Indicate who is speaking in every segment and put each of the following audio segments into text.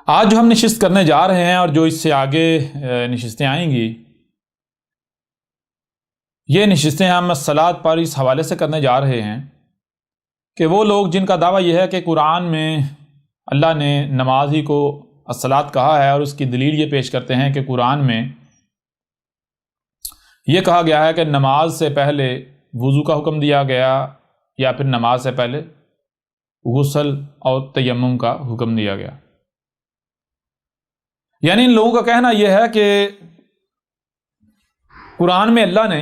Speaker 1: آج جو ہم نشست کرنے جا رہے ہیں اور جو اس سے آگے نشستیں آئیں گی، یہ نشستیں ہم الصلاۃ پر اس حوالے سے کرنے جا رہے ہیں کہ وہ لوگ جن کا دعویٰ یہ ہے کہ قرآن میں اللہ نے نماز ہی کو الصلاۃ کہا ہے، اور اس کی دلیل یہ پیش کرتے ہیں کہ قرآن میں یہ کہا گیا ہے کہ نماز سے پہلے وضو کا حکم دیا گیا، یا پھر نماز سے پہلے غسل اور تیمم کا حکم دیا گیا۔ یعنی ان لوگوں کا کہنا یہ ہے کہ قرآن میں اللہ نے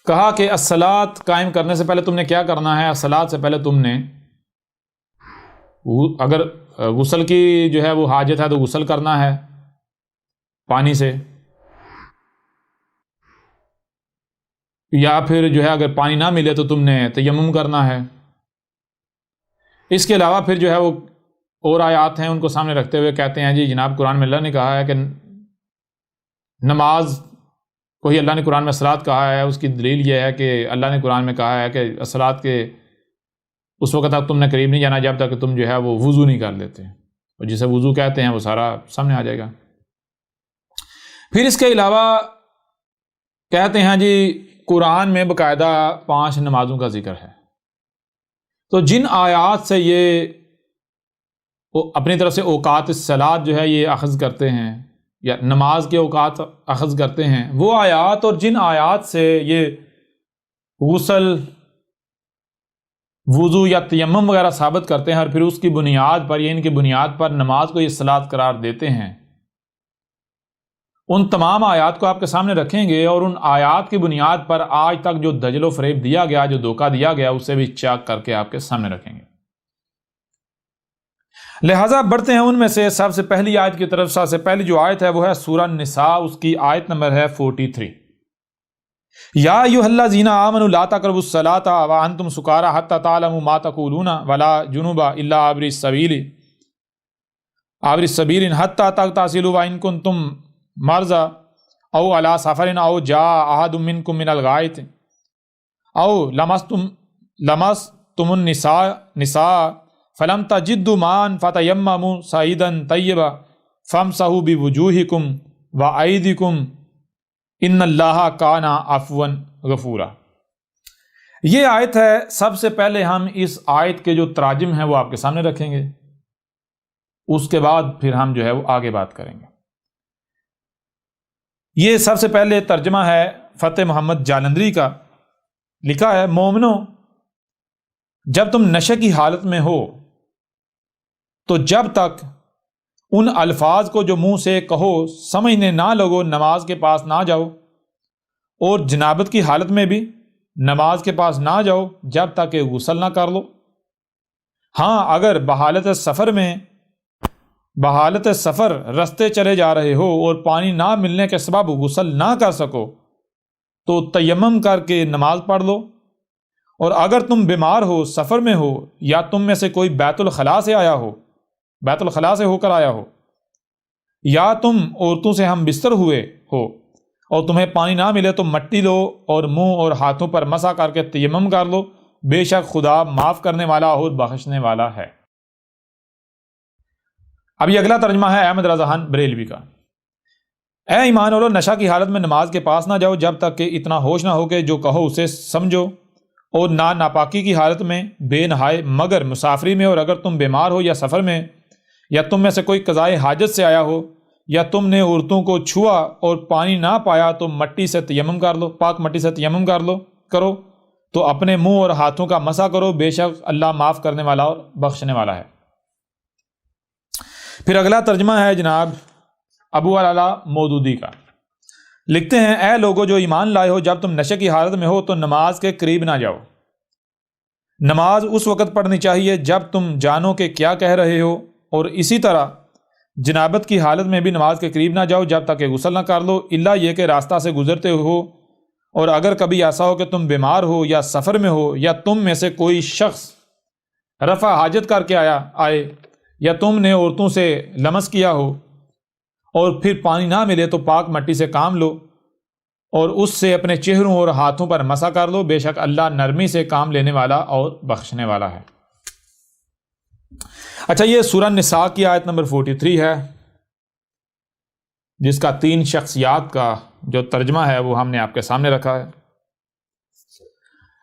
Speaker 1: کہا کہ الصلاۃ قائم کرنے سے پہلے تم نے کیا کرنا ہے، الصلاۃ سے پہلے تم نے اگر غسل کی جو ہے وہ حاجت ہے تو غسل کرنا ہے پانی سے، یا پھر جو ہے اگر پانی نہ ملے تو تم نے تیمم کرنا ہے۔ اس کے علاوہ پھر جو ہے وہ اور آیات ہیں، ان کو سامنے رکھتے ہوئے کہتے ہیں جی جناب قرآن میں اللہ نے کہا ہے کہ نماز کو ہی اللہ نے قرآن میں الصلاۃ کہا ہے، اس کی دلیل یہ ہے کہ اللہ نے قرآن میں کہا ہے کہ الصلاۃ کے اس وقت تک تم نے قریب نہیں جانا جب تک کہ تم جو ہے وہ وضو نہیں کر لیتے، اور جسے وضو کہتے ہیں وہ سارا سامنے آ جائے گا۔ پھر اس کے علاوہ کہتے ہیں جی قرآن میں باقاعدہ 5 نمازوں کا ذکر ہے، تو جن آیات سے یہ اپنی طرف سے اوقات الصلاۃ جو ہے یہ اخذ کرتے ہیں، یا نماز کے اوقات اخذ کرتے ہیں، وہ آیات اور جن آیات سے یہ غسل، وضو یا تیمم وغیرہ ثابت کرتے ہیں، اور پھر اس کی بنیاد پر یا ان کی بنیاد پر نماز کو یہ صلاۃ قرار دیتے ہیں، ان تمام آیات کو آپ کے سامنے رکھیں گے، اور ان آیات کی بنیاد پر آج تک جو دجل و فریب دیا گیا، جو دھوکہ دیا گیا، اسے بھی چیک کر کے آپ کے سامنے رکھیں گے۔ لہٰذا بڑھتے ہیں ان میں سے سب سے پہلی آیت کی طرف۔ سب سے پہلی جو آیت ہے وہ ہے سورہ النساء، اس کی آیت نمبر ہے 43۔ یا ایھا الذین آمنوا لا تقربوا الصلاۃ وانتم سکارى حتى تعلموا ما تقولون ولا جنبا الا عابر السبیل حتى تغتسلوا وان کنتم مرضى او على سفر او جاء احد منکم من الغائط او لمستم النساء فلم تجدوا ماء فتیمموا صعیدا طیبا فامسحوا بوجوہکم وایدیکم ان اللہ کان عفوا غفورا۔ یہ آیت ہے، سب سے پہلے ہم اس آیت کے جو تراجم ہیں وہ آپ کے سامنے رکھیں گے، اس کے بعد پھر ہم جو ہے وہ آگے بات کریں گے۔ یہ سب سے پہلے ترجمہ ہے فتح محمد جالندری کا، لکھا ہے مومنو، جب تم نشے کی حالت میں ہو تو جب تک ان الفاظ کو جو منہ سے کہو سمجھنے نہ لگو نماز کے پاس نہ جاؤ، اور جنابت کی حالت میں بھی نماز کے پاس نہ جاؤ جب تک کہ غسل نہ کر لو۔ ہاں اگر بحالت سفر رستے چلے جا رہے ہو اور پانی نہ ملنے کے سبب غسل نہ کر سکو تو تیمم کر کے نماز پڑھ لو، اور اگر تم بیمار ہو، سفر میں ہو، یا تم میں سے کوئی بیت الخلاء سے ہو کر آیا ہو، یا تم عورتوں سے ہم بستر ہوئے ہو اور تمہیں پانی نہ ملے تو مٹی لو اور منہ اور ہاتھوں پر مسح کر کے تیمم کر لو، بے شک خدا معاف کرنے والا اور بخشنے والا ہے۔ اب یہ اگلا ترجمہ ہے احمد رضا خان بریلوی کا۔ اے ایمان والو، نشہ کی حالت میں نماز کے پاس نہ جاؤ جب تک کہ اتنا ہوش نہ ہو کہ جو کہو اسے سمجھو، اور نہ ناپاکی کی حالت میں بے نہائے مگر مسافری میں، اور اگر تم بیمار ہو یا سفر میں، یا تم میں سے کوئی قضائے حاجت سے آیا ہو، یا تم نے عورتوں کو چھوا اور پانی نہ پایا تو مٹی سے تیمم کر لو، پاک مٹی سے تیمم کرو تو اپنے منہ اور ہاتھوں کا مسح کرو، بے شک اللہ معاف کرنے والا اور بخشنے والا ہے۔ پھر اگلا ترجمہ ہے جناب ابو العلا مودودی کا، لکھتے ہیں اے لوگو جو ایمان لائے ہو، جب تم نشے کی حالت میں ہو تو نماز کے قریب نہ جاؤ۔ نماز اس وقت پڑھنی چاہیے جب تم جانو کہ کیا کہہ رہے ہو، اور اسی طرح جنابت کی حالت میں بھی نماز کے قریب نہ جاؤ جب تک کہ غسل نہ کر لو، الا یہ کہ راستہ سے گزرتے ہو، اور اگر کبھی ایسا ہو کہ تم بیمار ہو یا سفر میں ہو، یا تم میں سے کوئی شخص رفع حاجت کر کے آئے، یا تم نے عورتوں سے لمس کیا ہو اور پھر پانی نہ ملے تو پاک مٹی سے کام لو اور اس سے اپنے چہروں اور ہاتھوں پر مسح کر لو، بے شک اللہ نرمی سے کام لینے والا اور بخشنے والا ہے۔ اچھا، یہ سورہ نساء کی آیت نمبر 43 ہے، جس کا 3 شخصیات کا جو ترجمہ ہے وہ ہم نے آپ کے سامنے رکھا ہے،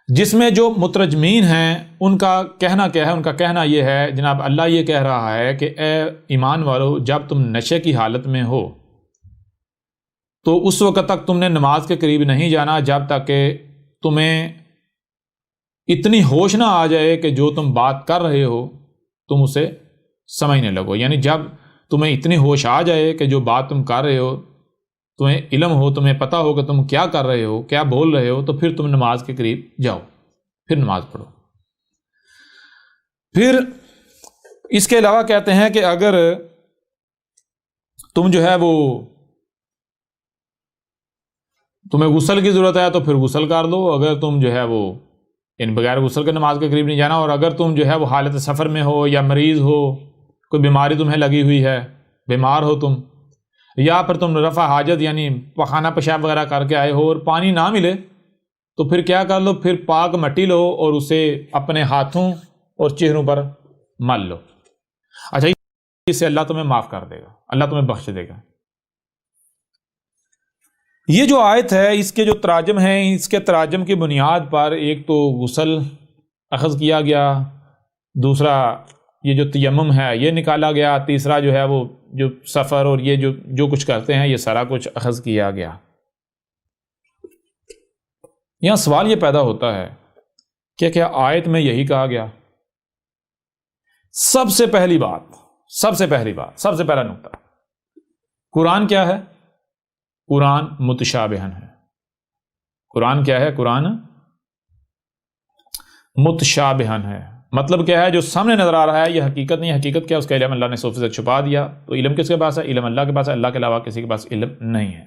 Speaker 1: جس میں جو مترجمین ہیں ان کا کہنا کیا ہے؟ ان کا کہنا یہ ہے جناب، اللہ یہ کہہ رہا ہے کہ اے ایمان والو، جب تم نشے کی حالت میں ہو تو اس وقت تک تم نے نماز کے قریب نہیں جانا جب تک کہ تمہیں اتنی ہوش نہ آ جائے کہ جو تم بات کر رہے ہو تم اسے سمجھنے لگو۔ یعنی جب تمہیں اتنی ہوش آ جائے کہ جو بات تم کر رہے ہو، تمہیں علم ہو، تمہیں پتہ ہو کہ تم کیا کر رہے ہو، کیا بول رہے ہو، تو پھر تم نماز کے قریب جاؤ، پھر نماز پڑھو۔ پھر اس کے علاوہ کہتے ہیں کہ اگر تم جو ہے وہ تمہیں غسل کی ضرورت ہے تو پھر غسل کر لو، اگر تم جو ہے وہ بغیر غسل کے نماز کے قریب نہیں جانا، اور اگر تم جو ہے وہ حالت سفر میں ہو یا مریض ہو، کوئی بیماری تمہیں لگی ہوئی ہے، بیمار ہو تم، یا پھر تم رفع حاجت یعنی پخانہ پیشاب وغیرہ کر کے آئے ہو اور پانی نہ ملے، تو پھر کیا کر لو؟ پھر پاک مٹی لو اور اسے اپنے ہاتھوں اور چہروں پر مل لو۔ اچھا، اس سے اللہ تمہیں معاف کر دے گا، اللہ تمہیں بخش دے گا۔ یہ جو آیت ہے، اس کے جو تراجم ہیں، اس کے تراجم کی بنیاد پر ایک تو غسل اخذ کیا گیا، دوسرا یہ جو تیمم ہے یہ نکالا گیا، تیسرا جو ہے وہ جو سفر اور یہ جو کچھ کرتے ہیں یہ سارا کچھ اخذ کیا گیا۔ یہاں سوال یہ پیدا ہوتا ہے کہ کیا آیت میں یہی کہا گیا؟ سب سے پہلی بات، سب سے پہلا نقطہ، قرآن کیا ہے؟ قرآن متشابہن ہے۔ قرآن کیا ہے؟ قرآن متشابہن ہے۔ مطلب کیا ہے؟ جو سامنے نظر آ رہا ہے یہ حقیقت نہیں، حقیقت کیا؟ اس کا علم اللہ نے 100% چھپا دیا۔ تو علم کس کے پاس ہے؟ علم اللہ کے پاس ہے، اللہ کے علاوہ کسی کے پاس علم نہیں ہے۔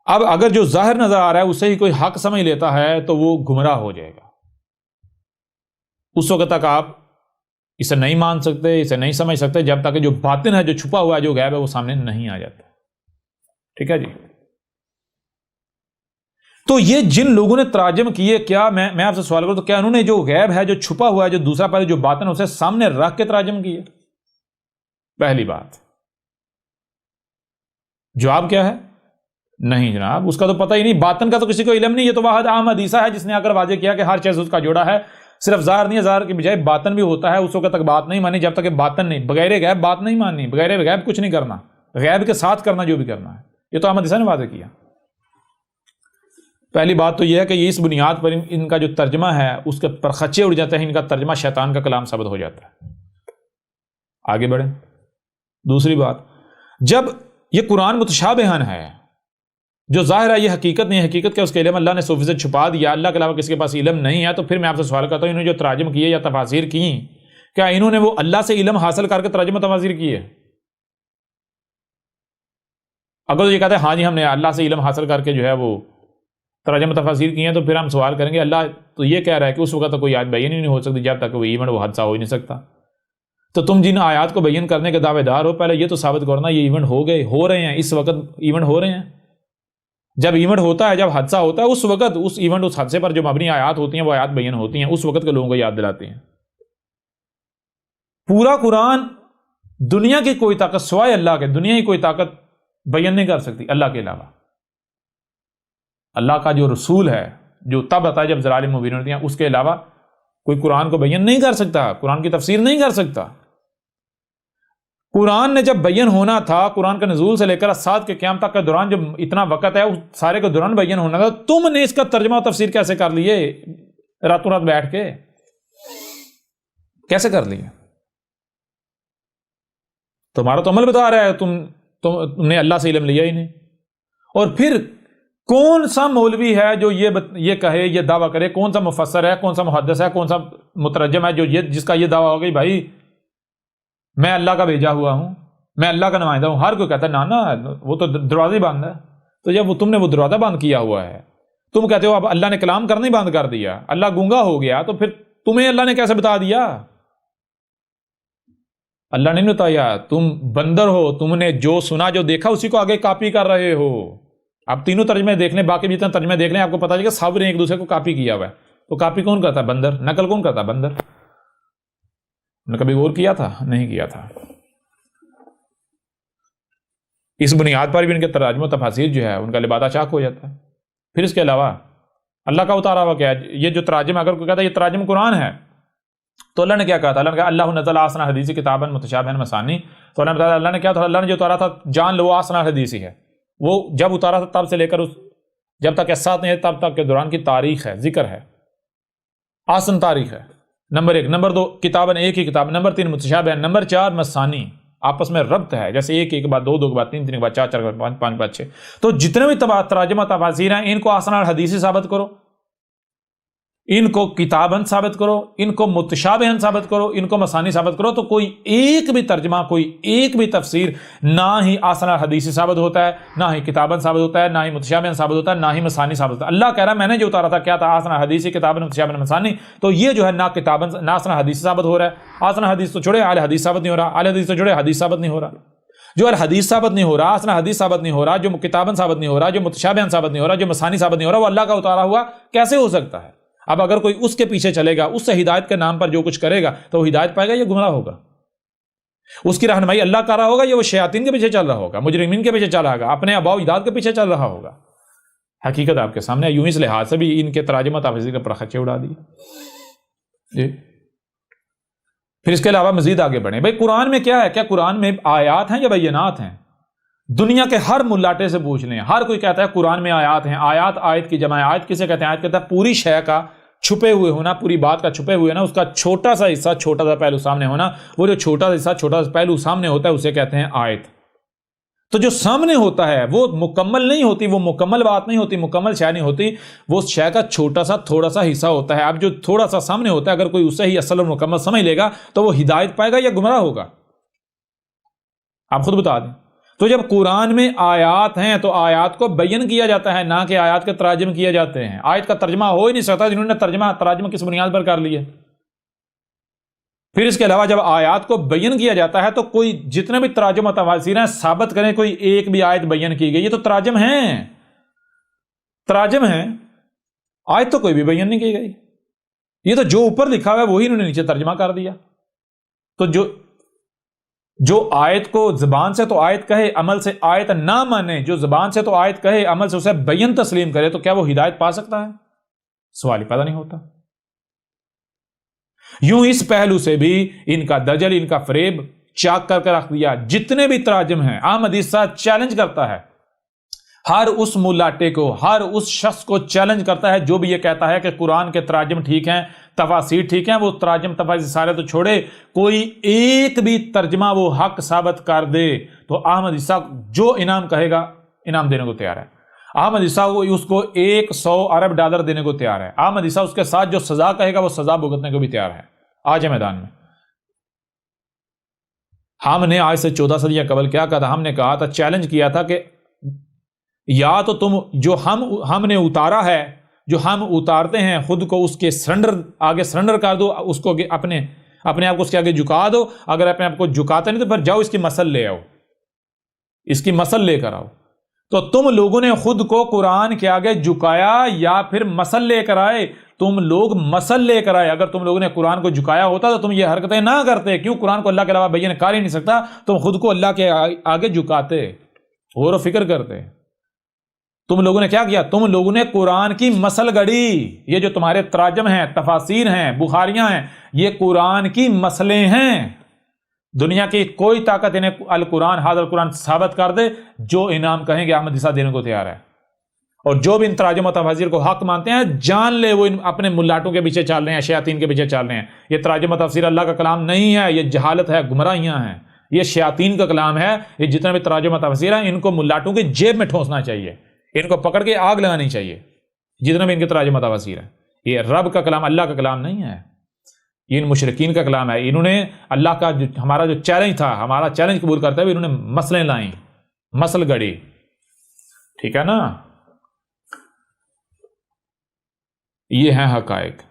Speaker 1: اب اگر جو ظاہر نظر آ رہا ہے اسے ہی کوئی حق سمجھ لیتا ہے تو وہ گمراہ ہو جائے گا۔ اس وقت تک آپ اسے نہیں مان سکتے، اسے نہیں سمجھ سکتے جب تک کہ جو باطن ہے، جو چھپا ہوا ہے، جو غیب ہے، وہ سامنے نہیں آ جاتا۔ ٹھیک ہے جی؟ تو یہ جن لوگوں نے تراجم کیے، کیا میں آپ سے سوال کروں تو کیا انہوں نے جو غیب ہے، جو چھپا ہوا ہے، جو دوسرا پہلے جو باطن ہے، اسے سامنے رکھ کے تراجم کیے؟ پہلی بات۔ جواب کیا ہے؟ نہیں جناب، اس کا تو پتہ ہی نہیں، باطن کا تو کسی کو علم نہیں۔ یہ تو واحد احمد عیسیٰ ہے جس نے آ کر واضح کیا کہ ہر چیز اس کا جوڑا ہے، صرف ظاہر نہیں ہے، ظاہر کی بجائے باطن بھی ہوتا ہے۔ اس وقت تک بات نہیں مانی جب تک کہ باطن نہیں، بغیر غیب بات نہیں ماننی، بغیر غیب کچھ نہیں کرنا، غیب کے ساتھ کرنا جو بھی کرنا ہے۔ یہ تو احمد عیسیٰ نے واضح کیا۔ پہلی بات تو یہ ہے کہ یہ اس بنیاد پر ان کا جو ترجمہ ہے اس کے پر خچے اڑ جاتے ہیں، ان کا ترجمہ شیطان کا کلام ثابت ہو جاتا ہے۔ آگے بڑھیں۔ دوسری بات، جب یہ قرآن متشابہن ہے، جو ظاہر ہے یہ حقیقت نہیں، حقیقت کیا؟ اس کے علم اللہ نے 100% چھپا دیا، اللہ کے علاوہ کسی کے پاس علم نہیں ہے۔ تو پھر میں آپ سے سوال کرتا ہوں، انہوں نے جو تراجم کیے یا تفاسیر کی، کیا انہوں نے وہ اللہ سے علم حاصل کر کے تراجم و تفاسیر کیے؟ اگر تو یہ کہتے ہیں ہاں جی ہم نے اللہ سے علم حاصل کر کے جو ہے وہ تراجم و تفاسیر کی ہیں، تو پھر ہم سوال کریں گے اللہ تو یہ کہہ رہا ہے کہ اس وقت تک کوئی آیت بیان ہی نہیں ہو سکتی جب تک وہ ایونٹ وہ حادثہ ہو ہی نہیں سکتا۔ تو تم جن آیات کو بیان کرنے کے دعوے دار ہو، پہلے یہ تو ثابت کرنا یہ ایونٹ ہو گئے، ہو رہے ہیں، اس وقت ایونٹ ہو رہے ہیں۔ جب ایونٹ ہوتا ہے، جب حادثہ ہوتا ہے، اس وقت اس ایونٹ، اس حادثے پر جو مبنی آیات ہوتی ہیں وہ آیات بیان ہوتی ہیں، اس وقت کے لوگوں کو یاد دلاتی ہیں۔ پورا قرآن دنیا کی کوئی طاقت سوائے اللہ کے، دنیا کی کوئی طاقت بیان نہیں کر سکتی اللہ کے علاوہ۔ اللہ کا جو رسول ہے، جو تب آتا ہے جب ضلال مبین ہوتی ہیں، اس کے علاوہ کوئی قرآن کو بیان نہیں کر سکتا، قرآن کی تفسیر نہیں کر سکتا۔ قرآن نے جب بیان ہونا تھا، قرآن کے نزول سے لے کر سات کے قیام تک کے دوران جو اتنا وقت ہے، اس سارے کے دوران بیان ہونا تھا، تم نے اس کا ترجمہ و تفسیر کیسے کر لیے؟ راتوں رات بیٹھ کے کیسے کر لیے؟ تمہارا تو عمل بتا رہا ہے تم نے اللہ سے علم لیا ہی نہیں۔ اور پھر کون سا مولوی ہے جو یہ کہے، یہ دعویٰ کرے؟ کون سا مفسر ہے، کون سا محدث ہے، کون سا مترجم ہے جو جس کا یہ دعویٰ ہو گئی بھائی میں اللہ کا بھیجا ہوا ہوں، میں اللہ کا نمائندہ ہوں؟ ہر کوئی کہتا ہے نا وہ تو دروازے بند ہے۔ تو جب تم نے وہ دروازہ بند کیا ہوا ہے، تم کہتے ہو اب اللہ نے کلام کرنا ہی بند کر دیا، اللہ گونگا ہو گیا، تو پھر تمہیں اللہ نے کیسے بتا دیا؟ اللہ نے نہیں بتایا، تم بندر ہو، تم نے جو سنا جو دیکھا اسی کو آگے کاپی کر رہے ہو۔ آپ تینوں ترجمے دیکھ لیں، باقی بھی اتنا ترجمے دیکھ لیں، آپ کو پتا چلے گا سب نے ایک دوسرے کو کاپی کیا ہوا ہے۔ تو کاپی کون کرتا ہے؟ بندر۔ نقل کون کرتا ہے؟ بندر۔ نے کبھی غور کیا تھا؟ نہیں کیا تھا۔ اس بنیاد پر بھی ان کے تراجم و تفاسیر جو ہے ان کا لبادہ چاک ہو جاتا ہے۔ پھر اس کے علاوہ اللہ کا اتارا ہوا کیا ہے؟ یہ جو تراجم، اگر کوئی کہتا ہے یہ تراجم قرآن ہے، تو اللہ نے کیا کہا تھا؟ اللہ نے کہا اللہ نزل احسن الحدیث کتابا متشابہا مثانی۔ تو اللہ نے بتایا اللہ نے کیا تھا؟ اللہ نے جو اتارا تھا جان لو احسن الحدیث ہی ہے، وہ جب اتارا تھا تب سے لے کر جب تک احساس نہیں ہے تب تک کے دوران کی تاریخ ہے، ذکر ہے، احسن تاریخ ہے، نمبر 1۔ نمبر 2 کتاباً ایک ہی کتاب، نمبر 3 متشابہ، نمبر 4 مثانی، آپس میں ربط ہے، جیسے ایک کے بعد 2، 2 کے بعد 3، 3 کے بعد 4، 4 کے بعد 5، 5 کے بعد 6۔ تو جتنے بھی تراجم تفاسیر ہیں ان کو احسن الحدیث ثابت کرو، ان کو کتاباً ثابت کرو، ان کو متشابہاً ثابت کرو، ان کو مثانی ثابت کرو، تو کوئی ایک بھی ترجمہ، کوئی ایک بھی تفسیر نہ ہی احسن الحدیث ثابت ہوتا ہے، نہ ہی کتاباً ثابت ہوتا ہے، نہ ہی متشابہاً ثابت ہوتا ہے، نہ ہی مثانی ثابت ہوتا ہے۔ اللہ کہہ رہا ہے میں نے جو اتارا تھا کیا تھا؟ احسن الحدیث کتاباً متشابہاً مثانی۔ تو یہ جو ہے نہ کتاباً نہ احسن الحدیث ثابت ہو رہا ہے، احسن الحدیث تو چھوڑے اعلی حدیث ثابت نہیں ہو رہا، اعلی حدیث تو چھوڑے حدیث ثابت نہیں ہو رہا، جو الحدیث ثابت نہیں ہو رہا، احسن حدیث ثابت نہیں ہو رہا، جو کتاباً ثابت نہیں ہو رہا، جو متشابہاً ثابت نہیں ہو رہا، جو مثانی ثابت نہیں ہو رہا، وہ اللہ کا اتارا ہوا کیسے ہو سکتا ہے؟ اب اگر کوئی اس کے پیچھے چلے گا، اس سے ہدایت کے نام پر جو کچھ کرے گا تو وہ ہدایت پائے گا یا گمراہ ہوگا؟ اس کی رہنمائی اللہ کر رہا ہوگا یا وہ شیاطین کے پیچھے چل رہا ہوگا، مجرمین کے پیچھے چل رہا ہوگا، اپنے آباء و اجداد کے پیچھے چل رہا ہوگا؟ حقیقت آپ کے سامنے، یوں اس لحاظ سے بھی ان کے تراجم و تفاسیر کے پرخچے اڑا دیے۔ پھر اس کے علاوہ مزید آگے بڑھیں، بھائی قرآن میں کیا ہے؟ کیا قرآن میں آیات ہیں یا بینات ہیں؟ دنیا کے ہر ملاٹے سے پوچھ لیں، ہر کوئی کہتا ہے قرآن میں آیات ہیں۔ آیات، آیت کی جمع آیت کسے کہتے ہیں؟ آیت کہتا ہے پوری شے کا چھپے ہوئے ہونا، پوری بات کا چھپے ہوئے ہونا، اس کا چھوٹا سا حصہ، چھوٹا سا پہلو سامنے ہونا، وہ جو چھوٹا سا حصہ، چھوٹا سا پہلو سامنے ہوتا ہے اسے کہتے ہیں آیت۔ تو جو سامنے ہوتا ہے وہ مکمل نہیں ہوتی، وہ مکمل بات نہیں ہوتی، مکمل شے نہیں ہوتی، وہ شے کا چھوٹا سا تھوڑا سا حصہ ہوتا ہے۔ اب جو تھوڑا سا سامنے ہوتا ہے اگر کوئی اسے ہی اصل اور مکمل سمجھ لے گا تو وہ ہدایت پائے گا یا گمراہ ہوگا؟ آپ خود بتا دیں۔ تو جب قرآن میں آیات ہیں تو آیات کو بیان کیا جاتا ہے، نہ کہ آیات کے تراجم کیے جاتے ہیں۔ آیت کا ترجمہ ہو ہی نہیں سکتا، جنہوں نے تراجمہ کس بنیاد پر کر لیے؟ پھر اس کے علاوہ جب آیات کو بیان کیا جاتا ہے تو کوئی جتنے بھی تراجم و تفاسیر ہیں ثابت کریں کوئی ایک بھی آیت بیان کی گئی، یہ تو تراجم ہیں، تراجم ہیں، آیت تو کوئی بھی بیان نہیں کی گئی، یہ تو جو اوپر لکھا ہوا ہے وہی انہوں نے نیچے ترجمہ کر دیا۔ تو جو آیت کو زبان سے تو آیت کہے، عمل سے آیت نہ مانے، جو زبان سے تو آیت کہے، عمل سے اسے بیان تسلیم کرے، تو کیا وہ ہدایت پا سکتا ہے؟ سوال ہی پیدا نہیں ہوتا۔ یوں اس پہلو سے بھی ان کا دجل، ان کا فریب چاک کر کے رکھ دیا۔ جتنے بھی تراجم ہیں، احمد عیسیٰ چیلنج کرتا ہے ہر اس ملاٹے کو، ہر اس شخص کو چیلنج کرتا ہے جو بھی یہ کہتا ہے کہ قرآن کے تراجم ٹھیک ہیں، تفاسیر ٹھیک ہیں، وہ تراجم تفاسیر سارے تو چھوڑے، کوئی ایک بھی ترجمہ وہ حق ثابت کر دے تو احمد عیسیٰ جو انعام کہے گا انعام دینے کو تیار ہے۔ احمد عیسیٰ اس کو 100 ارب ڈالر دینے کو تیار ہے۔ احمد عیسیٰ اس کے ساتھ جو سزا کہے گا وہ سزا بھگتنے کو بھی تیار ہے۔ آج میدان میں ہم نے آج سے 14 صدیاں قبل کیا کہا تھا؟ ہم نے کہا تھا، چیلنج کیا تھا کہ یا تو تم جو ہم نے اتارا ہے، جو ہم اتارتے ہیں خود کو اس کے آگے سرنڈر کر دو، اس کو اپنے آپ کو اس کے آگے جھکا دو۔ اگر اپنے آپ کو جھکاتے نہیں تو پھر جاؤ اس کی مسل لے آؤ، اس کی مسل لے کر آؤ۔ تو تم لوگوں نے خود کو قرآن کے آگے جھکایا یا پھر مسل لے کر آئے؟ تم لوگ مسل لے کر آئے۔ اگر تم لوگوں نے قرآن کو جھکایا ہوتا تو تم یہ حرکتیں نہ کرتے۔ کیوں؟ قرآن کو اللہ کے علاوہ بیان کر ہی نہیں سکتا، تم خود کو اللہ کے آگے جھکاتے، غور و فکر کرتے۔ تم لوگوں نے کیا کیا؟ تم لوگوں نے قرآن کی مسل گڑی۔ یہ جو تمہارے تراجم ہیں، تفاسیر ہیں، بخاریاں ہیں، یہ قرآن کی مسلیں ہیں۔ دنیا کی کوئی طاقت انہیں القرآن حاضر قرآن ثابت کر دے، جو انعام کہیں گے احمد عیسیٰ دینے کو تیار ہے۔ اور جو بھی ان تراجم و تفاسیر کو حق مانتے ہیں جان لے وہ اپنے ملاٹوں کے پیچھے چل رہے ہیں، شیاطین کے پیچھے چل رہے ہیں۔ یہ تراجم و تفسیر اللہ کا کلام نہیں ہے، یہ جہالت ہے، گمراہیاں ہیں، یہ شیاطین کا کلام ہے۔ یہ جتنے بھی تراجم و تفسیر ہیں ان کو ملاٹوں کی جیب میں ٹھونسنا چاہیے، ان کو پکڑ کے آگ لگانی چاہیے، جتنے بھی ان کے تراجم و تفاسیر ہیں۔ یہ رب کا کلام، اللہ کا کلام نہیں ہے، یہ ان مشرکین کا کلام ہے۔ انہوں نے اللہ کا ہمارا جو چیلنج تھا، ہمارا چیلنج قبول کرتے ہوئے انہوں نے مسلیں لائیں، مسل گڑی، ٹھیک ہے نا؟ یہ ہیں حقائق،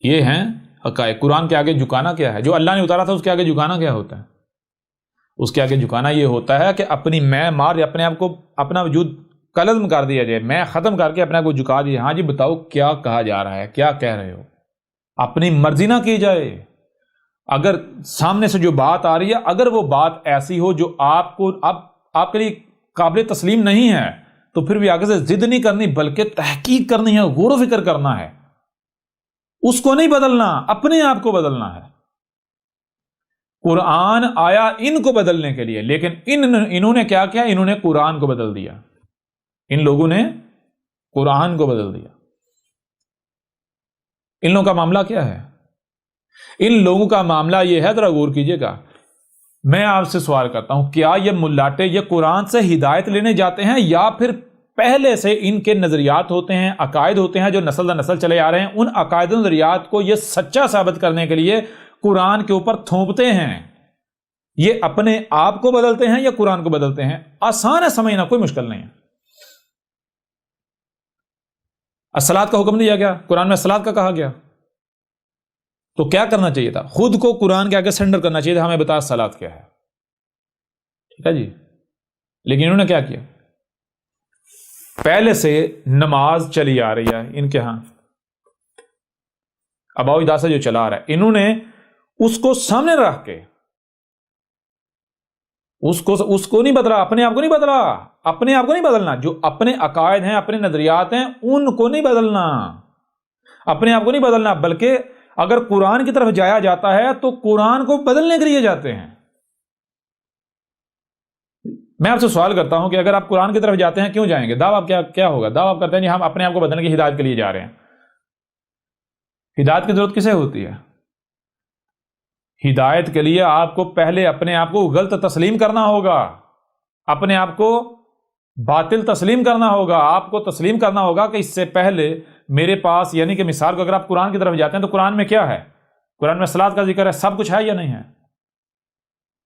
Speaker 1: یہ ہیں حقائق۔ قرآن کے آگے جھکانا کیا ہے؟ جو اللہ نے اتارا تھا اس کے آگے جھکانا کیا ہوتا ہے؟ اس کے آگے جھکانا یہ ہوتا ہے کہ اپنی میں مار یا اپنے آپ کو، اپنا وجود کلزم کر دیا جائے، میں ختم کر کے اپنے آپ کو جھکا دیا۔ ہاں جی بتاؤ کیا کہا جا رہا ہے، کیا کہہ رہے ہو؟ اپنی مرضی نہ کی جائے، اگر سامنے سے جو بات آ رہی ہے اگر وہ بات ایسی ہو جو آپ کو آپ کے لیے قابل تسلیم نہیں ہے تو پھر بھی آگے سے ضد نہیں کرنی بلکہ تحقیق کرنی ہے، غور و فکر کرنا ہے، اس کو نہیں بدلنا، اپنے آپ کو بدلنا ہے۔ قرآن آیا ان کو بدلنے کے لیے، لیکن انہوں نے کیا کیا؟ انہوں نے قرآن کو بدل دیا، ان لوگوں نے قرآن کو بدل دیا۔ ان لوگوں کا معاملہ کیا ہے؟ ان لوگوں کا معاملہ یہ ہے، ذرا غور کیجئے گا۔ میں آپ سے سوال کرتا ہوں، کیا یہ ملاٹے یہ قرآن سے ہدایت لینے جاتے ہیں یا پھر پہلے سے ان کے نظریات ہوتے ہیں، عقائد ہوتے ہیں جو نسل در نسل چلے آ رہے ہیں، ان عقائد و نظریات کو یہ سچا ثابت کرنے کے لیے قرآن کے اوپر تھوپتے ہیں؟ یہ اپنے آپ کو بدلتے ہیں یا قرآن کو بدلتے ہیں؟ آسان ہے سمجھنا، کوئی مشکل نہیں ہے۔ الصلاۃ کا حکم دیا گیا، قرآن میں الصلاۃ کا کہا گیا، تو کیا کرنا چاہیے تھا؟ خود کو قرآن کے آگے سرنڈر کرنا چاہیے تھا، ہمیں بتا الصلاۃ کیا ہے، ٹھیک ہے جی۔ لیکن انہوں نے کیا کیا؟ پہلے سے نماز چلی آ رہی ہے ان کے ہاں، آباء و اجداد سے جو چلا آ رہا ہے، انہوں نے اس کو سامنے رکھ کے اس کو نہیں بدلا، اپنے آپ کو نہیں بدلا، اپنے آپ کو نہیں بدلنا، جو اپنے عقائد ہیں، اپنے نظریات ہیں، ان کو نہیں بدلنا، اپنے آپ کو نہیں بدلنا، بلکہ اگر قرآن کی طرف جایا جاتا ہے تو قرآن کو بدلنے کے لیے جاتے ہیں۔ میں آپ سے سوال کرتا ہوں کہ اگر آپ قرآن کی طرف جاتے ہیں کیوں جائیں گے؟ دعویٰ کیا ہوگا؟ دعویٰ کرتے ہیں کہ ہم اپنے آپ کو بدلنے کی ہدایت کے لیے جا رہے ہیں۔ ہدایت کی ضرورت کسے ہوتی ہے؟ ہدایت کے لیے آپ کو پہلے اپنے آپ کو غلط تسلیم کرنا ہوگا، اپنے آپ کو باطل تسلیم کرنا ہوگا، آپ کو تسلیم کرنا ہوگا کہ اس سے پہلے میرے پاس، یعنی کہ مثال کو اگر آپ قرآن کی طرف جاتے ہیں تو قرآن میں کیا ہے؟ قرآن میں صلاۃ کا ذکر ہے، سب کچھ ہے یا نہیں ہے؟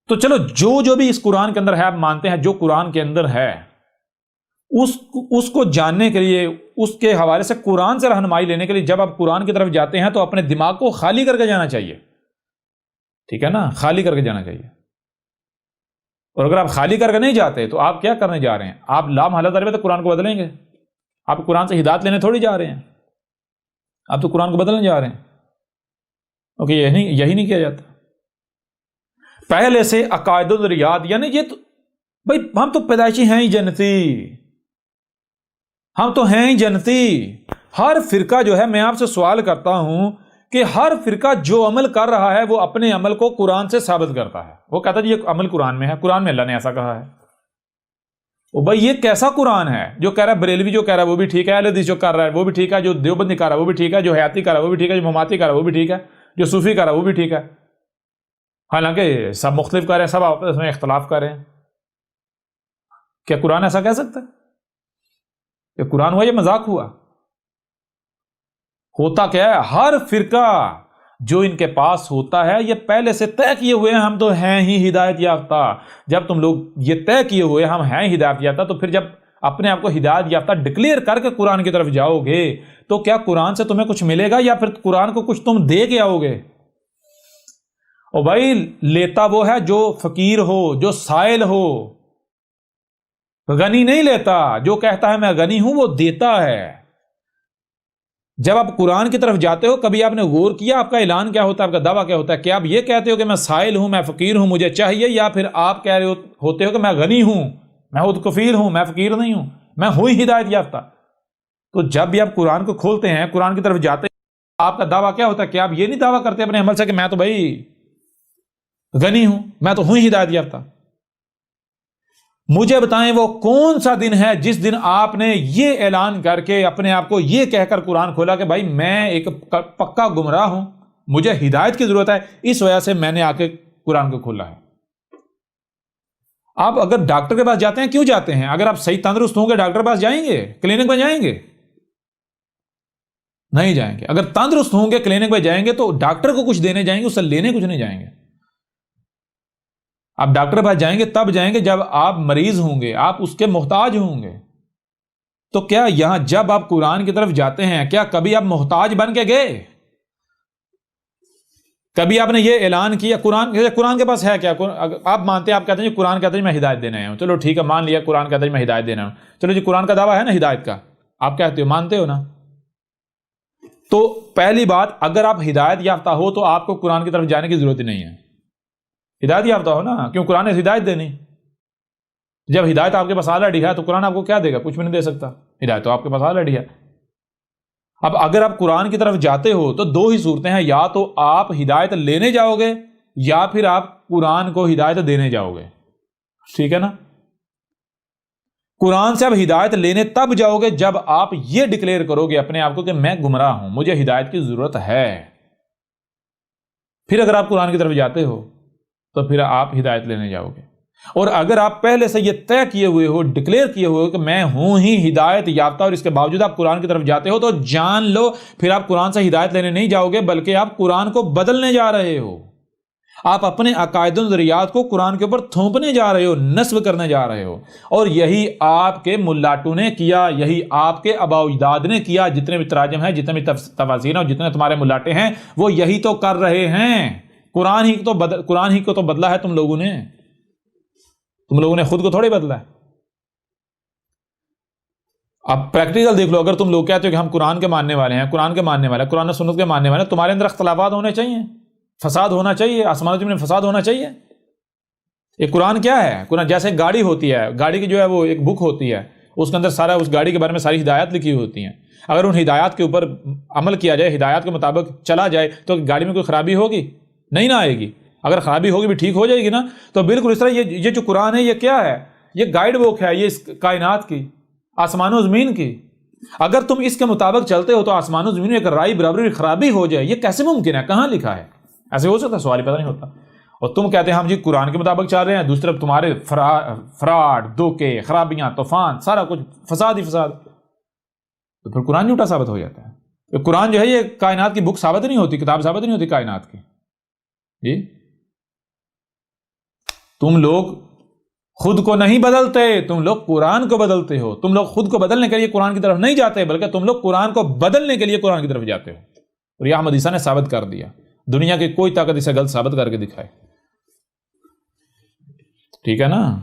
Speaker 1: تو چلو جو بھی اس قرآن کے اندر ہے آپ مانتے ہیں، جو قرآن کے اندر ہے اس کو جاننے کے لیے، اس کے حوالے سے قرآن سے رہنمائی لینے کے لیے جب آپ قرآن کی طرف جاتے ہیں تو اپنے دماغ کو خالی کر کے جانا چاہیے، ٹھیک ہے نا؟ خالی کر کے جانا چاہیے۔ اور اگر آپ خالی کر کے نہیں جاتے تو آپ کیا کرنے جا رہے ہیں؟ آپ لامحالہ طور پہ تو قرآن کو بدلیں گے، آپ قرآن سے ہدایت لینے تھوڑی جا رہے ہیں، آپ تو قرآن کو بدلنے جا رہے ہیں۔ اوکے، یہی نہیں کیا جاتا۔ پہلے سے عقائد و نظریات، یعنی یہ تو بھائی ہم تو پیدائشی ہیں ہی جنتی، ہم تو ہیں ہی جنتی۔ ہر فرقہ جو ہے، میں آپ سے سوال کرتا ہوں کہ ہر فرقہ جو عمل کر رہا ہے وہ اپنے عمل کو قرآن سے ثابت کرتا ہے، وہ کہتا ہے یہ عمل قرآن میں ہے، قرآن میں اللہ نے ایسا کہا ہے۔ او بھائی یہ کیسا قرآن ہے جو کہہ رہا ہے، بریلوی جو کہہ رہا ہے وہ بھی ٹھیک ہے، اہل حدیث جو کر رہا ہے وہ بھی ٹھیک ہے، جو دیوبندی کر رہا ہے وہ بھی ٹھیک ہے، جو حیاتی کر رہا ہے وہ بھی ٹھیک ہے، جو مماتی کر رہا ہے وہ بھی ٹھیک ہے، جو صوفی کر رہا ہے وہ بھی ٹھیک ہے، حالانکہ سب مختلف کر رہے ہیں، سب آپس میں اختلاف کر رہے ہیں۔ کیا قرآن ایسا کہہ سکتا ہے؟ یہ قرآن ہوا، یہ مذاق ہوا؟ ہوتا کیا ہے؟ ہر فرقہ جو ان کے پاس ہوتا ہے یہ پہلے سے طے کیے ہوئے ہیں، ہم تو ہیں ہی ہدایت یافتہ۔ جب تم لوگ یہ طے کیے ہوئے ہم ہیں ہدایت یافتہ، تو پھر جب اپنے آپ کو ہدایت یافتہ ڈکلیئر کر کے قرآن کی طرف جاؤ گے تو کیا قرآن سے تمہیں کچھ ملے گا یا پھر قرآن کو کچھ تم دے کے آؤ گے؟ اور بھائی لیتا وہ ہے جو فقیر ہو، جو سائل ہو، غنی نہیں لیتا۔ جو کہتا ہے میں غنی ہوں وہ دیتا ہے۔ جب آپ قرآن کی طرف جاتے ہو کبھی آپ نے غور کیا آپ کا اعلان کیا ہوتا ہے، آپ کا دعویٰ کیا ہوتا ہے؟ کہ آپ یہ کہتے ہو کہ میں سائل ہوں، میں فقیر ہوں، مجھے چاہیے، یا پھر آپ کہہ رہے ہوتے ہو کہ میں غنی ہوں، میں خود کفیل ہوں، میں فقیر نہیں ہوں، میں ہوں ہی ہدایت یافتہ؟ تو جب بھی آپ قرآن کو کھولتے ہیں، قرآن کی طرف جاتے ہیں، آپ کا دعویٰ کیا ہوتا ہے؟ کہ آپ یہ نہیں دعویٰ کرتے اپنے عمل سے کہ میں تو بھائی غنی ہوں، میں تو ہوں ہی ہدایت یافتہ۔ مجھے بتائیں وہ کون سا دن ہے جس دن آپ نے یہ اعلان کر کے اپنے آپ کو یہ کہہ کر قرآن کھولا کہ بھائی میں ایک پکا گمراہ ہوں، مجھے ہدایت کی ضرورت ہے، اس وجہ سے میں نے آ کے قرآن کو کھولا ہے؟ آپ اگر ڈاکٹر کے پاس جاتے ہیں کیوں جاتے ہیں؟ اگر آپ صحیح تندرست ہوں گے ڈاکٹر کے پاس جائیں گے، کلینک میں جائیں گے؟ نہیں جائیں گے۔ اگر تندرست ہوں گے کلینک میں جائیں گے تو ڈاکٹر کو کچھ دینے جائیں گے، اس سے لینے کچھ نہیں جائیں گے۔ آپ ڈاکٹر کے پاس جائیں گے تب جائیں گے جب آپ مریض ہوں گے، آپ اس کے محتاج ہوں گے۔ تو کیا یہاں جب آپ قرآن کی طرف جاتے ہیں کیا کبھی آپ محتاج بن کے گئے؟ کبھی آپ نے یہ اعلان کیا قرآن کے پاس ہے کیا؟ آپ مانتے ہیں، آپ کہتے ہیں جی قرآن کہتا ہے میں ہدایت دینے آیا ہوں، چلو ٹھیک ہے مان لیا قرآن کہتا ہے میں ہدایت دینا ہوں، چلو جی قرآن کا دعویٰ ہے نا ہدایت کا، آپ کہتے ہو، مانتے ہو نا؟ تو پہلی بات، اگر آپ ہدایت یافتہ ہو تو آپ کو قرآن کی طرف جانے کی ضرورت ہی نہیں ہے. ہدایت یافتہ ہو نا، کیوں؟ قرآن نے ہدایت دینی. جب ہدایت آپ کے پاس آلریڈی ہے تو قرآن آپ کو کیا دے گا؟ کچھ بھی نہیں دے سکتا. ہدایت تو آپ کے پاس آلریڈی ہے. اب اگر آپ قرآن کی طرف جاتے ہو تو دو ہی صورتیں ہیں، یا تو آپ ہدایت لینے جاؤ گے یا پھر آپ قرآن کو ہدایت دینے جاؤ گے. ٹھیک ہے نا؟ قرآن سے اب ہدایت لینے تب جاؤ گے جب آپ یہ ڈکلیئر کرو گے اپنے آپ کو کہ میں گمراہ ہوں، مجھے ہدایت کی ضرورت ہے. پھر اگر آپ قرآن کی طرف جاتے ہو تو پھر آپ ہدایت لینے جاؤ گے. اور اگر آپ پہلے سے یہ طے کیے ہوئے ہو، ڈکلیئر کیے ہوئے ہو کہ میں ہوں ہی ہدایت یافتہ، اور اس کے باوجود آپ قرآن کی طرف جاتے ہو، تو جان لو پھر آپ قرآن سے ہدایت لینے نہیں جاؤ گے بلکہ آپ قرآن کو بدلنے جا رہے ہو. آپ اپنے عقائد و نظریات کو قرآن کے اوپر تھوپنے جا رہے ہو، نصب کرنے جا رہے ہو. اور یہی آپ کے ملاٹوں نے کیا، یہی آپ کے آباء و اجداد نے کیا. جتنے بھی تراجم ہیں، جتنے بھی تفاسیر ہیں، اور جتنے تمہارے ملاٹے ہیں، وہ یہی تو کر رہے ہیں. قرآن ہی کو تو بدلا ہے تم لوگوں نے خود کو تھوڑے بدلا ہے. اب پریکٹیکل دیکھ لو. اگر تم لوگ کہتے ہو کہ ہم قرآن کے ماننے والے ہیں، قرآن کے ماننے والے ہیں، قرآن و سنت کے ماننے والے ہیں، تمہارے اندر اختلافات ہونے چاہیے، فساد ہونا چاہیے، آسمان و زمین میں فساد ہونا چاہیے. یہ قرآن کیا ہے؟ قرآن جیسے گاڑی ہوتی ہے، گاڑی کی جو ہے وہ ایک بک ہوتی ہے، اس کے اندر سارا اس گاڑی کے بارے میں ساری ہدایات لکھی ہوتی ہیں. اگر ان ہدایات کے اوپر عمل کیا جائے، ہدایات کے مطابق چلا جائے، تو گاڑی میں کوئی خرابی ہوگی؟ نہیں نہ آئے گی. اگر خرابی ہوگی بھی ٹھیک ہو جائے گی نا. تو بالکل اس طرح یہ جو قرآن ہے یہ کیا ہے؟ یہ گائیڈ بک ہے، یہ اس کائنات کی، آسمان و زمین کی. اگر تم اس کے مطابق چلتے ہو تو آسمان و زمین میں ایک رائی برابری خرابی ہو جائے، یہ کیسے ممکن ہے؟ کہاں لکھا ہے؟ ایسے ہو سکتا ہے؟ سوال ہی پیدا نہیں ہوتا. اور تم کہتے ہیں ہم جی قرآن کے مطابق چل رہے ہیں، دوسری طرف تمہارے فراڈ، دھوکے، خرابیاں، طوفان، سارا کچھ فساد ہی فساد. تو پھر قرآن جھوٹا ثابت ہو جاتا ہے. قرآن جو ہے یہ کائنات کی بک ثابت نہیں ہوتی، کتاب ثابت نہیں ہوتی کائنات کی. جی تم لوگ خود کو نہیں بدلتے، تم لوگ قرآن کو بدلتے ہو. تم لوگ خود کو بدلنے کے لیے قرآن کی طرف نہیں جاتے بلکہ تم لوگ قرآن کو بدلنے کے لیے قرآن کی طرف جاتے ہو. اور یہ احمد عیسیٰ نے ثابت کر دیا. دنیا کی کوئی طاقت اسے غلط ثابت کر کے دکھائے. ٹھیک ہے نا؟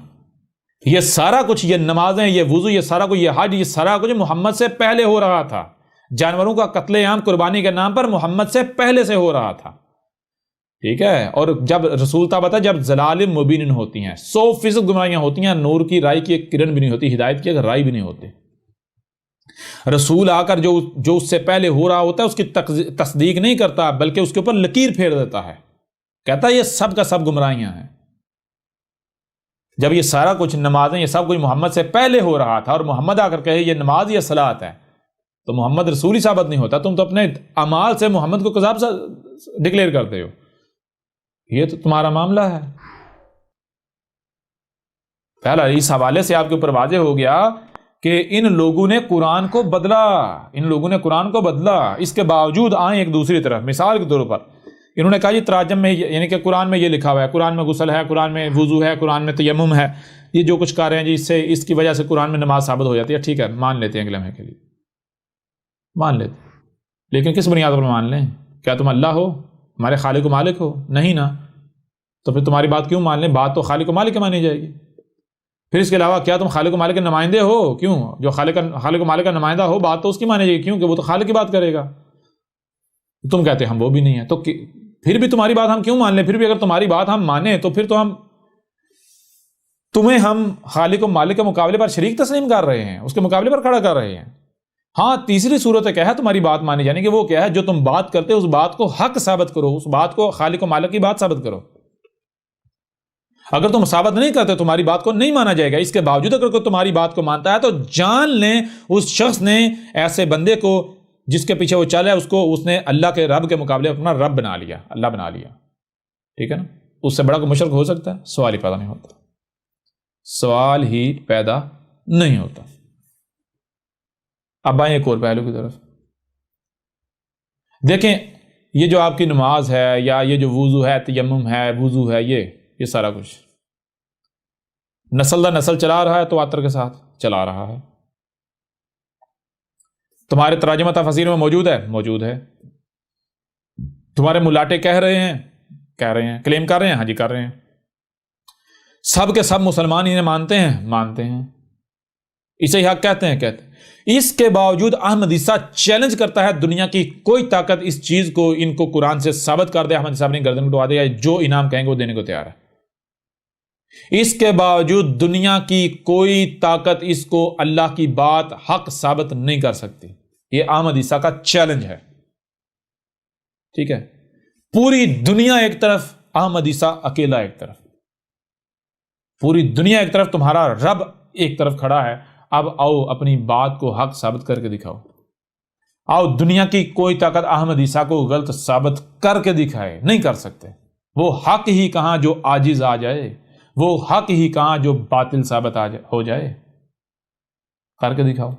Speaker 1: یہ سارا کچھ، یہ نمازیں، یہ وضو، یہ سارا کچھ، یہ حج، یہ سارا کچھ محمد سے پہلے ہو رہا تھا. جانوروں کا قتل عام قربانی کے نام پر محمد سے پہلے سے ہو رہا تھا. ٹھیک ہے؟ اور جب رسول تھا بتا، جب ضلال مبین ہوتی ہیں، 100% گمراہیاں ہوتی ہیں، نور کی رائی کی ایک کرن بھی نہیں ہوتی، ہدایت کی ایک رائی بھی نہیں ہوتی. رسول آ کر جو اس سے پہلے ہو رہا ہوتا ہے اس کی تصدیق نہیں کرتا بلکہ اس کے اوپر لکیر پھیر دیتا ہے، کہتا ہے یہ سب کا سب گمراہیاں ہیں. جب یہ سارا کچھ نمازیں، یہ سب کچھ محمد سے پہلے ہو رہا تھا، اور محمد آ کر کہے یہ نماز، یہ صلاۃ ہے، تو محمد رسول ہی ثابت نہیں ہوتا. تم تو اپنے اعمال سے محمد کو کذاب ڈکلیئر کرتے ہو. یہ تو تمہارا معاملہ ہے. پہلا اس حوالے سے آپ کے اوپر واضح ہو گیا کہ ان لوگوں نے قرآن کو بدلا، ان لوگوں نے قرآن کو بدلا. اس کے باوجود آئیں ایک دوسری طرف. مثال کے طور پر انہوں نے کہا یہ تراجم میں، یعنی کہ قرآن میں یہ لکھا ہوا ہے، قرآن میں غسل ہے، قرآن میں وضو ہے، قرآن میں تیمم ہے، یہ جو کچھ کر رہے ہیں جی، اس کی وجہ سے قرآن میں نماز ثابت ہو جاتی ہے. ٹھیک ہے، مان لیتے ہیں اگلے لمحے کے لیے، مان لیتے. لیکن کس بنیاد پر مان لیں؟ کیا تم اللہ ہو، ہمارے خالق و مالک ہو؟ نہیں نا. تو پھر تمہاری بات کیوں مان لیں؟ بات تو خالق و مالک کی مانی جائے گی. پھر اس کے علاوہ کیا تم خالق و مالک کے نمائندے ہو؟ کیوں؟ جو خالق و مالک کا نمائندہ ہو، بات تو اس کی مانی جائے گی، کیونکہ وہ تو خالق کی بات کرے گا. تم کہتے ہم وہ بھی نہیں ہیں، تو پھر بھی تمہاری بات ہم کیوں مان لیں؟ پھر بھی اگر تمہاری بات ہم مانیں تو پھر تو تمہیں ہم خالق و مالک کے مقابلے پر شریک تسلیم کر رہے ہیں، اس کے مقابلے پر کھڑا کر رہے ہیں. ہاں، تیسری صورت کیا ہے تمہاری بات مانی جانے کی؟ وہ کیا ہے؟ جو تم بات کرتے اس بات کو حق ثابت کرو، اس بات کو خالق و مالک کی بات ثابت کرو. اگر تم ثابت نہیں کرتے تمہاری بات کو نہیں مانا جائے گا. اس کے باوجود اگر کوئی تمہاری بات کو مانتا ہے تو جان لیں اس شخص نے، ایسے بندے کو جس کے پیچھے وہ چل ہے، اس نے اللہ کے رب کے مقابلے اپنا رب بنا لیا، اللہ بنا لیا. ٹھیک ہے نا؟ اس سے بڑا کوئی مشرک ہو سکتا ہے؟ سوال ہی پیدا نہیں ہوتا، سوال ہی پیدا نہیں ہوتا. اب آئیں ایک اور پہلو کی طرف. دیکھیں، یہ جو آپ کی نماز ہے، یا یہ جو وضو ہے، تیمم ہے، وضو ہے، یہ سارا کچھ نسل در نسل چلا رہا ہے، تواتر کے ساتھ چلا رہا ہے. تمہارے تراجمہ تفاسیر میں موجود ہے. تمہارے ملاٹے کہہ رہے ہیں، کلیم کر رہے ہیں، ہاں جی کر رہے ہیں. سب کے سب مسلمان انہیں مانتے ہیں. اسے ہی حق کہتے ہیں اس کے باوجود احمد عیسیٰ چیلنج کرتا ہے دنیا کی کوئی طاقت اس چیز کو ان کو قرآن سے ثابت کر دے، احمد عیسیٰ اپنی گردن کٹوا دے یا جو انعام کہیں گے وہ دینے کو تیار ہے۔ اس کے باوجود دنیا کی کوئی طاقت اس کو اللہ کی بات حق ثابت نہیں کر سکتی۔ یہ احمد عیسیٰ کا چیلنج ہے، ٹھیک ہے؟ پوری دنیا ایک طرف، احمد عیسیٰ اکیلا ایک طرف، پوری دنیا ایک طرف، تمہارا رب ایک طرف کھڑا ہے۔ اب آؤ اپنی بات کو حق ثابت کر کے دکھاؤ، آؤ دنیا کی کوئی طاقت احمد عیسیٰ کو غلط ثابت کر کے دکھائے، نہیں کر سکتے۔ وہ حق ہی کہاں جو عاجز آ جائے، وہ حق ہی کہاں جو باطل ثابت ہو جائے، کر کے دکھاؤ،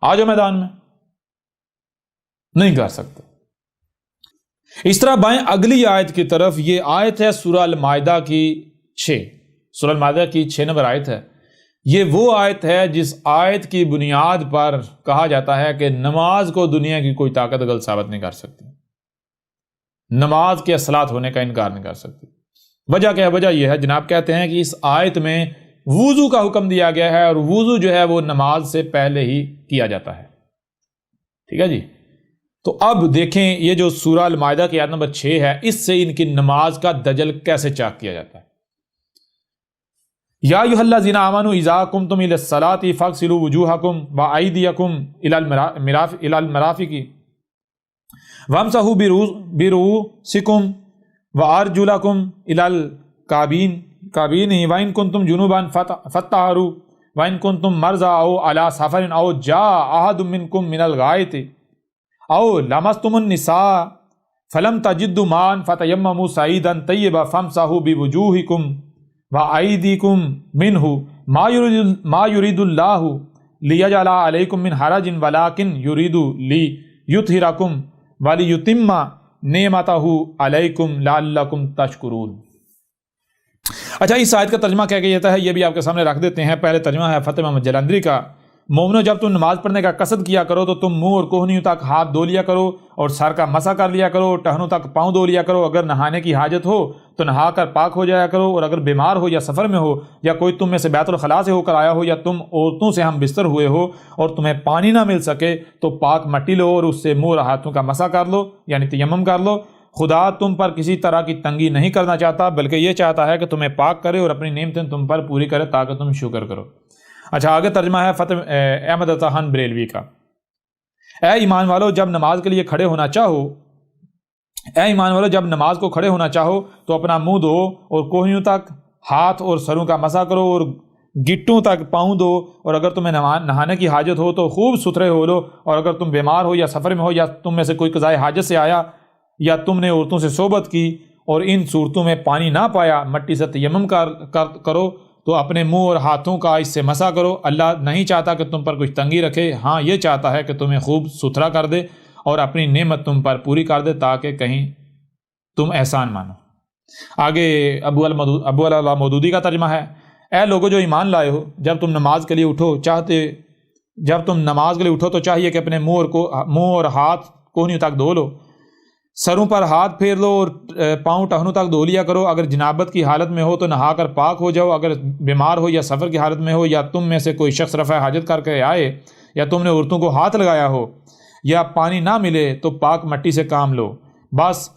Speaker 1: آ جاؤ میدان میں، نہیں کر سکتے۔ اس طرح بائیں اگلی آیت کی طرف، یہ آیت ہے سورہ المائدہ کی 6، سورہ المائدہ کی 6 نمبر آیت ہے۔ یہ وہ آیت ہے جس آیت کی بنیاد پر کہا جاتا ہے کہ نماز کو دنیا کی کوئی طاقت غلط ثابت نہیں کر سکتی، نماز کے اصلاحات ہونے کا انکار نہیں کر سکتی۔ وجہ کیا ہے؟ وجہ یہ ہے، جناب کہتے ہیں کہ اس آیت میں وضو کا حکم دیا گیا ہے، اور وضو جو ہے وہ نماز سے پہلے ہی کیا جاتا ہے، ٹھیک ہے جی؟ تو اب دیکھیں یہ جو سورہ المائدہ کی آیت نمبر 6 ہے، اس سے ان کی نماز کا دجل کیسے چاک کیا جاتا ہے۔ یا ایھا الذین آمنوا اذا قمتم الی الصلاۃ فاغسلوا وجوہکم وایدیکم الی المرافق وامسحوا برؤوسکم وارجلکم الی الکعبین وان کنتم جنبا فطہروا وان کنتم مرضی او علی سفر او جاء احد منکم من الغائط او لمستم النساء فلم تجدوا ماء فتیمموا صعیدا طیبا فامسحوا بوجوہکم وَأَيْدِيكُمْ مِنْهُ مَا يُرِيدُ اللَّهُ لِيَجْعَلَ عَلَيْكُمْ مِنْ حَرَجٍ وَلَكِنْ يُرِيدُ لِيُطْهِرَكُمْ وَلِيُتِمَّ نِعْمَتَهُ عَلَيْكُمْ لَعَلَّكُمْ تَشْكُرُونَ۔ اچھا، اس آیت کا ترجمہ کیا کہتا ہے یہ بھی آپ کے سامنے رکھ دیتے ہیں۔ پہلے ترجمہ ہے فتح محمد جلندری کا، مومنو جب تم نماز پڑھنے کا قصد کیا کرو تو تم منہ اور کوہنیوں تک ہاتھ دھو لیا کرو اور سر کا مسح کر لیا کرو، ٹہنوں تک پاؤں دھو لیا کرو۔ اگر نہانے کی حاجت ہو تو نہا کر پاک ہو جایا کرو، اور اگر بیمار ہو یا سفر میں ہو یا کوئی تم میں سے بیت الخلاء سے ہو کر آیا ہو یا تم عورتوں سے ہم بستر ہوئے ہو اور تمہیں پانی نہ مل سکے تو پاک مٹی لو اور اس سے منہ اور ہاتھوں کا مسح کر لو، یعنی تیمم کر لو۔ خدا تم پر کسی طرح کی تنگی نہیں کرنا چاہتا، بلکہ یہ چاہتا ہے کہ تمہیں پاک کرے اور اپنی نعمتیں تم پر پوری کرے تاکہ تم شکر کرو۔ اچھا، آگے ترجمہ ہے فتح احمد عطا خان بریلوی کا۔ اے ایمان والو جب نماز کے لیے کھڑے ہونا چاہو، اے ایمان والو جب نماز کو کھڑے ہونا چاہو تو اپنا منہ دھو اور کوہنیوں تک ہاتھ اور سروں کا مسح کرو اور گٹوں تک پاؤں دو، اور اگر تمہیں نہانے کی حاجت ہو تو خوب ستھرے ہو لو، اور اگر تم بیمار ہو یا سفر میں ہو یا تم میں سے کوئی قضائے حاجت سے آیا یا تم نے عورتوں سے صحبت کی اور ان صورتوں میں پانی نہ پایا، مٹی سے تیمم کرو تو اپنے منہ اور ہاتھوں کا اس سے مسح کرو۔ اللہ نہیں چاہتا کہ تم پر کچھ تنگی رکھے، ہاں یہ چاہتا ہے کہ تمہیں خوب ستھرا کر دے اور اپنی نعمت تم پر پوری کر دے تاکہ کہیں تم احسان مانو۔ آگے ابو العلا مودودی کا ترجمہ ہے، اے لوگو جو ایمان لائے ہو جب تم نماز کے لیے اٹھو تو چاہیے کہ اپنے منہ اور ہاتھ کوہنیوں تک دھو لو، سروں پر ہاتھ پھیر لو اور پاؤں ٹہنوں تک دھو لیا کرو۔ اگر جنابت کی حالت میں ہو تو نہا کر پاک ہو جاؤ، اگر بیمار ہو یا سفر کی حالت میں ہو یا تم میں سے کوئی شخص رفع حاجت کر کے آئے یا تم نے عورتوں کو ہاتھ لگایا ہو یا پانی نہ ملے تو پاک مٹی سے کام لو، بس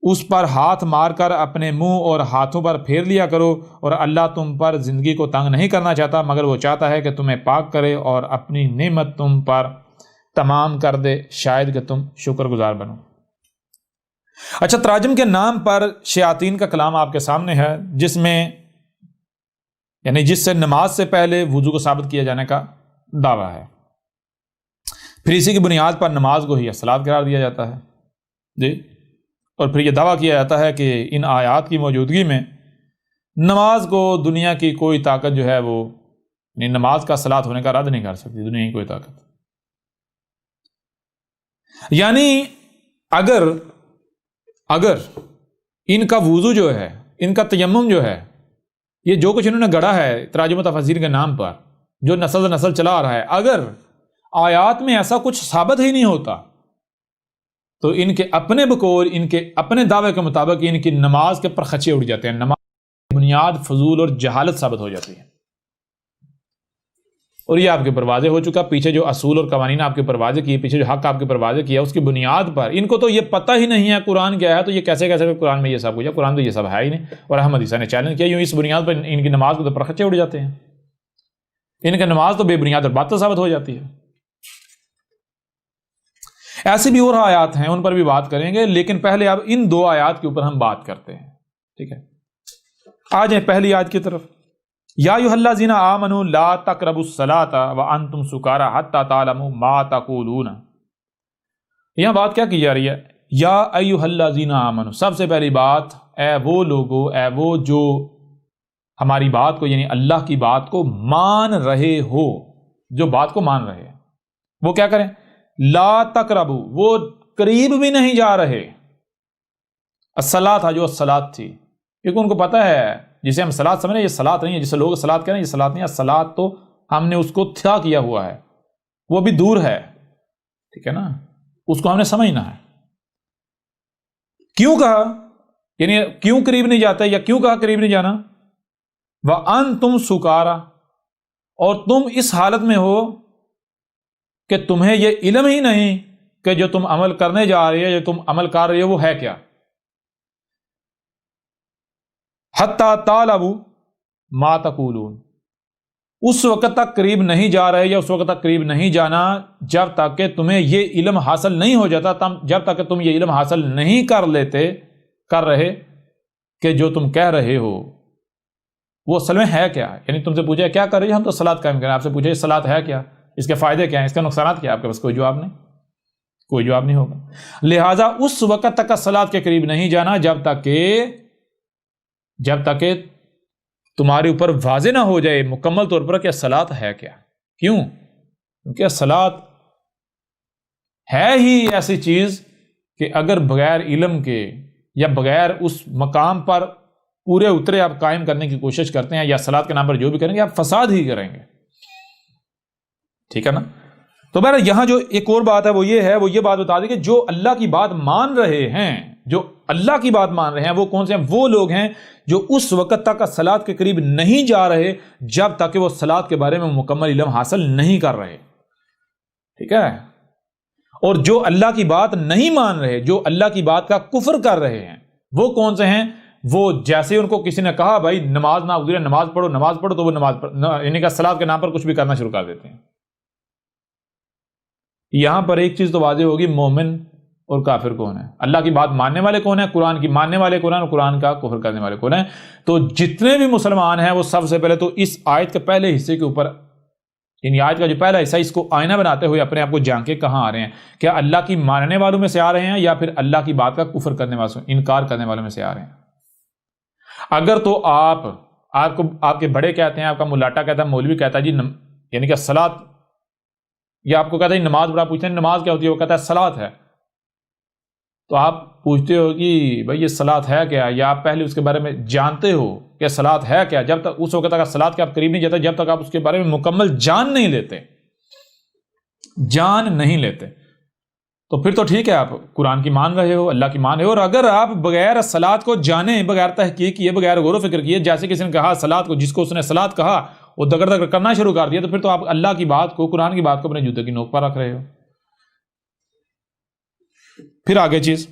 Speaker 1: اس پر ہاتھ مار کر اپنے منہ اور ہاتھوں پر پھیر لیا کرو، اور اللہ تم پر زندگی کو تنگ نہیں کرنا چاہتا مگر وہ چاہتا ہے کہ تمہیں پاک کرے اور اپنی نعمت تم پر تمام کر دے، شاید کہ تم شکر گزار بنو۔ اچھا، تراجم کے نام پر شیاطین کا کلام آپ کے سامنے ہے، جس سے نماز سے پہلے وضو کو ثابت کیا جانے کا دعویٰ ہے، پھر اسی کی بنیاد پر نماز کو ہی الصلاۃ قرار دیا جاتا ہے جی، اور پھر یہ دعویٰ کیا جاتا ہے کہ ان آیات کی موجودگی میں نماز کو دنیا کی کوئی طاقت جو ہے وہ نماز کا الصلاۃ ہونے کا رد نہیں کر سکتی، دنیا کی کوئی طاقت۔ یعنی اگر ان کا وضو جو ہے، ان کا تیمم جو ہے، یہ جو کچھ انہوں نے گڑھا ہے تراجم و تفاسیر کے نام پر جو نسل نسل چلا آ رہا ہے، اگر آیات میں ایسا کچھ ثابت ہی نہیں ہوتا تو ان کے اپنے بقول، ان کے اپنے دعوے کے مطابق ان کی نماز کے پر خچے اڑ جاتے ہیں، نماز کی بنیاد فضول اور جہالت ثابت ہو جاتی ہے۔ اور یہ آپ کے اوپر واضح ہو چکا. پیچھے جو اصول اور قوانین آپ کے اوپر واضح کیے, پیچھے جو حق آپ کے اوپر واضح کیا, اس کی بنیاد پر ان کو تو یہ پتہ ہی نہیں ہے قرآن کیا ہے, تو یہ کیسے قرآن میں یہ سب کچھ ہے؟ قرآن تو یہ سب ہے ہی نہیں. اور احمد عیسیٰ نے چیلنج کیا, یوں اس بنیاد پر ان کی نماز کو تو پرخچے اڑ جاتے ہیں, ان کی نماز تو بے بنیاد اور باطل ثابت ہو جاتی ہے. ایسی بھی اور آیات ہیں, ان پر بھی بات کریں گے, لیکن پہلے اب ان دو آیات کے اوپر ہم بات کرتے ہیں. ٹھیک ہے, آ جائیں پہلی آیت کی طرف. یا ایھا الذین آمنوا لا تقربوا الصلاۃ وانتم سکارى حتى تعلموا ما تقولون. یہاں بات کیا کی جا رہی ہے؟ یا ایھا الذین آمنوا, سب سے پہلی بات, اے وہ لوگو, اے وہ جو ہماری بات کو یعنی اللہ کی بات کو مان رہے ہو, جو بات کو مان رہے ہیں وہ کیا کریں؟ لا تقربوا, وہ قریب بھی نہیں جا رہے. الصلاۃ, جو الصلاۃ تھی, کیونکہ ان کو پتہ ہے جسے ہم صلاۃ سمجھیں یہ صلاۃ نہیں ہے, جسے لوگ صلاۃ کہہ رہے ہیں یہ صلاۃ نہیں ہے. صلاۃ تو ہم نے اس کو تھا کیا ہوا ہے, وہ بھی دور ہے. ٹھیک ہے نا, اس کو ہم نے سمجھنا ہے. کیوں کہا, یعنی کیوں قریب نہیں جاتا, یا کیوں کہا قریب نہیں جانا؟ وَأَنْتُمْ سُكَارَى, اور تم اس حالت میں ہو کہ تمہیں یہ علم ہی نہیں کہ جو تم عمل کرنے جا رہے ہو, جو تم عمل کر رہے ہو وہ ہے کیا. حَتَّى تَعْلَمُوا مَا تَقُولُونَ, اس وقت تک قریب نہیں جا رہے, یا اس وقت تک قریب نہیں جانا جب تک کہ تمہیں یہ علم حاصل نہیں ہو جاتا, جب تک کہ تم یہ علم حاصل نہیں کر رہے کہ جو تم کہہ رہے ہو وہ اصل میں ہے کیا. یعنی تم سے پوچھا کیا کر رہی ہو, ہم تو صلاۃ قائم کریں, آپ سے پوچھا صلاۃ ہے کیا, اس کے فائدے کیا ہیں, اس کے نقصانات کیا, آپ کے پاس کوئی جواب نہیں ہوگا. لہٰذا اس وقت تک صلاۃ کے قریب نہیں جانا جب تک کہ تمہارے اوپر واضح نہ ہو جائے مکمل طور پر کہ صلاۃ ہے کیا. کیوں؟ کیونکہ صلاۃ ہے ہی ایسی چیز کہ اگر بغیر علم کے یا بغیر اس مقام پر پورے اترے آپ قائم کرنے کی کوشش کرتے ہیں, یا صلاۃ کے نام پر جو بھی کریں گے آپ فساد ہی کریں گے. ٹھیک ہے نا. تو بہرحال یہاں جو ایک اور بات ہے وہ یہ بات بتا دی کہ جو اللہ کی بات مان رہے ہیں, وہ کون سے ہیں؟ وہ لوگ ہیں جو اس وقت تک صلاۃ کے قریب نہیں جا رہے جب تک کہ وہ صلاۃ کے بارے میں مکمل علم حاصل نہیں کر رہے. ٹھیک ہے. اور جو اللہ کی بات نہیں مان رہے, جو اللہ کی بات کا کفر کر رہے ہیں, وہ کون سے ہیں؟ وہ جیسے ان کو کسی نے کہا بھائی نماز نہ گزرے, نماز پڑھو, تو وہ نماز یعنی کہ صلاۃ کے نام پر کچھ بھی کرنا شروع کر دیتے ہیں. یہاں پر ایک چیز تو واضح ہوگی, مومن اور کافر کون ہے, اللہ کی بات ماننے والے کون ہیں, قرآن کی ماننے والے کون ہیں, اور قرآن کا کفر کرنے والے کون ہیں. تو جتنے بھی مسلمان ہیں وہ سب سے پہلے تو اس آیت کے پہلے حصے کے اوپر, یعنی آیت کا جو پہلا حصہ, اس کو آئینہ بناتے ہوئے اپنے آپ کو جانکے کہاں آ رہے ہیں. کیا اللہ کی ماننے والوں میں سے آ رہے ہیں, یا پھر اللہ کی بات کا کفر کرنے والوں, انکار کرنے والوں میں سے آ رہے ہیں؟ اگر تو آپ کے بڑے کہتے ہیں, آپ کا ملاٹا کہتا ہے, مولوی کہتا ہے جی یعنی کہ صلاۃ, یا آپ کو کہتا ہے نماز, بڑا پوچھتے ہیں نماز کیا ہوتی ہے, وہ کہتا ہے صلاۃ ہے, تو آپ پوچھتے ہو کہ بھائی یہ صلاۃ ہے کیا, یا آپ پہلے اس کے بارے میں جانتے ہو کہ صلاۃ ہے کیا. جب تک اس وقت تک صلاۃ کے آپ قریب نہیں جاتے جب تک آپ اس کے بارے میں مکمل جان نہیں لیتے, تو پھر تو ٹھیک ہے, آپ قرآن کی مان رہے ہو, اللہ کی مان رہے ہو. اور اگر آپ بغیر صلاۃ کو جانے, بغیر تحقیق کیے, بغیر غور و فکر کیے, جیسے کسی نے کہا صلاۃ کو, جس کو اس نے صلاۃ کہا وہ دگڑ دگڑ کرنا شروع کر دیا, تو پھر تو آپ اللہ کی بات کو, قرآن کی بات کو اپنے جوتے کی نوک پر رکھ رہے ہو. پھر آگے چیز,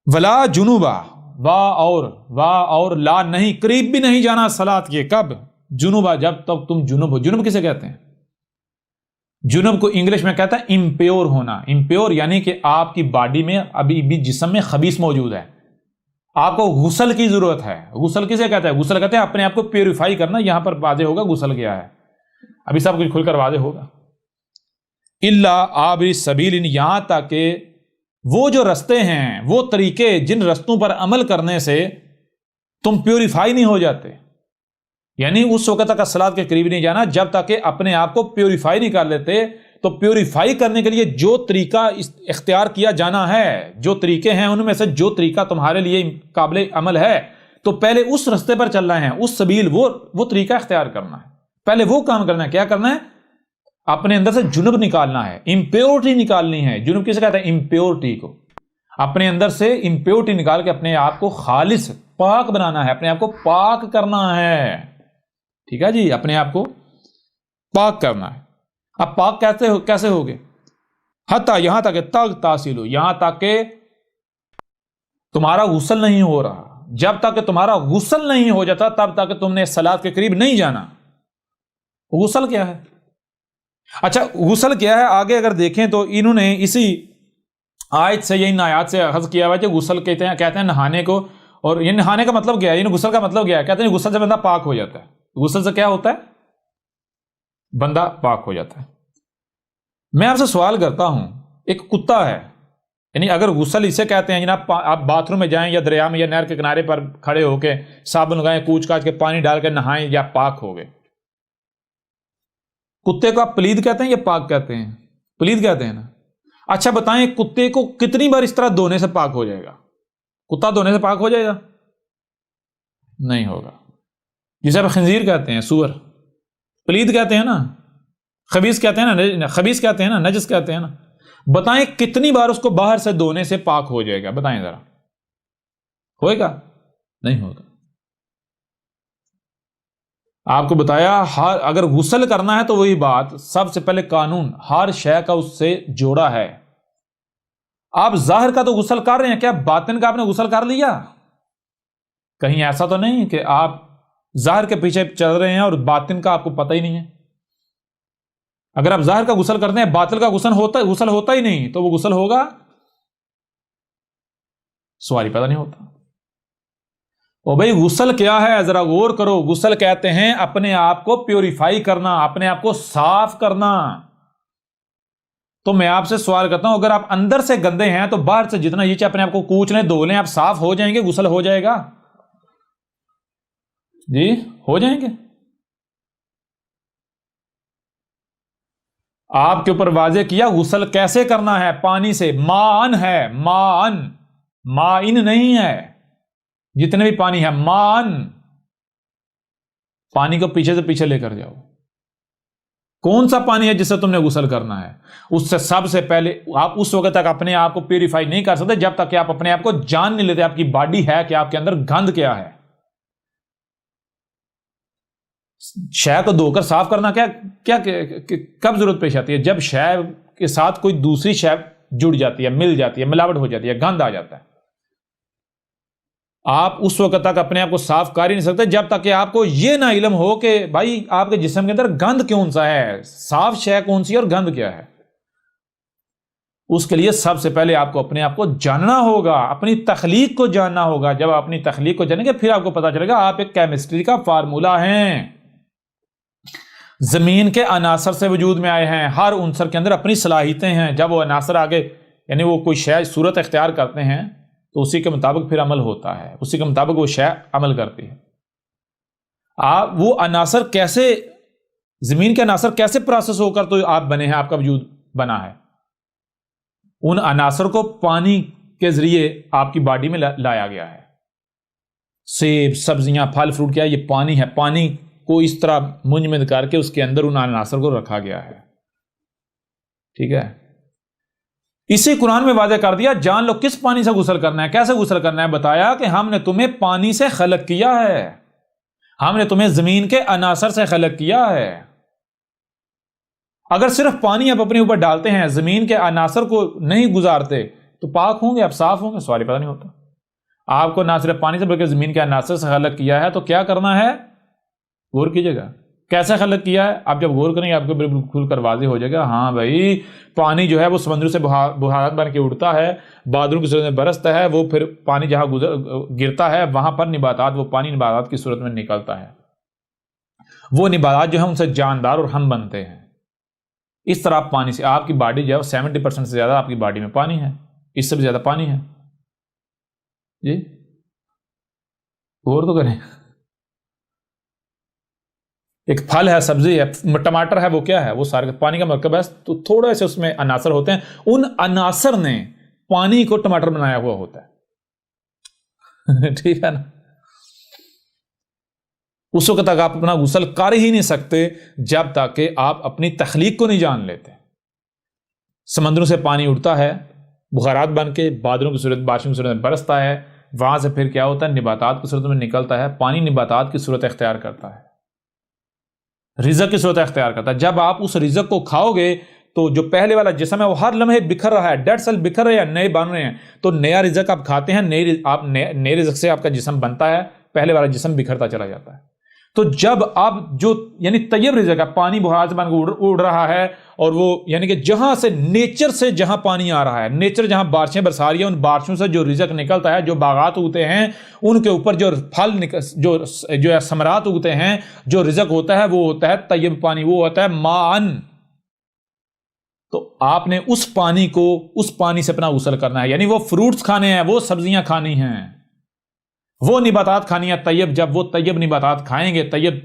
Speaker 1: ولا جنوبا, وا اور لا, نہیں, قریب بھی نہیں جانا صلاۃ کے. کب؟ جنوبا, جب تک تم جنوب ہو. جنوب کسے کہتے ہیں؟ جنوب کو انگلش میں کہتا ہے امپیور ہونا. امپیور یعنی کہ آپ کی باڈی میں ابھی بھی جسم میں خبیث موجود ہے, آپ کو غسل کی ضرورت ہے. غسل کسے کہتا ہے؟ غسل کہتے ہیں اپنے آپ کو پیوریفائی کرنا. یہاں پر واضح ہوگا غسل کیا ہے, ابھی سب کچھ کھل کر واضح ہوگا. الا عابر السبیل, یہاں تک کہ وہ جو رستے ہیں, وہ طریقے جن رستوں پر عمل کرنے سے تم پیوریفائی نہیں ہو جاتے, یعنی اس وقت تک صلاۃ کے قریب نہیں جانا جب تک کہ اپنے آپ کو پیوریفائی نہیں کر لیتے. تو پیوریفائی کرنے کے لیے جو طریقہ اختیار کیا جانا ہے, جو طریقے ہیں ان میں سے جو طریقہ تمہارے لیے قابل عمل ہے, تو پہلے اس رستے پر چلنا ہے, اس سبیل, وہ طریقہ اختیار کرنا ہے, پہلے وہ کام کرنا ہے. کیا کرنا ہے؟ اپنے اندر سے جنب نکالنا ہے, امپیورٹی نکالنی ہے. جنب کسے کہتے ہیں؟ امپیورٹی کو. اپنے اندر سے امپیورٹی نکال کے اپنے آپ کو خالص, پاک بنانا ہے, اپنے آپ کو پاک کرنا ہے. ٹھیک ہے جی, اپنے آپ کو پاک کرنا ہے. اب پاک کیسے ہوگے؟ حتیٰ یہاں تک کہ تغتسلوا، یہاں تک کہ تمہارا غسل نہیں ہو رہا. جب تک کہ تمہارا غسل نہیں ہو جاتا تب تک کہ تم نے صلاۃ کے قریب نہیں جانا. غسل کیا ہے؟ اچھا غسل کیا ہے آگے اگر دیکھیں تو انہوں نے اسی آیت سے یا ان آیات سے اخذ کیا ہوا ہے کہ غسل کہتے ہیں نہانے کو. اور یہ نہانے کا مطلب کیا ہے؟ یعنی غسل کا مطلب کیا ہے؟ کہتے ہیں غسل سے بندہ پاک ہو جاتا ہے. غسل سے کیا ہوتا ہے؟ بندہ پاک ہو جاتا ہے. میں آپ سے سوال کرتا ہوں، ایک کتا ہے، یعنی اگر غسل اسے کہتے ہیں جناب آپ باتھ روم میں جائیں یا دریا میں یا نہر کے کنارے پر کھڑے ہو کے صابن لگائیں، کوچ کاچ کے پانی ڈال کے نہائیں یا پاک ہو گئے. کتے کو آپ پلید کہتے ہیں یا پاک کہتے ہیں؟ پلید کہتے ہیں نا. اچھا بتائیں کتے کو کتنی بار اس طرح دھونے سے پاک ہو جائے گا؟ کتا دھونے سے پاک ہو جائے گا؟ نہیں ہوگا. جسے آپ خنزیر کہتے ہیں، سور، پلید کہتے ہیں نا، خبیث کہتے ہیں نا، خبیث کہتے ہیں نا، نجس کہتے ہیں نا. بتائیں کتنی بار اس کو باہر سے دھونے سے پاک ہو جائے گا؟ بتائیں ذرا. ہوئے گا؟ نہیں ہوگا. آپ کو بتایا اگر غسل کرنا ہے تو وہی بات، سب سے پہلے قانون ہر شے کا اس سے جوڑا ہے. آپ ظاہر کا تو غسل کر رہے ہیں، کیا باطن کا آپ نے غسل کر لیا؟ کہیں ایسا تو نہیں کہ آپ ظاہر کے پیچھے چل رہے ہیں اور باطن کا آپ کو پتہ ہی نہیں ہے. اگر آپ ظاہر کا غسل کرتے ہیں، باطن کا غسل ہوتا ہی نہیں، تو وہ غسل ہوگا؟ سوال ہی پیدا نہیں ہوتا. اور بھائی غسل کیا ہے؟ ذرا غور کرو. غسل کہتے ہیں اپنے آپ کو پیوریفائی کرنا، اپنے آپ کو صاف کرنا. تو میں آپ سے سوال کرتا ہوں، اگر آپ اندر سے گندے ہیں تو باہر سے جتنا یہ اپنے آپ کو کوچ لیں دھو لیں، آپ صاف ہو جائیں گے؟ غسل ہو جائے گا؟ جی ہو جائیں گے. آپ کے اوپر واضح کیا غسل کیسے کرنا ہے. پانی سے. ماءن ہے، ماءن، مائن نہیں ہے. جتنے بھی پانی ہے ماءن. پانی کو پیچھے سے پیچھے لے کر جاؤ. کون سا پانی ہے جس سے تم نے غسل کرنا ہے؟ اس سے سب سے پہلے آپ اس وقت تک اپنے آپ کو پیوریفائی نہیں کر سکتے جب تک کہ آپ اپنے آپ کو جان نہیں لیتے آپ کی باڈی ہے کہ آپ کے اندر گند کیا ہے. شے کو دھو کر صاف کرنا کیا کب ضرورت پیش آتی ہے؟ جب شے کے ساتھ کوئی دوسری شے جڑ جاتی ہے، مل جاتی ہے، ملاوٹ ہو جاتی ہے، گند آ جاتا ہے. آپ اس وقت تک اپنے آپ کو صاف کر ہی نہیں سکتے جب تک کہ آپ کو یہ نہ علم ہو کہ بھائی آپ کے جسم کے اندر گند کون سا ہے، صاف شے کون سی ہے اور گند کیا ہے. اس کے لیے سب سے پہلے آپ کو اپنے آپ کو جاننا ہوگا، اپنی تخلیق کو جاننا ہوگا. جب آپ اپنی تخلیق کو جانیں گے پھر آپ کو پتا چلے گا آپ ایک کیمسٹری کا فارمولہ ہیں. زمین کے عناصر سے وجود میں آئے ہیں. ہر عنصر کے اندر اپنی صلاحیتیں ہیں. جب وہ عناصر آگے یعنی وہ کوئی شے صورت اختیار کرتے ہیں تو اسی کے مطابق پھر عمل ہوتا ہے، اسی کے مطابق وہ شے عمل کرتی ہے. آپ وہ عناصر کیسے، زمین کے عناصر کیسے پروسیس ہو کر تو آپ بنے ہیں، آپ کا وجود بنا ہے. ان عناصر کو پانی کے ذریعے آپ کی باڈی میں لایا گیا ہے. سیب، سبزیاں، پھل فروٹ کیا ہے؟ یہ پانی ہے. پانی کو اس طرح منجمد کر کے اس کے اندر ان عناصر کو رکھا گیا ہے. ٹھیک ہے. اسی قرآن میں واضح کر دیا جان لو کس پانی سے غسل کرنا ہے، کیسے غسل کرنا ہے. بتایا کہ ہم نے تمہیں پانی سے خلق کیا ہے، ہم نے تمہیں زمین کے عناصر سے خلق کیا ہے. اگر صرف پانی آپ اپنے اوپر ڈالتے ہیں، زمین کے عناصر کو نہیں گزارتے تو پاک ہوں گے، آپ صاف ہوں گے؟ سوال ہی پتہ نہیں ہوتا. آپ کو نہ صرف پانی سے بلکہ زمین کے عناصر سے خلق کیا ہے، تو کیا کرنا ہے؟ غور کیجئے گا کیسے خلق کیا ہے. آپ جب غور کریں گے آپ کو بالکل کھل کر واضح ہو جائے گا. ہاں بھائی پانی جو ہے وہ سمندر سے بہارات بن کے اڑتا ہے، بادلوں کی صورت میں برستا ہے، وہ پھر پانی جہاں گرتا ہے وہاں پر نباتات، وہ پانی نباتات کی صورت میں نکلتا ہے. وہ نباتات جو ہیں ان سے جاندار اور ہم بنتے ہیں. اس طرح پانی سے آپ کی باڈی جو ہے 70% سے زیادہ آپ کی باڈی میں پانی ہے، اس سے بھی زیادہ پانی ہے. جی غور تو کریں. ایک پھل ہے، سبزی ہے، ٹماٹر ہے، وہ کیا ہے؟ وہ سارے پانی کا مرکب ہے. تو تھوڑے سے اس میں عناصر ہوتے ہیں، ان عناصر نے پانی کو ٹماٹر بنایا ہوا ہوتا ہے. ٹھیک ہے نا. اس وقت تک آپ اپنا غسل کر ہی نہیں سکتے جب تک کہ آپ اپنی تخلیق کو نہیں جان لیتے. سمندروں سے پانی اڑتا ہے بخارات بن کے، بادلوں کی صورت، بارشوں کی صورت میں برستا ہے، وہاں سے پھر کیا ہوتا ہے؟ نباتات کی صورت میں نکلتا ہے. پانی نباتات کی صورت اختیار کرتا ہے. رزق کی صورت اختیار کرتا ہے. جب آپ اس رزق کو کھاؤ گے تو جو پہلے والا جسم ہے وہ ہر لمحے بکھر رہا ہے, ڈیڈ سیل بکھر رہے ہیں, نئے بن رہے ہیں. تو نیا رزق آپ کھاتے ہیں, نئے رزق سے آپ کا جسم بنتا ہے, پہلے والا جسم بکھرتا چلا جاتا ہے. تو جب آپ جو یعنی طیب رزق ہے, پانی بہار سے بن کے اڑ رہا ہے, اور وہ یعنی کہ جہاں سے نیچر سے جہاں پانی آ رہا ہے, نیچر جہاں بارشیں برسا رہی ہے, ان بارشوں سے جو رزق نکلتا ہے, جو باغات اگتے ہیں ان کے اوپر جو پھل جو ثمرات اگتے ہیں, جو رزق ہوتا ہے وہ ہوتا ہے طیب پانی, وہ ہوتا ہے ماءن. تو آپ نے اس پانی سے اپنا غسل کرنا ہے, یعنی وہ فروٹس کھانے ہیں, وہ سبزیاں کھانی ہیں, وہ نباتات کھانی ہے طیب. جب وہ طیب نباتات کھائیں گے طیب,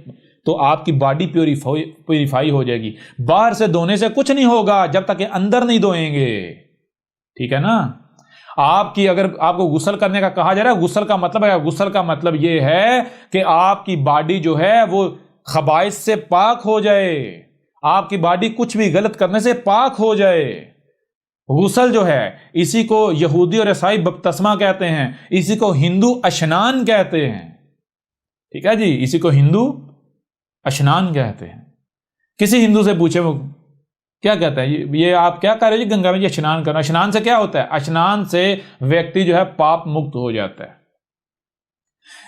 Speaker 1: تو آپ کی باڈی پیوریفائی ہو جائے گی. باہر سے دھونے سے کچھ نہیں ہوگا جب تک کہ اندر نہیں دھوئیں گے, ٹھیک ہے نا. اگر آپ کو غسل کرنے کا کہا جا رہا ہے, غسل کا مطلب یہ ہے کہ آپ کی باڈی جو ہے وہ خبائث سے پاک ہو جائے, آپ کی باڈی کچھ بھی غلط کرنے سے پاک ہو جائے. غسل جو ہے اسی کو یہودی اور عیسائی بپتسمہ کہتے ہیں, اسی کو ہندو اشنان کہتے ہیں, ٹھیک ہے جی, اسی کو ہندو اشنان کہتے ہیں. کسی ہندو سے پوچھے وہ کیا کہتا ہے, یہ آپ کیا کر رہے ہیں گنگا میں جی اشنان کرنا. اشنان سے کیا ہوتا ہے؟ اشنان سے ویکتی جو ہے پاپ مکت ہو جاتا ہے.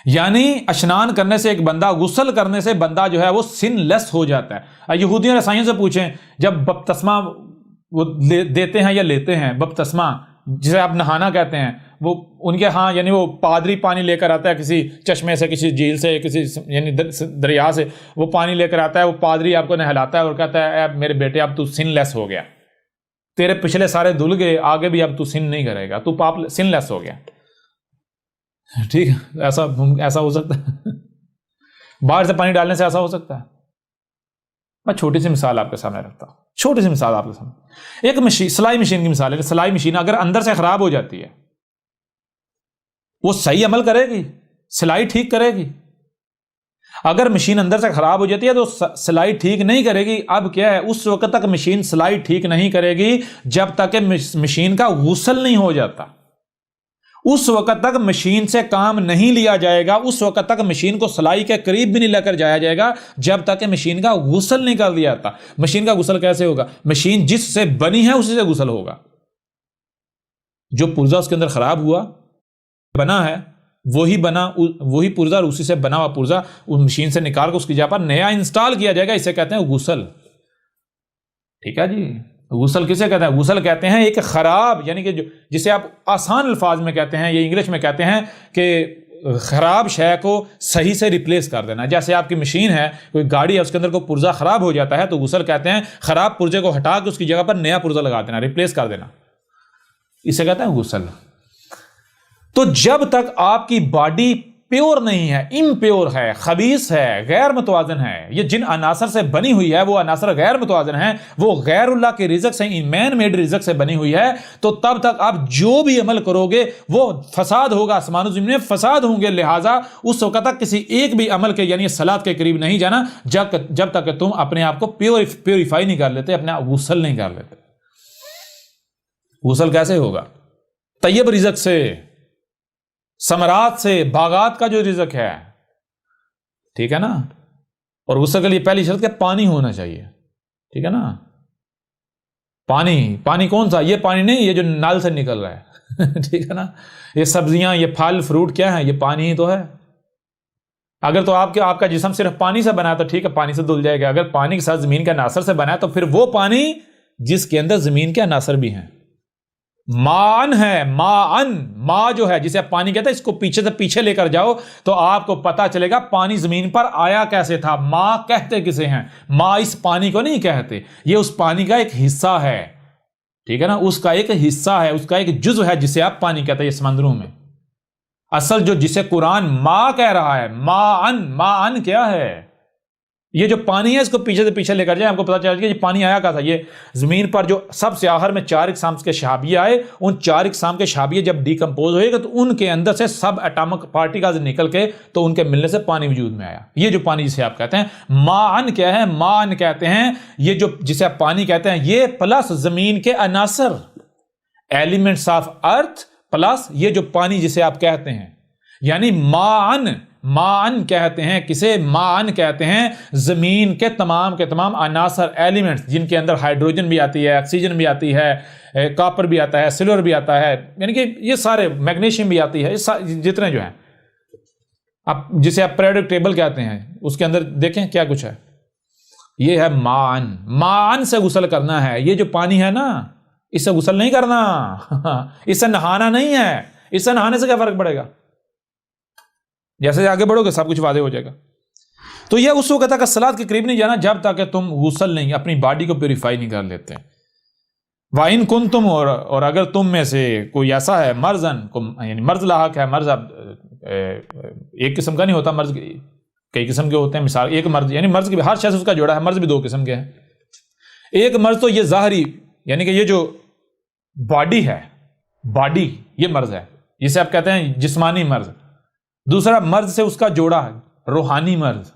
Speaker 1: یعنی اشنان کرنے سے ایک بندہ, غسل کرنے سے بندہ جو ہے وہ سن لیس ہو جاتا ہے. یہودیوں اور عیسائیوں سے پوچھیں, جب بپتسمہ وہ دیتے ہیں یا لیتے ہیں, بپتسمہ جسے آپ نہانا کہتے ہیں, وہ ان کے ہاں یعنی وہ پادری پانی لے کر آتا ہے کسی چشمے سے, کسی جھیل سے, کسی یعنی دریا سے, وہ پانی لے کر آتا ہے, وہ پادری آپ کو نہلاتا ہے اور کہتا ہے میرے بیٹے اب تو سن لیس ہو گیا, تیرے پچھلے سارے دھل گئے, آگے بھی اب تو سن نہیں کرے گا, تو پاپ سن لیس ہو گیا. ٹھیک ہے, ایسا ہو سکتا ہے؟ باہر سے پانی ڈالنے سے ایسا ہو سکتا ہے؟ میں چھوٹی سی مثال آپ کے سامنے رکھتا ہوں, چھوٹی سی مثال آپ کے سامنے. ایک مشین, سلائی مشین کی مثال ہے. سلائی مشین اگر اندر سے خراب ہو جاتی ہے, وہ صحیح عمل کرے گی, سلائی ٹھیک کرے گی. اگر مشین اندر سے خراب ہو جاتی ہے تو سلائی ٹھیک نہیں کرے گی. اب کیا ہے, اس وقت تک مشین سلائی ٹھیک نہیں کرے گی جب تک کہ مشین کا غسل نہیں ہو جاتا. اس وقت تک مشین سے کام نہیں لیا جائے گا, اس وقت تک مشین کو سلائی کے قریب بھی نہیں لے کر جایا جائے گا جب تک کہ مشین کا غسل نہیں کر دیا جاتا. مشین کا غسل کیسے ہوگا؟ مشین جس سے بنی ہے اسی سے غسل ہوگا. جو پرزا اس کے اندر خراب ہوا بنا ہے, وہی پرزا اور اسی سے بنا ہوا پرزا اس مشین سے نکال کر اس کی جگہ پر نیا انسٹال کیا جائے گا. اسے کہتے ہیں غسل. ٹھیک ہے جی, غسل کسے کہتے ہیں؟ غسل کہتے ہیں ایک خراب, یعنی کہ جسے آپ آسان الفاظ میں کہتے ہیں, یہ انگلش میں کہتے ہیں کہ خراب شے کو صحیح سے ریپلیس کر دینا. جیسے آپ کی مشین ہے, کوئی گاڑی ہے, اس کے اندر کوئی پرزا خراب ہو جاتا ہے تو غسل کہتے ہیں خراب پرزے کو ہٹا کے اس کی جگہ پر نیا پرزا لگا دینا, ریپلیس کر دینا, اسے کہتے ہیں غسل. تو جب تک آپ کی باڈی پیور نہیں ہے, امپیور ہے, خبیث ہے, غیر متوازن ہے, یہ جن عناصر سے بنی ہوئی ہے وہ عناصر غیر متوازن ہیں, وہ غیر اللہ کے رزق سے, مین میڈ رزق سے بنی ہوئی ہے, تو تب تک آپ جو بھی عمل کرو گے وہ فساد ہوگا, آسمان و زمین میں فساد ہوں گے. لہٰذا اس وقت تک کسی ایک بھی عمل کے یعنی صلاۃ کے قریب نہیں جانا جب تک کہ تم اپنے آپ کو پیوریفائی نہیں کر لیتے, اپنے غسل نہیں کر لیتے. غسل کیسے ہوگا؟ طیب رزق سے, ثمرات سے, باغات کا جو رزق ہے, ٹھیک ہے نا. اور غسل کے لیے پہلی شرط کہ پانی ہونا چاہیے, ٹھیک ہے نا. پانی کون سا؟ یہ پانی نہیں یہ جو نل سے نکل رہا ہے, ٹھیک ہے نا. یہ سبزیاں, یہ پھل فروٹ کیا ہیں؟ یہ پانی ہی تو ہے. اگر تو آپ کا جسم صرف پانی سے بنا ہے تو ٹھیک ہے, پانی سے دھل جائے گا. اگر پانی کے ساتھ زمین کے عناصر سے بنا ہے تو پھر وہ پانی جس کے اندر زمین کے عناصر بھی ہیں. ماءن ہے, ماء جو ہے جسے آپ پانی کہتے ہیں, اس کو پیچھے سے پیچھے لے کر جاؤ تو آپ کو پتا چلے گا پانی زمین پر آیا کیسے تھا. ماء کہتے کسے ہیں؟ ماء اس پانی کو نہیں کہتے, یہ اس پانی کا ایک حصہ ہے, ٹھیک ہے نا. اس کا ایک حصہ ہے, اس کا ایک جزء ہے جسے آپ پانی کہتے ہیں. یہ سمندروں میں اصل جو جسے قرآن ماء کہہ رہا ہے, ماءن کیا ہے؟ یہ جو پانی ہے اس کو پیچھے سے پیچھے لے کر جائیں, آپ کو پتا چل کہ یہ پانی آیا کہاں تھا. یہ زمین پر جو سب سے آخر میں 4 اقسام کے شہابیہ آئے, ان 4 اقسام کے شہابیہ جب ڈیکمپوز ہوئے گا تو ان کے اندر سے سب ایٹامک پارٹیکلز نکل کے تو ان کے ملنے سے پانی وجود میں آیا. یہ جو پانی جسے آپ کہتے ہیں ماءن کیا ہے؟ ماءن کہتے ہیں یہ جو جسے آپ پانی کہتے ہیں, یہ پلس زمین کے عناصر, ایلیمنٹس آف ارتھ, پلس یہ جو پانی جسے آپ کہتے ہیں, یعنی مان کہتے ہیں کسے؟ مان کہتے ہیں زمین کے تمام عناصر ایلیمنٹس جن کے اندر ہائیڈروجن بھی آتی ہے، آکسیجن بھی آتی ہے، کاپر بھی آتا ہے، سلور بھی آتا ہے، یعنی کہ یہ سارے، میگنیشیم بھی آتی ہے، جتنے جو ہیں اب جسے آپ پیریوڈک ٹیبل کہتے ہیں اس کے اندر دیکھیں کیا کچھ ہے. یہ ہے مان سے غسل کرنا ہے. یہ جو پانی ہے نا اس سے غسل نہیں کرنا، اس سے نہانا نہیں ہے. اس سے نہانے سے کیا فرق پڑے گا؟ جیسے آگے بڑھو گے سب کچھ واضح ہو جائے گا. تو یہ اس وقت تک الصلاۃ کے قریب نہیں جانا جب تک کہ تم غسل نہیں، اپنی باڈی کو پیوریفائی نہیں کر لیتے. وَإِن كُنتُمْ، اور اگر تم میں سے کوئی ایسا ہے مرضن، یعنی مرض لاحق ہے. مرض اب ایک قسم کا نہیں ہوتا، مرض کئی قسم کے ہوتے ہیں. مثال ایک مرض، یعنی مرض کی ہر شخص اس کا جوڑا ہے. مرض بھی دو قسم کے ہیں. ایک مرض تو یہ ظاہری، یعنی کہ یہ جو باڈی ہے، باڈی یہ مرض ہے، جسے آپ کہتے ہیں جسمانی مرض. دوسرا مرض سے اس کا جوڑا ہے روحانی مرض،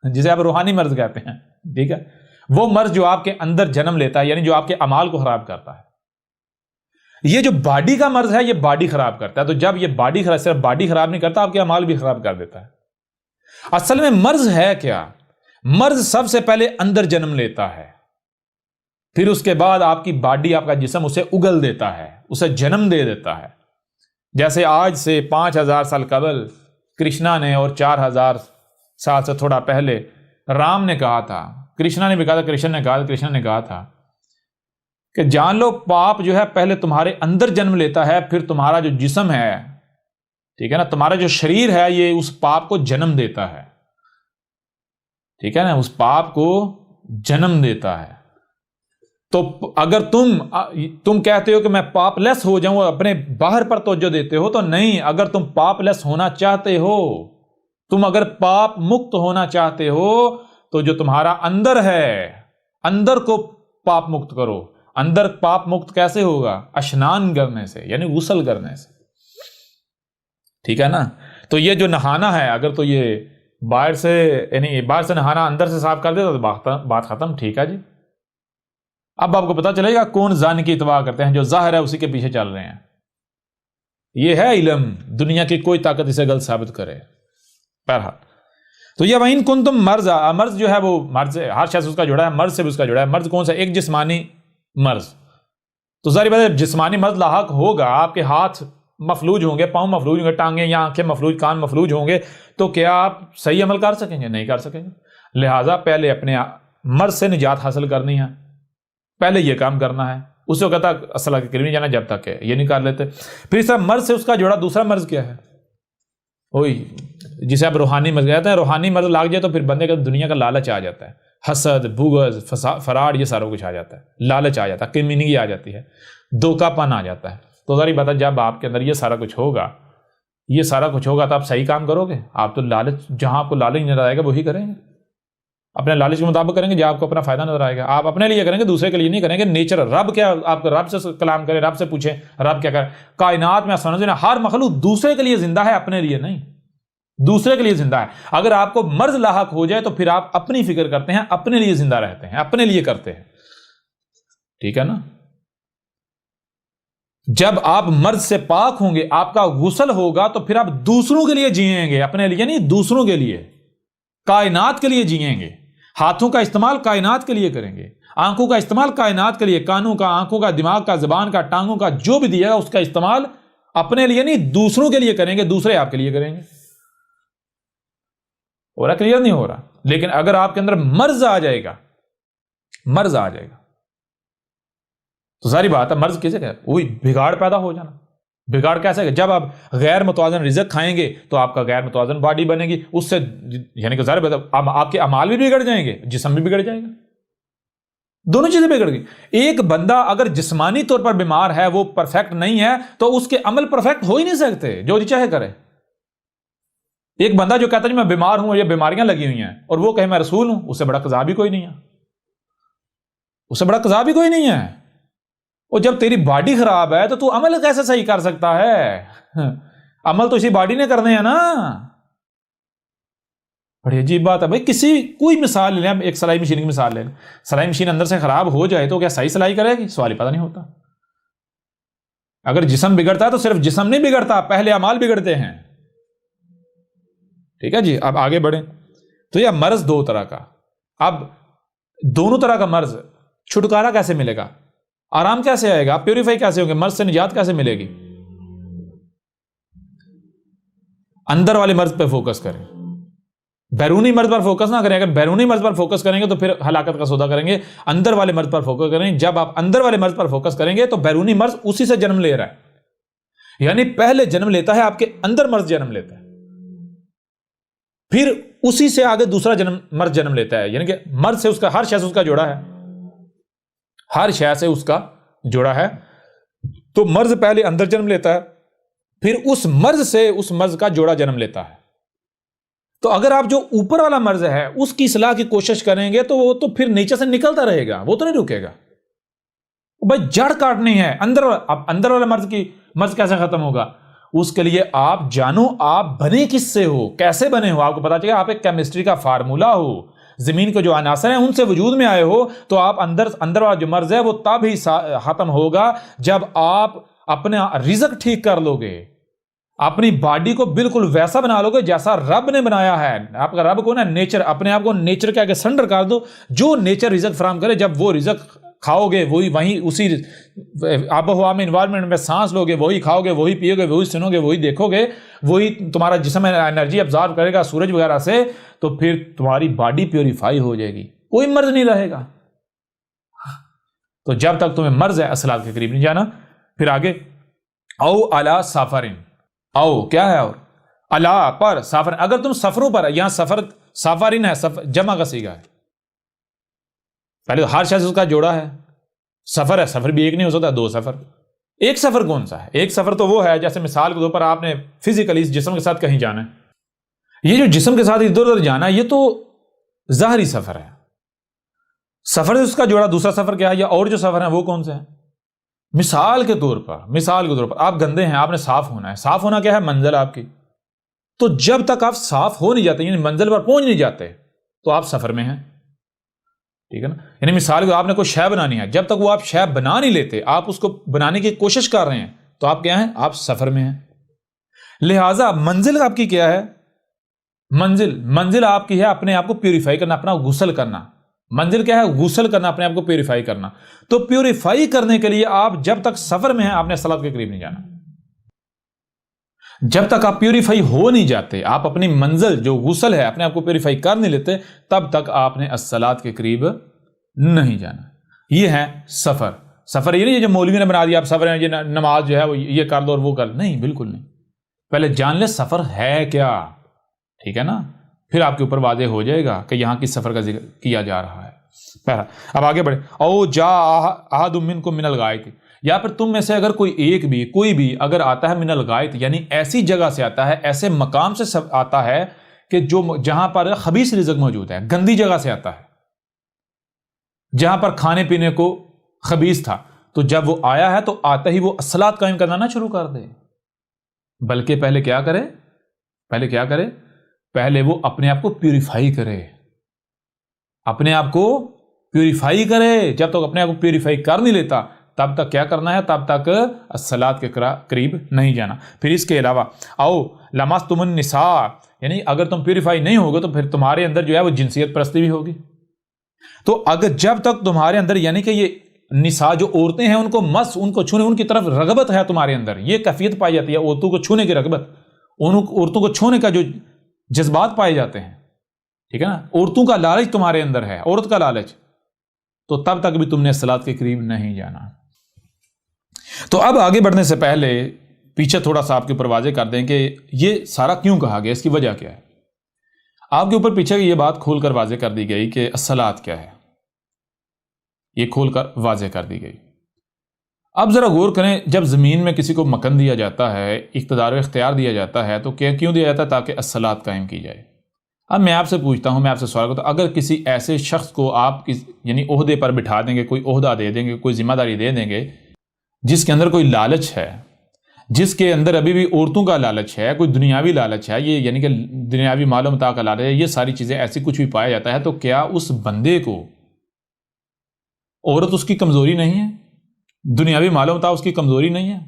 Speaker 1: جسے آپ روحانی مرض کہتے ہیں. ٹھیک ہے، وہ مرض جو آپ کے اندر جنم لیتا ہے، یعنی جو آپ کے اعمال کو خراب کرتا ہے. یہ جو باڈی کا مرض ہے یہ باڈی خراب کرتا ہے. تو جب یہ باڈی خراب، صرف باڈی خراب نہیں کرتا، آپ کے اعمال بھی خراب کر دیتا ہے. اصل میں مرض ہے کیا؟ مرض سب سے پہلے اندر جنم لیتا ہے، پھر اس کے بعد آپ کی باڈی، آپ کا جسم اسے اگل دیتا ہے، اسے جنم دے دیتا ہے. جیسے آج سے 5000 سال قبل کرشنا نے، اور 4000 سال سے تھوڑا پہلے رام نے کہا تھا، کرشنا نے بھی کہا تھا، کرشنا نے کہا تھا کہ جان لو پاپ جو ہے پہلے تمہارے اندر جنم لیتا ہے، پھر تمہارا جو جسم ہے، ٹھیک ہے نا، تمہارا جو شریر ہے یہ اس پاپ کو جنم دیتا ہے. ٹھیک ہے نا، اس پاپ کو جنم دیتا ہے. تو اگر تم کہتے ہو کہ میں پاپ لیس ہو جاؤں، اپنے باہر پر توجہ دیتے ہو، تو نہیں. اگر تم پاپ لیس ہونا چاہتے ہو، تم اگر پاپ مکت ہونا چاہتے ہو، تو جو تمہارا اندر ہے، اندر کو پاپ مکت کرو. اندر پاپ مکت کیسے ہوگا؟ اشنان کرنے سے، یعنی غسل کرنے سے. ٹھیک ہے نا. تو یہ جو نہانا ہے، اگر تو یہ باہر سے، یعنی باہر سے نہانا اندر سے صاف کر دیتا تو بات ختم. ٹھیک ہے جی. اب آپ کو پتا چلے گا کون زانی کی اتباع کرتے ہیں. جو ظاہر ہے اسی کے پیچھے چل رہے ہیں. یہ ہے علم، دنیا کی کوئی طاقت اسے غلط ثابت کرے. بہرحال تو یہ وَإِن كُنتُم مَرْضَىٰ، مرض جو ہے وہ مرض ہر شخص اس کا جوڑا ہے، مرض سے بھی اس کا جوڑا ہے. مرض کون سا؟ ایک جسمانی مرض. تو ظاہر بات ہے جسمانی مرض لاحق ہوگا، آپ کے ہاتھ مفلوج ہوں گے، پاؤں مفلوج ہوں گے، ٹانگیں یا آنکھیں مفلوج، کان مفلوج ہوں گے، تو کیا آپ صحیح عمل کر سکیں گے؟ نہیں کر سکیں گے. لہٰذا پہلے اپنے مرض سے نجات حاصل کرنی ہے، پہلے یہ کام کرنا ہے. اس وقت تک الصلاۃ کے قریب نہیں جانا جب تک کہ یہ نہیں کر لیتے. پھر اس طرح مرض سے اس کا جوڑا دوسرا مرض کیا ہے؟ وہی جسے آپ روحانی مرض کہتے ہیں. روحانی مرض لگ جائے تو پھر بندے کا دنیا کا لالچ آ جاتا ہے، حسد، بغض، فراڈ، یہ سارا کچھ آ جاتا ہے، لالچ آ جاتا ہے، کمینگی آ جاتی ہے، دھوکہ پن آ جاتا ہے. تو ظاہر بات ہے جب آپ کے اندر یہ سارا کچھ ہوگا تو آپ صحیح کام کرو گے. آپ تو لالچ، جہاں آپ کو لالچ نظر آئے گا وہی کریں گے، اپنے لالچ کے مطابق کریں گے جہاں آپ کو اپنا فائدہ نظر آئے گا. آپ اپنے لیے کریں گے، دوسرے کے لیے نہیں کریں گے. نیچر رب کیا، آپ رب سے کلام کریں، رب سے پوچھیں رب کیا کرے. کائنات میں ہر مخلوق دوسرے کے لیے زندہ ہے، اپنے لیے نہیں. دوسرے کے لیے زندہ ہے. اگر آپ کو مرض لاحق ہو جائے تو پھر آپ اپنی فکر کرتے ہیں، اپنے لیے زندہ رہتے ہیں، اپنے لیے کرتے ہیں. ٹھیک ہے نا. جب آپ مرض سے پاک ہوں گے، آپ کا غسل ہوگا، تو پھر آپ دوسروں کے لیے جیئیں گے، اپنے لیے نہیں، دوسروں کے لیے، کائنات کے لیے جیئیں گے. ہاتھوں کا استعمال کائنات کے لیے کریں گے، آنکھوں کا استعمال کائنات کے لیے، کانوں کا، آنکھوں کا، دماغ کا، زبان کا، ٹانگوں کا، جو بھی دیا گا اس کا استعمال اپنے لیے نہیں، دوسروں کے لیے کریں گے، دوسرے آپ کے لیے کریں گے. ہو رہا؟ کلیئر نہیں ہو رہا؟ لیکن اگر آپ کے اندر مرض آ جائے گا تو ساری بات ہے، مرض کیسے کہ وہی بگاڑ پیدا ہو جانا. بگاڑ کیسے کہ جب آپ غیر متوازن رزق کھائیں گے تو آپ کا غیر متوازن باڈی بنے گی، اس سے یعنی کہ ظاہر بات ہے آپ کے اعمال بھی بگڑ جائیں گے، جسم بھی بگڑ جائے گا، دونوں چیزیں بگڑ گئی. ایک بندہ اگر جسمانی طور پر بیمار ہے، وہ پرفیکٹ نہیں ہے، تو اس کے عمل پرفیکٹ ہو ہی نہیں سکتے، جو چاہے کرے. ایک بندہ جو کہتا ہے میں بیمار ہوں، یہ بیماریاں لگی ہوئی ہیں، اور وہ کہے میں رسول ہوں، اس سے بڑا قضا بھی کوئی نہیں ہے. اور جب تیری باڈی خراب ہے تو عمل کیسے صحیح کر سکتا ہے؟ عمل تو اسی باڈی نے کرنے ہیں نا. بڑی عجیب بات ہے بھائی. کوئی مثال لے لیں، ایک سلائی مشین کی مثال لے لیں. سلائی مشین اندر سے خراب ہو جائے تو کیا صحیح سلائی کرے گی؟ سوال ہی پتہ نہیں ہوتا. اگر جسم بگڑتا ہے تو صرف جسم نہیں بگڑتا، پہلے اعمال بگڑتے ہیں. ٹھیک ہے جی. اب آگے بڑھیں تو یہ مرض دو طرح کا. اب دونوں طرح کا مرض چھٹکارا کیسے ملے گا, آرام کیسے آئے گا, آپ پیوریفائی کیسے ہوں گے, مرض سے نجات کیسے ملے گی؟ اندر والے مرض پہ فوکس کریں, بیرونی مرض پر فوکس نہ کریں. اگر بیرونی مرض پر فوکس کریں گے تو پھر ہلاکت کا سودا کریں گے. اندر والے مرض پر فوکس کریں. جب آپ اندر والے مرض پر فوکس کریں گے تو بیرونی مرض اسی سے جنم لے رہا ہے, یعنی پہلے جنم لیتا ہے آپ کے اندر مرض جنم لیتا ہے, پھر اسی سے آگے دوسرا مرض جنم لیتا ہے. یعنی کہ مرض سے اس کا ہر شے سے اس کا جوڑا ہے, ہر شے سے اس کا جوڑا ہے. تو مرض پہلے اندر جنم لیتا ہے, پھر اس مرض سے اس مرض کا جوڑا جنم لیتا ہے. تو اگر آپ جو اوپر والا مرض ہے اس کی اصلاح کی کوشش کریں گے تو وہ تو پھر نیچے سے نکلتا رہے گا, وہ تو نہیں رکے گا. بھائی جڑ کاٹنی ہے اندر والا مرض کیسے ختم ہوگا؟ اس کے لیے آپ جانو آپ بنے کس سے ہو, کیسے بنے ہو. آپ کو پتا چلے آپ ایک کیمسٹری کا فارمولا ہو, زمین کے جو عناصر ہیں ان سے وجود میں آئے ہو, تو آپ اندر والا جو مرض ہے وہ تب ہی ختم ہوگا جب آپ اپنا رزق ٹھیک کر لو گے, اپنی باڈی کو بالکل ویسا بنا لو گے جیسا رب نے بنایا ہے. آپ کا رب کو نا نیچر, اپنے آپ کو نیچر کے آگے سرنڈر کر دو. جو نیچر رزق فراہم کرے, جب وہ رزق کھاؤ گے وہیں اسی آب و ہوا میں انوائرمنٹ میں سانس لو گے, وہی کھاؤ گے, وہی پیو گے, وہی سنو گے, وہی دیکھو گے, وہی تمہارا جسم انرجی ابزارو کرے گا سورج وغیرہ سے, تو پھر تمہاری باڈی پیوریفائی ہو جائے گی, کوئی مرض نہیں رہے گا. تو جب تک تمہیں مرض ہے اصلاحات کے قریب نہیں جانا. پھر آگے او علی سافرین, او کیا ہے اور علا پر سافر, اگر تم سفروں پر, یہاں سافرین ہے, جمع کا صیغہ ہے. پہلے ہر شخص اس کا جوڑا ہے, سفر ہے, سفر بھی ایک نہیں ہو سکتا, دو سفر. ایک سفر کون سا ہے؟ ایک سفر تو وہ ہے جیسے مثال کے طور پر آپ نے فزیکلی اس جسم کے ساتھ کہیں جانا ہے. یہ جو جسم کے ساتھ ادھر ادھر جانا ہے یہ تو ظاہری سفر ہے. سفر سے اس کا جوڑا دوسرا سفر کیا ہے, یا اور جو سفر ہیں وہ کون سے ہیں؟ مثال کے طور پر آپ گندے ہیں, آپ نے صاف ہونا ہے. صاف ہونا کیا ہے؟ منزل آپ کی. تو جب تک آپ صاف ہو نہیں جاتے, یعنی منزل پر پہنچ نہیں جاتے, تو آپ سفر میں ہیں. ٹھیک ہے نا. یعنی مثال کو آپ نے کوئی شے بنانی ہے, جب تک وہ آپ شے بنا نہیں لیتے, آپ اس کو بنانے کی کوشش کر رہے ہیں, تو آپ کیا ہیں؟ آپ سفر میں ہیں. لہذا منزل آپ کی کیا ہے؟ منزل آپ کی ہے اپنے آپ کو پیوریفائی کرنا, اپنا غسل کرنا. منزل کیا ہے؟ غسل کرنا, اپنے آپ کو پیوریفائی کرنا. تو پیوریفائی کرنے کے لیے آپ جب تک سفر میں ہیں آپ نے صلاۃ کے قریب نہیں جانا. جب تک آپ پیوریفائی ہو نہیں جاتے, آپ اپنی منزل جو غسل ہے اپنے آپ کو پیوریفائی کر نہیں لیتے, تب تک آپ نے الصلاۃ کے قریب نہیں جانا. یہ ہے سفر یہ نہیں جو مولوی نے بنا دیا آپ سفر ہے, یہ نماز جو ہے وہ یہ کر دو اور وہ کر, نہیں, بالکل نہیں. پہلے جان لے سفر ہے کیا, ٹھیک ہے نا, پھر آپ کے اوپر واضح ہو جائے گا کہ یہاں کس سفر کا ذکر کیا جا رہا ہے. پہلا. اب آگے بڑھے. او جا احد منکم من الغائط, یا پھر تم میں سے اگر کوئی بھی اگر آتا ہے من الغائط, یعنی ایسی جگہ سے آتا ہے, ایسے مقام سے آتا ہے کہ جہاں پر خبیث رزق موجود ہے, گندی جگہ سے آتا ہے, جہاں پر کھانے پینے کو خبیث تھا, تو جب وہ آیا ہے تو آتا ہی وہ الصلاۃ قائم کرنا نہ شروع کر دے, بلکہ پہلے کیا کرے, پہلے وہ اپنے آپ کو پیوریفائی کرے, جب تک اپنے آپ کو پیوریفائی کر نہیں لیتا تب تک کیا کرنا ہے, تب تک الصلاۃ کے قریب نہیں جانا. پھر اس کے علاوہ او لمستم النساء, یعنی اگر تم پیوریفائی نہیں ہوگے تو پھر تمہارے اندر جو ہے وہ جنسیت پرستی بھی ہوگی. تو اگر جب تک تمہارے اندر یعنی کہ یہ نساء جو عورتیں ہیں ان کو چھونے, ان کی طرف رغبت ہے تمہارے اندر, یہ کیفیت پائی جاتی ہے عورتوں کو چھونے کی رغبت, ان عورتوں کو چھونے کا جو جذبات پائے جاتے ہیں, ٹھیک ہے نا, عورتوں کا لالچ تمہارے اندر ہے, عورت کا لالچ, تو تب تک بھی تم نے صلاۃ کے قریب نہیں جانا. تو اب آگے بڑھنے سے پہلے پیچھے تھوڑا سا آپ کے اوپر واضح کر دیں کہ یہ سارا کیوں کہا گیا, اس کی وجہ کیا ہے. آپ کے اوپر پیچھے یہ بات کھول کر واضح کر دی گئی کہ الصلاۃ کیا ہے, یہ کھول کر واضح کر دی گئی. اب ذرا غور کریں, جب زمین میں کسی کو مکن دیا جاتا ہے, اقتدار و اختیار دیا جاتا ہے, تو کیوں دیا جاتا ہے؟ تاکہ الصلاۃ قائم کی جائے. اب میں آپ سے پوچھتا ہوں, میں آپ سے سوال کرتا ہوں, اگر کسی ایسے شخص کو آپ یعنی عہدے پر بٹھا دیں گے, کوئی عہدہ دے دیں گے, کوئی ذمہ داری دے دیں گے, جس کے اندر کوئی لالچ ہے, جس کے اندر ابھی بھی عورتوں کا لالچ ہے, کوئی دنیاوی لالچ ہے, یہ یعنی کہ دنیاوی مال و متاع کا لالچ ہے, یہ ساری چیزیں ایسی کچھ بھی پایا جاتا ہے, تو کیا اس بندے کو عورت اس کی کمزوری نہیں ہے, دنیاوی مال و متاع اس کی کمزوری نہیں ہے؟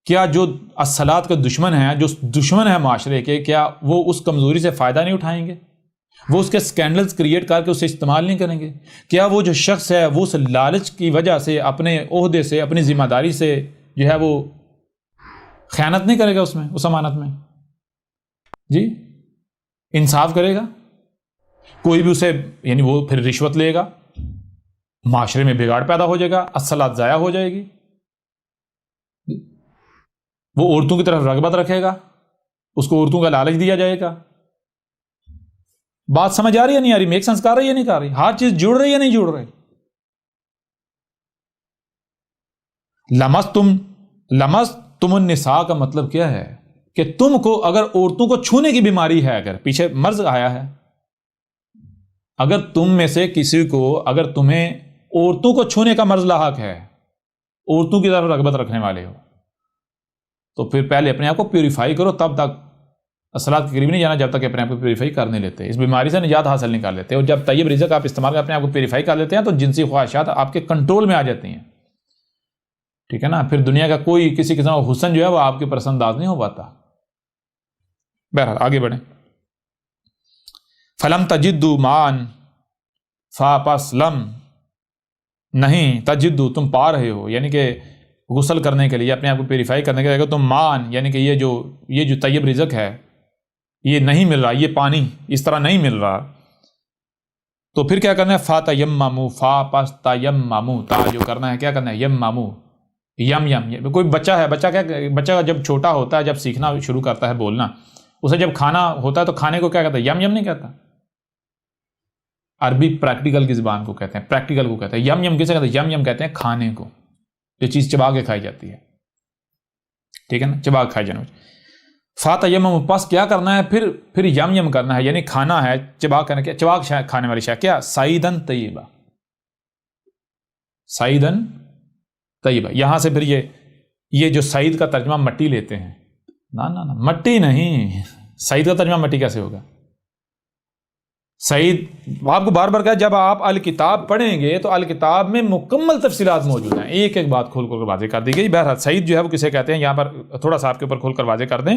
Speaker 1: کیا جو الصلاۃ کا دشمن ہے، جو دشمن ہے معاشرے کے، کیا وہ اس کمزوری سے فائدہ نہیں اٹھائیں گے؟ وہ اس کے سکینڈلز کریٹ کر کے اسے استعمال نہیں کریں گے؟ کیا وہ جو شخص ہے وہ اس لالچ کی وجہ سے، اپنے عہدے سے، اپنی ذمہ داری سے جو ہے وہ خیانت نہیں کرے گا اس میں، اس امانت میں؟ جی، انصاف کرے گا؟ کوئی بھی اسے یعنی وہ پھر رشوت لے گا، معاشرے میں بگاڑ پیدا ہو جائے گا، الصلاۃ ضائع ہو جائے گی۔ وہ عورتوں کی طرف رغبت رکھے گا، اس کو عورتوں کا لالچ دیا جائے گا۔ بات سمجھ آ رہی ہے نہیں آ رہی؟ میک سینس کر رہی ہے نہیں کر رہی؟ ہر چیز جڑ رہی ہے نہیں جڑ رہی؟ لمستم النساء کا مطلب کیا ہے کہ تم کو اگر عورتوں کو چھونے کی بیماری ہے، اگر پیچھے مرض آیا ہے، اگر تم میں سے کسی کو، اگر تمہیں عورتوں کو چھونے کا مرض لاحق ہے، عورتوں کی طرف رغبت رکھنے والے ہو، تو پھر پہلے اپنے آپ کو پیوریفائی کرو، تب تک الصلاۃ کے قریب نہیں جانا جب تک کہ اپنے آپ کو پیوریفائی کر نہیں لیتے، اس بیماری سے نجات حاصل نہیں کر لیتے۔ اور جب طیب رزق آپ استعمال کر اپنے آپ کو پیوریفائی کر لیتے ہیں تو جنسی خواہشات آپ کے کنٹرول میں آ جاتی ہیں، ٹھیک ہے نا؟ پھر دنیا کا کوئی کسی قسم کا حسن جو ہے وہ آپ کے پسند انداز نہیں ہو پاتا۔ بہرحال آگے بڑھیں۔ فلم تجدوا ماء پس لم نہیں تجدوا تم پا رہے ہو، یعنی کہ غسل کرنے کے لیے، اپنے آپ کو پیوریفائی کرنے کے لیے تم مان، یعنی کہ یہ جو طیب رزق ہے یہ نہیں مل رہا، یہ پانی اس طرح نہیں مل رہا، تو پھر کیا کرنا ہے؟ فتیمموا، فا پس تیمموا، تا جو کرنا ہے کیا کرنا ہے؟ یمموا، یم۔ کوئی بچہ ہے، بچہ جب چھوٹا ہوتا ہے، جب سیکھنا شروع کرتا ہے بولنا، اسے جب کھانا ہوتا ہے تو کھانے کو کیا کہتا ہے؟ یم نہیں کہتا۔ عربی پریکٹیکل کی زبان کو کہتے ہیں، پریکٹیکل کو کہتے ہیں۔ یم کسے کہتے ہیں؟ یم کہتے ہیں کھانے کو، جو چیز چبا کے کھائی جاتی ہے، ٹھیک ہے نا؟ چبا کے کھائی جانے والی۔ فتیمموا، پس کیا کرنا ہے؟ پھر یم کرنا ہے، یعنی کھانا ہے، چبا کے کھانے والی شے کیا؟ صعیدن طیبہ، صعیدن طیبہ۔ یہاں سے پھر یہ جو سعید کا ترجمہ مٹی لیتے ہیں، نہ مٹی نہیں، سعید کا ترجمہ مٹی کیسے ہوگا؟ سعید آپ کو بار بار کہا، جب آپ الکتاب پڑھیں گے تو الکتاب میں مکمل تفصیلات موجود ہیں، ایک ایک بات کھول کر واضح کر دی گئی۔ بہرحال سعید جو ہے وہ کسے کہتے ہیں، یہاں پر تھوڑا سا آپ کے اوپر کھول کر واضح کر دیں۔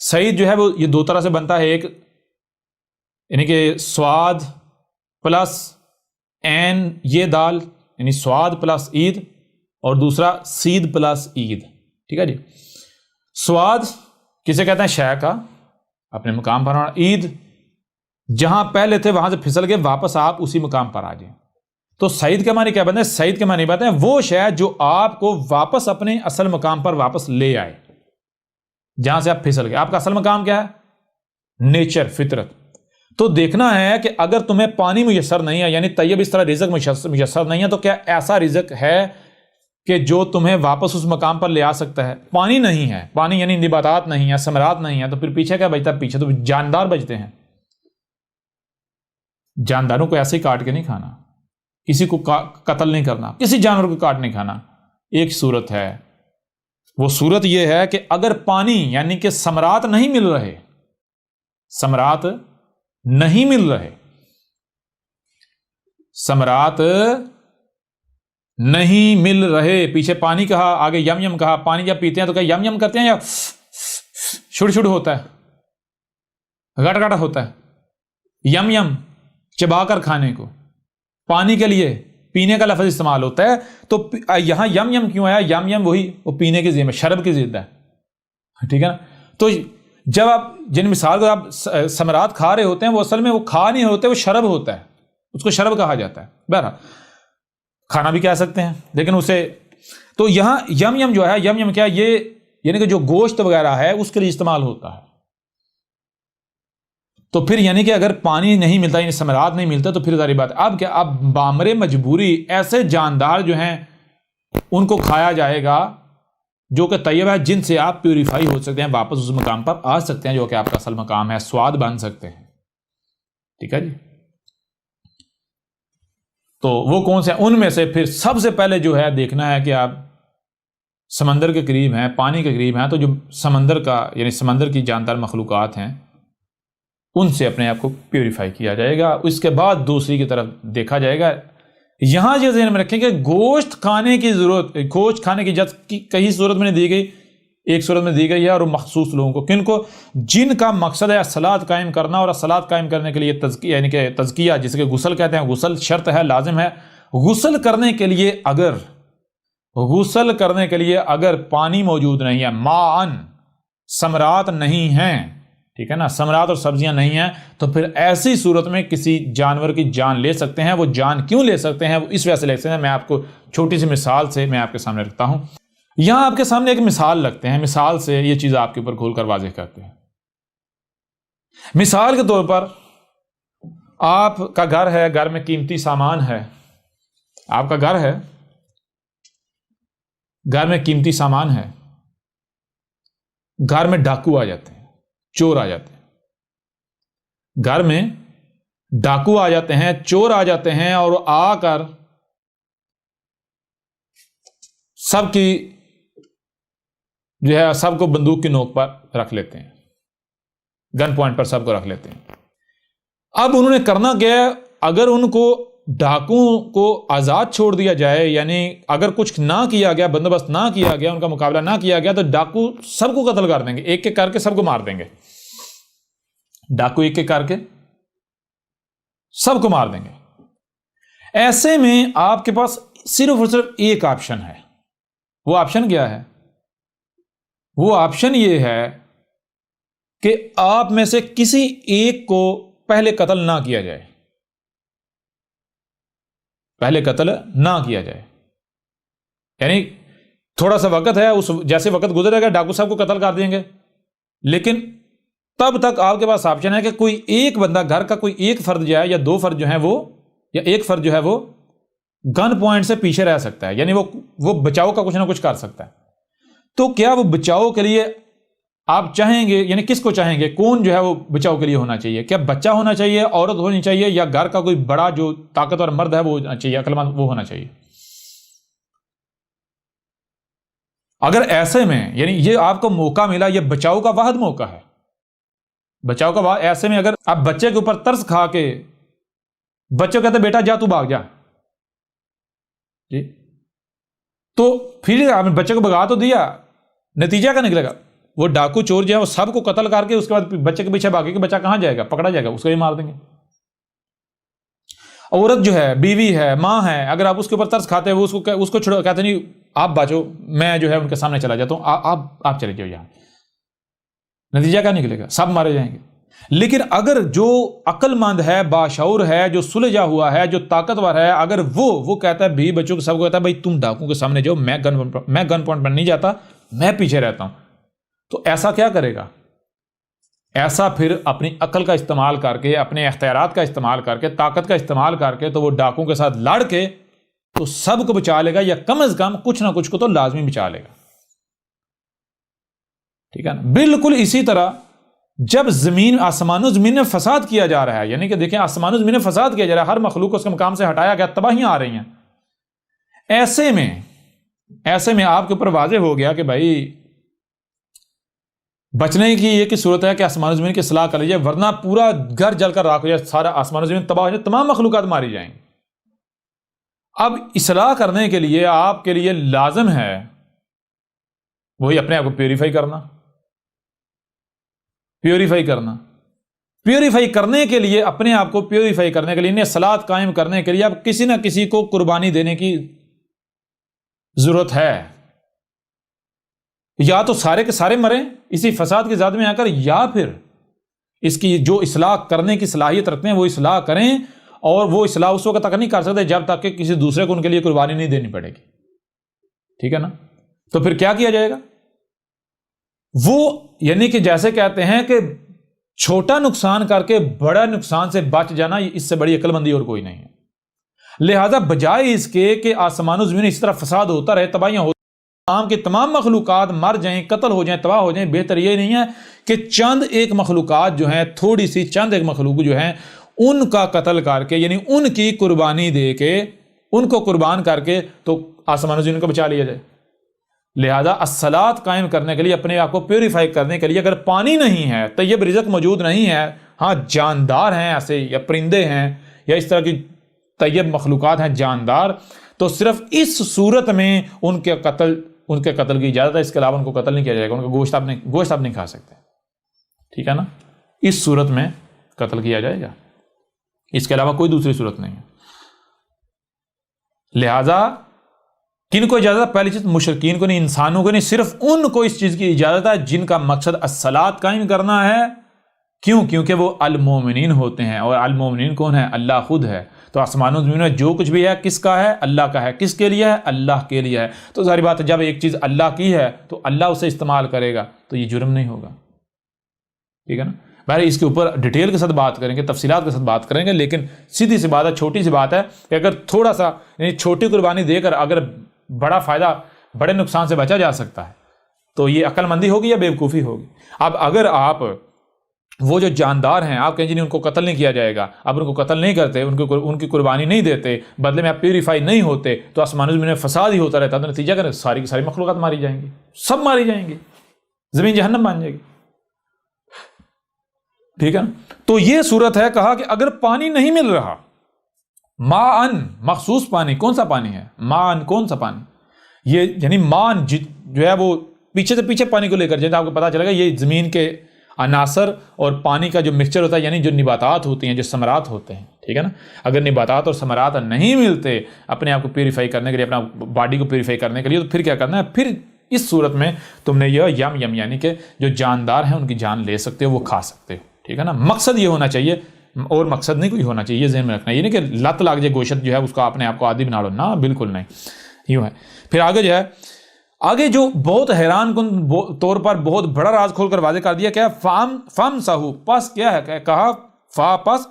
Speaker 1: سعید جو ہے وہ یہ دو طرح سے بنتا ہے، ایک یعنی کہ سواد پلس عین یہ دال، یعنی سواد پلس عید، اور دوسرا سید پلس عید، ٹھیک ہے جی؟ سواد کسے کہتے ہیں؟ شے کا اپنے مقام پر آنا، عید جہاں پہلے تھے وہاں سے پھسل کے واپس آپ اسی مقام پر آ جائیں۔ تو سعید کے معنی کیا بنتے ہیں؟ سعید کے معنی بنتے ہیں وہ شے جو آپ کو واپس اپنے اصل مقام پر واپس لے آئے، جہاں سے آپ پھسل گئے۔ آپ کا اصل مقام کیا ہے؟ نیچر، فطرت۔ تو دیکھنا ہے کہ اگر تمہیں پانی میسر نہیں ہے، یعنی طیب اس طرح رزق میسر نہیں ہے، تو کیا ایسا رزق ہے کہ جو تمہیں واپس اس مقام پر لے آ سکتا ہے؟ پانی نہیں ہے، پانی یعنی نباتات نہیں ہے، ثمرات نہیں ہے، تو پھر پیچھے کیا بچتا ہے؟ پیچھے تو جاندار بچتے ہیں۔ جانداروں کو ایسے ہی کاٹ کے نہیں کھانا، کسی کو قتل نہیں کرنا، کسی جانور کو کاٹ نہیں کھانا۔ ایک صورت ہے، وہ صورت یہ ہے کہ اگر پانی یعنی کہ ثمرات نہیں مل رہے، ثمرات نہیں مل رہے، ثمرات نہیں مل رہے، پیچھے پانی کہا، آگے یم کہا۔ پانی جب پیتے ہیں تو کیا یم کرتے ہیں یا چھڑ ہوتا ہے، گٹ گٹ ہوتا ہے؟ یم چبا کر کھانے کو، پانی کے لیے پینے کا لفظ استعمال ہوتا ہے۔ تو یہاں یم کیوں آیا؟ یم وہی وہ پینے کی ضد، شرب کی ضد ہے، ٹھیک ہے نا؟ تو جب آپ جن مثال کو آپ ثمرات کھا رہے ہوتے ہیں، وہ اصل میں وہ کھا نہیں ہوتے، وہ شرب ہوتا ہے، اس کو شرب کہا جاتا ہے۔ بہرحال کھانا بھی کہہ سکتے ہیں، لیکن اسے تو یہاں یم جو ہے، یم کیا؟ یہ یعنی کہ جو گوشت وغیرہ ہے اس کے لیے استعمال ہوتا ہے۔ تو پھر یعنی کہ اگر پانی نہیں ملتا، یعنی ثمرات نہیں ملتا، تو پھر ظاہر بات اب کیا؟ اب بامر مجبوری ایسے جاندار جو ہیں ان کو کھایا جائے گا جو کہ طیب ہے، جن سے آپ پیوریفائی ہو سکتے ہیں، واپس اس مقام پر آ سکتے ہیں جو کہ آپ کا اصل مقام ہے، سواد بن سکتے ہیں، ٹھیک ہے جی؟ تو وہ کون سے ہیں؟ ان میں سے پھر سب سے پہلے جو ہے دیکھنا ہے کہ آپ سمندر کے قریب ہیں، پانی کے قریب ہیں، تو جو سمندر کا یعنی سمندر کی جاندار مخلوقات ہیں ان سے اپنے آپ کو پیوریفائی کیا جائے گا۔ اس کے بعد دوسری کی طرف دیکھا جائے گا، یہاں یہ ذہن میں رکھیں کہ گوشت کھانے کی ضرورت، گوشت کھانے کی اجازت کئی صورت میں دی گئی، ایک صورت میں دی گئی ہے، اور مخصوص لوگوں کو، کن کو؟ جن کا مقصد ہے الصلاۃ قائم کرنا، اور الصلاۃ قائم کرنے کے لیے تزکیہ، یعنی کہ تزکیہ جسے کہ غسل کہتے ہیں، غسل شرط ہے، لازم ہے۔ غسل کرنے کے لیے اگر پانی موجود نہیں ہے، ماءً، ثمرات نہیں ہیں، ٹھیک ہے نا، ثمرات اور سبزیاں نہیں ہیں، تو پھر ایسی صورت میں کسی جانور کی جان لے سکتے ہیں۔ وہ جان کیوں لے سکتے ہیں؟ وہ اس وجہ سے لے سکتے ہیں، میں آپ کو چھوٹی سی مثال سے میں آپ کے سامنے رکھتا ہوں۔ یہاں آپ کے سامنے ایک مثال رکھتے ہیں، مثال سے یہ چیز آپ کے اوپر کھول کر واضح کرتے ہیں۔ مثال کے طور پر آپ کا گھر ہے، گھر میں قیمتی سامان ہے، آپ کا گھر ہے، گھر میں قیمتی سامان ہے، گھر میں ڈاکو آ جاتے ہیں، چور آ جاتے ہیں، گھر میں ڈاکو آ جاتے ہیں، چور آ جاتے ہیں، اور آ کر سب کی جو ہے سب کو بندوق کی نوک پر رکھ لیتے ہیں، گن پوائنٹ پر سب کو رکھ لیتے ہیں۔ اب انہوں نے کرنا کیا ہے؟ اگر ان کو ڈاکوؤں کو آزاد چھوڑ دیا جائے، یعنی اگر کچھ نہ کیا گیا، بندوبست نہ کیا گیا، ان کا مقابلہ نہ کیا گیا، تو ڈاکو سب کو قتل کر دیں گے، ایک ایک کر کے سب کو مار دیں گے، ڈاکو ایک ایک کر کے سب کو مار دیں گے۔ ایسے میں آپ کے پاس صرف اور صرف ایک آپشن ہے۔ وہ آپشن کیا ہے؟ وہ آپشن یہ ہے کہ آپ میں سے کسی ایک کو پہلے قتل نہ کیا جائے، پہلے قتل نہ کیا جائے، یعنی تھوڑا سا وقت ہے، اس جیسے وقت گزرے گا ڈاکو صاحب کو قتل کر دیں گے، لیکن تب تک آپ کے پاس آپشن ہے کہ کوئی ایک بندہ، گھر کا کوئی ایک فرد جو ہے، یا دو فرد جو ہیں وہ، یا ایک فرد جو ہے وہ گن پوائنٹ سے پیچھے رہ سکتا ہے، یعنی وہ بچاؤ کا کچھ نہ کچھ کر سکتا ہے۔ تو کیا وہ بچاؤ کے لیے آپ چاہیں گے، یعنی کس کو چاہیں گے؟ کون جو ہے وہ بچاؤ کے لیے ہونا چاہیے؟ کیا بچہ ہونا چاہیے، عورت ہونی چاہیے، یا گھر کا کوئی بڑا جو طاقتور مرد ہے وہ ہونا چاہیے، عقل مند وہ ہونا چاہیے؟ اگر ایسے میں، یعنی یہ آپ کو موقع ملا، یہ بچاؤ کا واحد موقع ہے، بچاؤ کا واحد، ایسے میں اگر آپ بچے کے اوپر ترس کھا کے بچے کو کہتے بیٹا جا تو بھاگ جا، جی، تو پھر آپ نے بچے کو بھگا تو دیا، نتیجہ کیا نکلے گا؟ وہ ڈاکو چور جو ہے وہ سب کو قتل کر کے اس کے بعد بچے کے پیچھے بھاگے کہ بچہ کہاں جائے گا، پکڑا جائے گا، اس کو ہی مار دیں گے۔ عورت جو ہے، بیوی ہے، ماں ہے، اگر آپ اس کے اوپر ترس کھاتے ہیں، اس کو چھوڑو، کہتے نہیں آپ بچو، میں جو ہے ان کے سامنے چلا جاتا ہوں، آپ چلے جاؤ یہاں، نتیجہ کیا نکلے گا؟ سب مارے جائیں گے۔ لیکن اگر جو عقل مند ہے، باشعور ہے، جو سلجھا ہوا ہے، جو طاقتور ہے، اگر وہ کہتا ہے بھی بچوں کو سب کو کہتا ہے بھائی تم ڈاکو کے سامنے جاؤ، میں گن پوائنٹ پر نہیں جاتا، میں پیچھے رہتا ہوں، تو ایسا کیا کرے گا؟ ایسا پھر اپنی عقل کا استعمال کر کے، اپنے اختیارات کا استعمال کر کے، طاقت کا استعمال کر کے، تو وہ ڈاکو کے ساتھ لڑ کے تو سب کو بچا لے گا، یا کم از کم کچھ نہ کچھ کو تو لازمی بچا لے گا، ٹھیک ہے نا؟ بالکل اسی طرح جب آسمان و زمین میں فساد کیا جا رہا ہے، یعنی کہ دیکھیں آسمان و زمین میں فساد کیا جا رہا ہے، ہر مخلوق کو اس کے مقام سے ہٹایا گیا، تباہیاں آ رہی ہیں، ایسے میں آپ کے اوپر واضح ہو گیا کہ بھائی بچنے کی یہ صورت ہے کہ آسمان و زمین کی اصلاح کر لیجیے، ورنہ پورا گھر جل کر راکھ ہو جائے، سارا آسمان و زمین تباہ ہو جائے، تمام مخلوقات ماری جائیں گی۔ اب اصلاح کرنے کے لیے آپ کے لیے لازم ہے وہی اپنے آپ کو پیوریفائی کرنے کے لیے، اپنے آپ کو پیوریفائی کرنے کے لیے، انہیں صلاۃ قائم کرنے کے لیے اب کسی نہ کسی کو قربانی دینے کی ضرورت ہے، یا تو سارے کے سارے مریں اسی فساد کی زد میں آ کر، یا پھر اس کی جو اصلاح کرنے کی صلاحیت رکھتے ہیں وہ اصلاح کریں، اور وہ اصلاح اس وقت تک نہیں کر سکتے جب تک کہ کسی دوسرے کو ان کے لیے قربانی نہیں دینی پڑے گی، ٹھیک ہے نا؟ تو پھر کیا کیا جائے گا؟ وہ یعنی کہ جیسے کہتے ہیں کہ چھوٹا نقصان کر کے بڑا نقصان سے بچ جانا، اس سے بڑی عقل مندی اور کوئی نہیں ہے۔ لہذا بجائے اس کے کہ آسمان و زمین اس طرح فساد ہوتا رہے، تباہیاں ہوتی تمام کے تمام مخلوقات مر جائیں، قتل ہو جائیں، تباہ ہو جائیں، بہتر یہ نہیں ہے کہ چند ایک مخلوقات جو ہیں، تھوڑی سی چند ایک مخلوق جو ہیں ان کا قتل کر کے، یعنی ان کی قربانی دے کے، ان کو قربان کر کے تو آسمان و زمین کو بچا لیا جائے۔ لہذا الصلاۃ قائم کرنے کے لیے، اپنے آپ کو پیوریفائی کرنے کے لیے، اگر پانی نہیں ہے، طیب رزق موجود نہیں ہے، ہاں جاندار ہیں ایسے، یا پرندے ہیں، یا اس طرح کی طیب مخلوقات ہیں جاندار، تو صرف اس صورت میں ان کے قتل کی اجازت ہے، اس کے علاوہ ان کو قتل نہیں کیا جائے گا، ان کا گوشت آپ نہیں کھا سکتے، ٹھیک ہے نا؟ اس صورت میں قتل کیا جائے گا، اس کے علاوہ کوئی دوسری صورت نہیں ہے۔ لہذا کن کو اجازت ہے؟ پہلی چیز مشرکین کو نہیں، انسانوں کو نہیں، صرف ان کو اس چیز کی اجازت ہے جن کا مقصد الصلاۃ قائم کرنا ہے۔ کیوں؟ کیونکہ وہ المومنین ہوتے ہیں، اور المومنین کون ہے؟ اللہ خود ہے۔ تو آسمانوں زمینوں میں جو کچھ بھی ہے کس کا ہے؟ اللہ کا ہے۔ کس کے لیے ہے؟ اللہ کے لیے ہے۔ تو ظاہر بات ہے جب ایک چیز اللہ کی ہے تو اللہ اسے استعمال کرے گا تو یہ جرم نہیں ہوگا، ٹھیک ہے نا؟ بہرحال اس کے اوپر ڈیٹیل کے ساتھ بات کریں گے، تفصیلات کے ساتھ بات کریں گے، لیکن سیدھی سی بات ہے، چھوٹی سی بات ہے کہ اگر تھوڑا سا یعنی چھوٹی قربانی دے کر اگر بڑا فائدہ، بڑے نقصان سے بچا جا سکتا ہے تو یہ عقل مندی ہوگی یا بیوقوفی ہوگی؟ اب اگر آپ وہ جو جاندار ہیں آپ کہیں جی ان کو قتل نہیں کیا جائے گا، اب ان کو قتل نہیں کرتے، ان کی قربانی نہیں دیتے، بدلے میں آپ پیوریفائی نہیں ہوتے، تو آسمانوں زمین میں فساد ہی ہوتا رہتا، تو نتیجہ کر ساری کی ساری مخلوقات ماری جائیں گی، سب ماری جائیں گی، زمین جہنم بن جائے گی، ٹھیک ہے نا؟ تو یہ صورت ہے، کہا کہ اگر پانی نہیں مل رہا، ماءً مخصوص پانی، کون سا پانی ہے؟ ماءً کون سا پانی؟ یہ یعنی ماءً جو ہے وہ پیچھے سے پیچھے پانی کو لے کر، جیسے آپ کو پتا چلے گا یہ زمین کے عناصر اور پانی کا جو مکسچر ہوتا ہے، یعنی جو نباتات ہوتی ہیں، جو ثمرات ہوتے ہیں، ٹھیک ہے نا؟ اگر نباتات اور ثمرات نہیں ملتے اپنے آپ کو پیوریفائی کرنے کے لیے، اپنا باڈی کو پیوریفائی کرنے کے لیے، تو پھر کیا کرنا ہے؟ پھر اس صورت میں تم نے یہ یم یعنی کہ جو جاندار ہیں ان کی جان لے سکتے ہو، وہ کھا سکتے ہو، ٹھیک ہے نا؟ مقصد یہ ہونا چاہیے، اور مقصد نہیں کوئی ہونا چاہیے، یہ ذہن میں رکھنا، یہ نہیں کہ لت لگ جائے گوشت جو ہے اس کا اپنے آپ کو عادی بنا لو، نہ بالکل نہیں، یوں ہے۔ پھر آگے جو ہے، آگے جو بہت حیران کن طور پر بہت بڑا راز کھول کر واضح کر دیا، کیا فم سہو، پس کیا ہے؟ کہا فا پس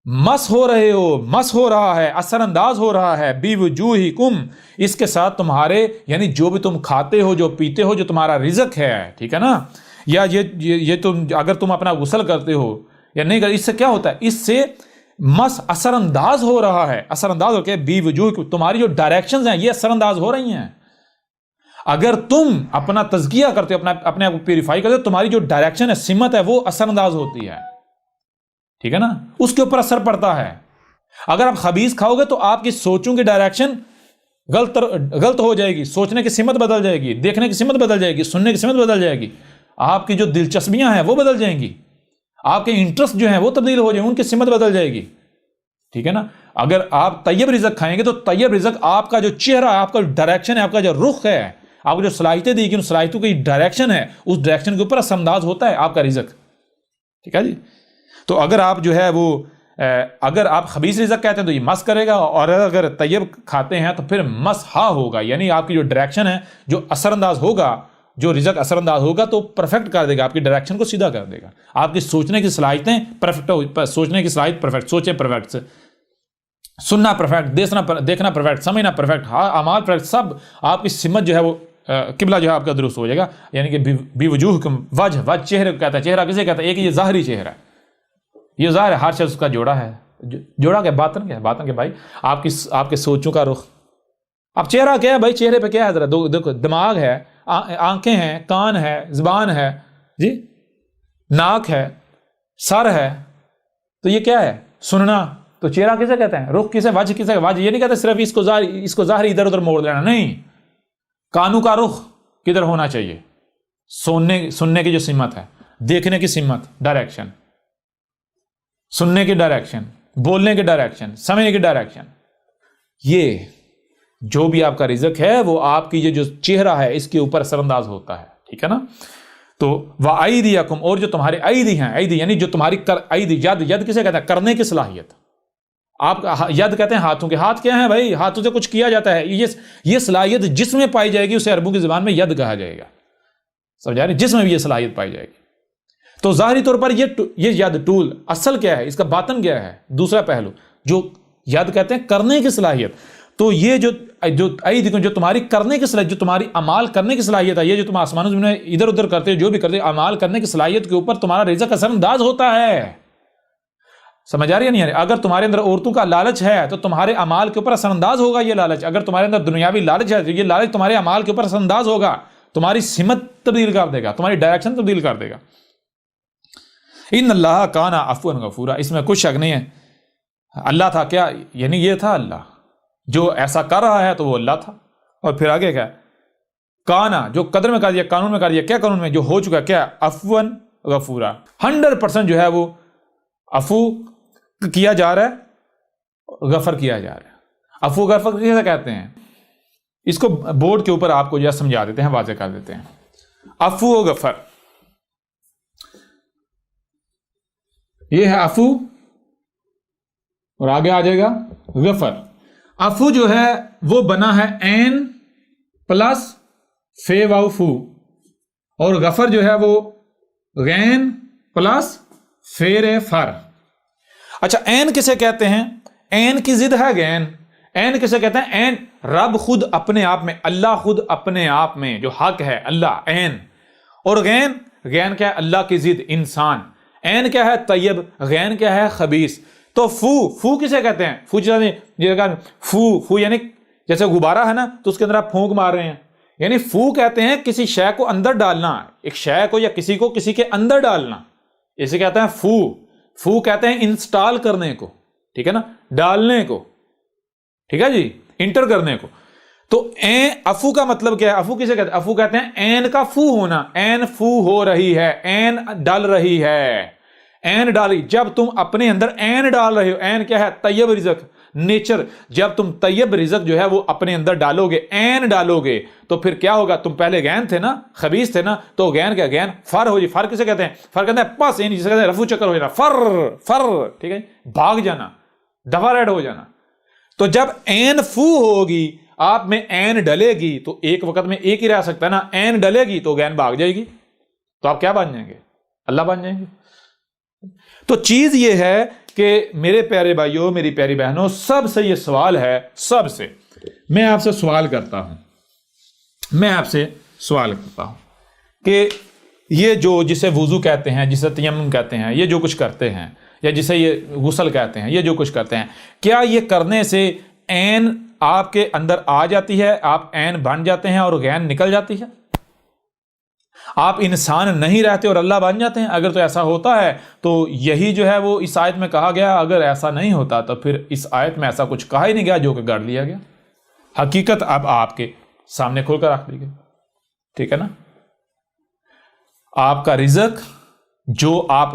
Speaker 1: مس ہو رہے ہو، مس ہو رہا ہے، اثر انداز ہو رہا ہے، بی وجوہکم، اس کے ساتھ تمہارے، یعنی جو بھی تم کھاتے ہو، جو پیتے ہو، جو تمہارا رزق ہے، ٹھیک ہے نا؟ یا یہ تم اگر تم اپنا غسل کرتے ہو یا نہیں کرتے، اس سے کیا ہوتا ہے؟ اس سے مس اثر انداز ہو رہا ہے، اثر انداز ہو کے بی وجوہ، تمہاری جو ڈائریکشنز ہیں یہ اثر انداز ہو رہی ہیں۔ اگر تم اپنا تزکیہ کرتے ہو، اپنے آپ کو پیوریفائی کرتے ہو، تمہاری جو ڈائریکشن ہے، سمت ہے، وہ اثر انداز ہوتی ہے، ٹھیک ہے نا؟ اس کے اوپر اثر پڑتا ہے۔ اگر آپ خبیث کھاؤ گے تو آپ کی سوچوں کی ڈائریکشن غلط ہو جائے گی، سوچنے کی سمت بدل جائے گی، دیکھنے کی سمت بدل جائے گی، سننے کی سمت بدل جائے گی، آپ کی جو دلچسپیاں ہیں وہ بدل جائیں گی، آپ کے انٹرسٹ جو ہیں وہ تبدیل ہو جائیں، ان کی سمت بدل جائے گی، ٹھیک ہے نا؟ اگر آپ طیب رزق کھائیں گے تو طیب رزق آپ کا جو چہرہ ہے، آپ کا ڈائریکشن ہے، آپ کا جو رخ ہے، آپ کو جو صلاحیتیں دی گئی، ان صلاحیتوں کی ڈائریکشن ہے، اس ڈائریکشن کے اوپر اثر انداز ہوتا ہے آپ کا رزق، ٹھیک ہے جی؟ تو اگر آپ جو ہے وہ اگر آپ خبیث رزق کہتے ہیں تو یہ مس کرے گا، اور اگر طیب کھاتے ہیں تو پھر مس ہا ہوگا، یعنی آپ کی جو ڈائریکشن ہے، جو اثر انداز ہوگا، جو رزق اثر انداز ہوگا تو پرفیکٹ کر دے گا، آپ کی ڈائریکشن کو سیدھا کر دے گا، آپ کی سوچنے کی صلاحیتیں پرفیکٹ، سوچنے کی صلاحیت پرفیکٹ، سوچیں پرفیکٹ، سننا پرفیکٹ، دیکھنا پرفیکٹ، سمجھنا پرفیکٹ، اعمال پرفیکٹ، سب آپ کی سمت جو ہے وہ قبلہ جو ہے آپ کا درست ہو جائے گا، یعنی کہ بی وجوہکم، وجہ چہرے کو کہتا ہے، چہرہ کسے کہتا ہے؟ ایک یہ ظاہری چہرہ ہے، یہ ظاہر ہے، ہر شخص اس کا جوڑا ہے، جوڑا کیا؟ باطن کیا ہے؟ باطن کے بھائی آپ کے سوچوں کا رخ، اب چہرہ کیا ہے بھائی؟ چہرے پہ کیا ہے؟ ذرا دیکھو، دماغ ہے، آنکھیں ہیں، کان ہے، زبان ہے جی، ناک ہے، سر ہے، تو یہ کیا ہے؟ سننا، تو چہرہ کسے کہتے ہیں؟ رخ کسے؟ وجہ کسے؟ وجہ یہ نہیں کہتے صرف اس کو ظاہری ادھر ادھر موڑ لینا، نہیں، کانوں کا رخ کدھر ہونا چاہیے؟ سننے کی جو سمت ہے، دیکھنے کی سمت، ڈائریکشن، سننے کی ڈائریکشن، بولنے کی ڈائریکشن، سمجھنے کی ڈائریکشن، یہ جو بھی آپ کا رزق ہے وہ آپ کی یہ جو چہرہ ہے اس کے اوپر اثر انداز ہوتا ہے، ٹھیک ہے نا؟ تو وَأَيْدِيَكُمْ، اور جو تمہارے ایدی ہیں، ایدی یعنی جو تمہاری ایدی، ید کسے کہتے ہیں؟ کرنے کی صلاحیت، آپ ید کہتے ہیں ہاتھوں کے، ہاتھ کیا ہیں بھائی؟ ہاتھوں سے کچھ کیا جاتا ہے، یہ صلاحیت جس میں پائی جائے گی اسے عربوں کی زبان میں ید کہا جائے گا، سمجھا رہے؟ جس میں بھی یہ صلاحیت پائی جائے گی، تو ظاہری طور پر یہ ید ٹول اصل کیا ہے؟ اس کا باطن کیا ہے؟ دوسرا پہلو جو ید کہتے ہیں کرنے کی صلاحیت، تو یہ جو تمہاری کرنے کی صلاحیت، جو تمہاری اعمال کرنے کی صلاحیت ہے، یہ جو تم آسمانوں میں ادھر ادھر کرتے ہو، جو بھی کرتے ہو، اعمال کرنے کی صلاحیت کے اوپر تمہارا رزق اثر انداز ہوتا ہے، سمجھ آ رہی ہے نہیں آ رہی؟ اگر تمہارے اندر عورتوں کا لالچ ہے تو تمہارے اعمال کے اوپر اثر انداز ہوگا یہ لالچ، اگر تمہارے اندر دنیاوی لالچ ہے تو یہ لالچ تمہارے اعمال کے اوپر اثر انداز ہوگا، تمہاری سمت تبدیل کر دے گا، تمہاری ڈائریکشن تبدیل کر دے گا۔ ان اللہ کان عفوا غفورا، اس میں کچھ شک نہیں ہے، اللہ تھا کیا؟ یعنی یہ تھا اللہ، جو ایسا کر رہا ہے تو وہ اللہ تھا. اور پھر آگے کیا؟ کانا، جو قدر میں کر دیا، قانون میں کر دیا. کیا قانون میں؟ جو ہو چکا، کیا؟ عفواً غفورا. 100% جو ہے وہ عفو کیا جا رہا ہے، غفر کیا جا رہا ہے. عفو غفر کیسے کہتے ہیں؟ اس کو بورڈ کے اوپر آپ کو جو ہے سمجھا دیتے ہیں، واضح کر دیتے ہیں. عفو و غفر، یہ ہے عفو، اور آگے آ جائے گا غفر. عفو جو ہے وہ بنا ہے عین پلس فے واو فو، اور غفر جو ہے وہ غین پلس فیر فر. اچھا، عین کسے کہتے ہیں؟ عین کی ضد ہے غین. عین کسے کہتے ہیں؟ عین رب خود اپنے آپ میں، اللہ خود اپنے آپ میں جو حق ہے اللہ، عین. اور غین، غین کیا ہے؟ اللہ کی ضد انسان. عین کیا ہے؟ طیب. غین کیا ہے؟ خبیث. تو فو کسے کہتے ہیں؟ فو یعنی جیسے غبارہ ہے نا، تو اس کے اندر آپ پھونک مار رہے ہیں، یعنی فو کہتے ہیں کسی شے کو اندر ڈالنا، ایک شے کو یا کسی کو کسی کے اندر ڈالنا، اسے کہتے ہیں فو. فو کہتے ہیں انسٹال کرنے کو، ٹھیک ہے نا، ڈالنے کو، ٹھیک ہے جی، انٹر کرنے کو. تو عفو کا مطلب کیا ہے؟ عفو کسے کہتے ہیں؟ عفو کہتے ہیں عین کا فو ہونا. عین فو ہو رہی ہے، عین ڈال رہی ہے، عین ڈالی. جب تم اپنے اندر عین ڈال رہے ہو، عین کیا ہے؟ طیب رزق، نیچر. جب تم طیب رزق جو ہے وہ اپنے اندر ڈالو گے، عین ڈالو گے، تو پھر کیا ہوگا؟ تم پہلے غین تھے نا، خبیث تھے نا، تو غین کیا؟ غین فر ہو جی. فر کسے کہتے ہیں؟ فر کہتے ہیں پس، یعنی جسے کہتے ہیں رفو چکر ہو جانا، فر، ٹھیک ہے، بھاگ جانا، دفع ریڈ ہو جانا. تو جب عین فو ہوگی، آپ میں عین ڈلے گی، تو ایک وقت میں ایک ہی رہ سکتا ہے نا، عین ڈلے گی تو غین بھاگ جائے گی، تو آپ کیا بن جائیں گے؟ اللہ بن جائیں گے. تو چیز یہ ہے کہ میرے پیارے بھائیوں، میری پیاری بہنوں، سب سے یہ سوال ہے، سب سے میں آپ سے سوال کرتا ہوں، کہ یہ جو جسے وضو کہتے ہیں، جسے تیمم کہتے ہیں، یہ جو کچھ کرتے ہیں، یا جسے یہ غسل کہتے ہیں، یہ جو کچھ کرتے ہیں، کیا یہ کرنے سے عین آپ کے اندر آ جاتی ہے، آپ عین بن جاتے ہیں اور غین نکل جاتی ہے؟ آپ انسان نہیں رہتے اور اللہ بن جاتے ہیں؟ اگر تو ایسا ہوتا ہے تو یہی جو ہے وہ اس آیت میں کہا گیا. اگر ایسا نہیں ہوتا تو پھر اس آیت میں ایسا کچھ کہا ہی نہیں گیا جو کہ گڑھ لیا گیا. حقیقت اب آپ کے سامنے کھول کر رکھ دی گئی، ٹھیک ہے نا. آپ کا رزق جو آپ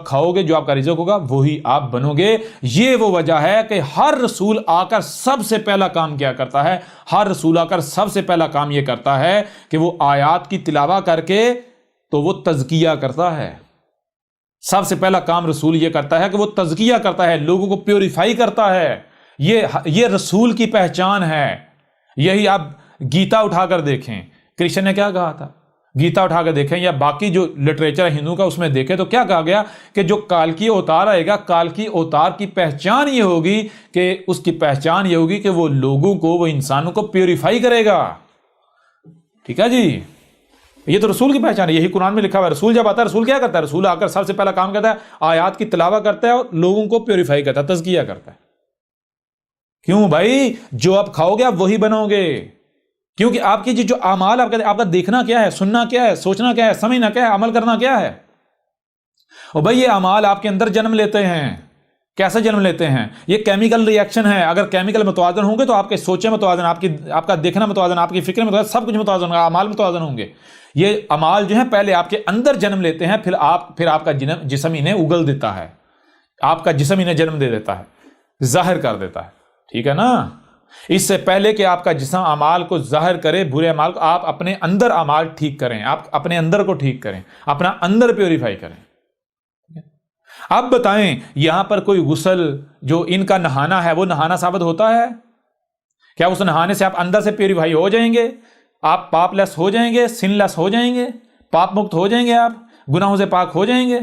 Speaker 1: کھاؤ گے، جو آپ کا رزق ہوگا وہی آپ بنو گے. یہ وہ وجہ ہے کہ ہر رسول آ کر سب سے پہلا کام کیا کرتا ہے؟ ہر رسول آ کر سب سے پہلا کام یہ کرتا ہے کہ وہ آیات کی تلاوت کر کے تو وہ تزکیہ کرتا ہے. سب سے پہلا کام رسول یہ کرتا ہے کہ وہ تزکیہ کرتا ہے، لوگوں کو پیوریفائی کرتا ہے. یہ رسول کی پہچان ہے. یہی آپ گیتا اٹھا کر دیکھیں، کرشن نے کیا کہا تھا؟ گیتا اٹھا کر دیکھیں یا باقی جو لٹریچر ہے ہندو کا، اس میں دیکھیں تو کیا کہا گیا کہ جو کالکی اوتار آئے گا، کالکی اوتار کی پہچان یہ ہوگی کہ اس کی پہچان یہ ہوگی کہ وہ لوگوں کو، وہ انسانوں کو پیوریفائی کرے گا. ٹھیک ہے جی، یہ تو رسول کی پہچان ہے. یہی قرآن میں لکھا ہوا ہے. رسول جب آتا ہے، رسول کیا کرتا ہے؟ رسول آ کر سب سے پہلا کام کرتا ہے آیات کی تلاوت کرتا ہے اور لوگوں کو پیوریفائی کرتا ہے، تزکیہ کرتا ہے. کیوں بھائی؟ جو آپ کھاؤ گے آپ وہی بنو گے. کیونکہ آپ کی جو اعمال، آپ کا دیکھنا کیا ہے، سننا کیا ہے، سوچنا کیا ہے، سمجھنا کیا ہے، عمل کرنا کیا ہے. اور بھائی یہ اعمال آپ کے اندر جنم لیتے ہیں. کیسے جنم لیتے ہیں؟ یہ کیمیکل ری ایکشن ہے. اگر کیمیکل متوازن ہوں گے تو آپ کے سوچیں متوازن، آپ کا دیکھنا متوازن، آپ کی فکر متوازن، سب کچھ متوازن ہوگا، اعمال متوازن ہوں گے. یہ اعمال جو ہیں پہلے آپ کے اندر جنم لیتے ہیں، پھر آپ کا جسم انہیں اگل دیتا ہے، آپ کا جسم انہیں جنم دے دیتا ہے، ظاہر کر دیتا ہے. ٹھیک ہے نا. اس سے پہلے کہ آپ کا جسم اعمال کو ظاہر کرے، برے اعمال کو، آپ اپنے اندر اعمال ٹھیک کریں، آپ اپنے اندر کو ٹھیک کریں، اپنا اندر پیوریفائی کریں. اب بتائیں یہاں پر کوئی غسل جو ان کا نہانا ہے وہ نہانا ثابت ہوتا ہے کیا؟ اس نہانے سے آپ اندر سے پیوریفائی ہو جائیں گے؟ آپ پاپ لیس ہو جائیں گے، سن لیس ہو جائیں گے، پاپ مکت ہو جائیں گے، آپ گناہوں سے پاک ہو جائیں گے؟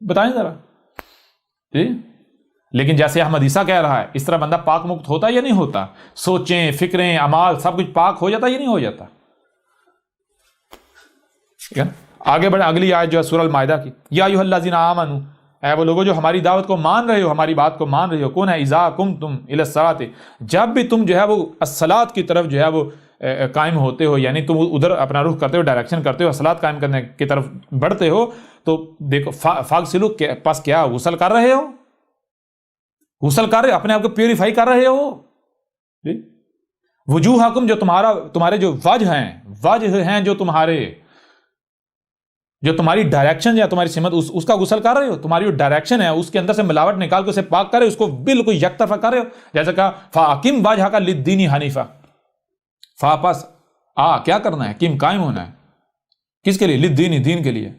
Speaker 1: بتائیں ذرا جی. لیکن جیسے احمد عیسیٰ کہہ رہا ہے، اس طرح بندہ پاک مکت ہوتا یا نہیں ہوتا؟ سوچیں، فکریں، اعمال سب کچھ پاک ہو جاتا یا نہیں ہو جاتا؟ آگے بڑھیں. اگلی آیت جو ہے سورہ المائدہ کی، یا ایھا الذین آمنوا، اے وہ لوگوں جو ہماری دعوت کو مان رہے ہو، ہماری بات کو مان رہے ہو، کون ہے؟ اذا قمتم الی الصلاۃ، جب بھی تم جو ہے وہ الصلاۃ کی طرف جو ہے وہ قائم ہوتے ہو، یعنی تم ادھر اپنا رخ کرتے ہو، ڈائریکشن کرتے ہو، صلاۃ قائم کرنے کی طرف بڑھتے ہو، تو دیکھو فاغسلوا، پس کیا غسل کر رہے ہو؟ غسل کر رہے ہو، اپنے آپ کو پیوریفائی کر رہے ہو. وجوہکم جو تمہارے جو وجہ ہیں جو تمہاری ڈائریکشن یا تمہاری سمت اس کا غسل کر رہے ہو. تمہاری جو ڈائریکشن ہے اس کے اندر سے ملاوٹ نکال کے اسے پاک کر رہے ہو، اس کو بالکل یک طرفہ کر رہے ہو. جیسے کہا فاقم وجہک للدین حنیفہ. پس کیا کرنا ہے؟ قائم ہونا ہے. کس کے لیے؟ للدین، دین کے لیے.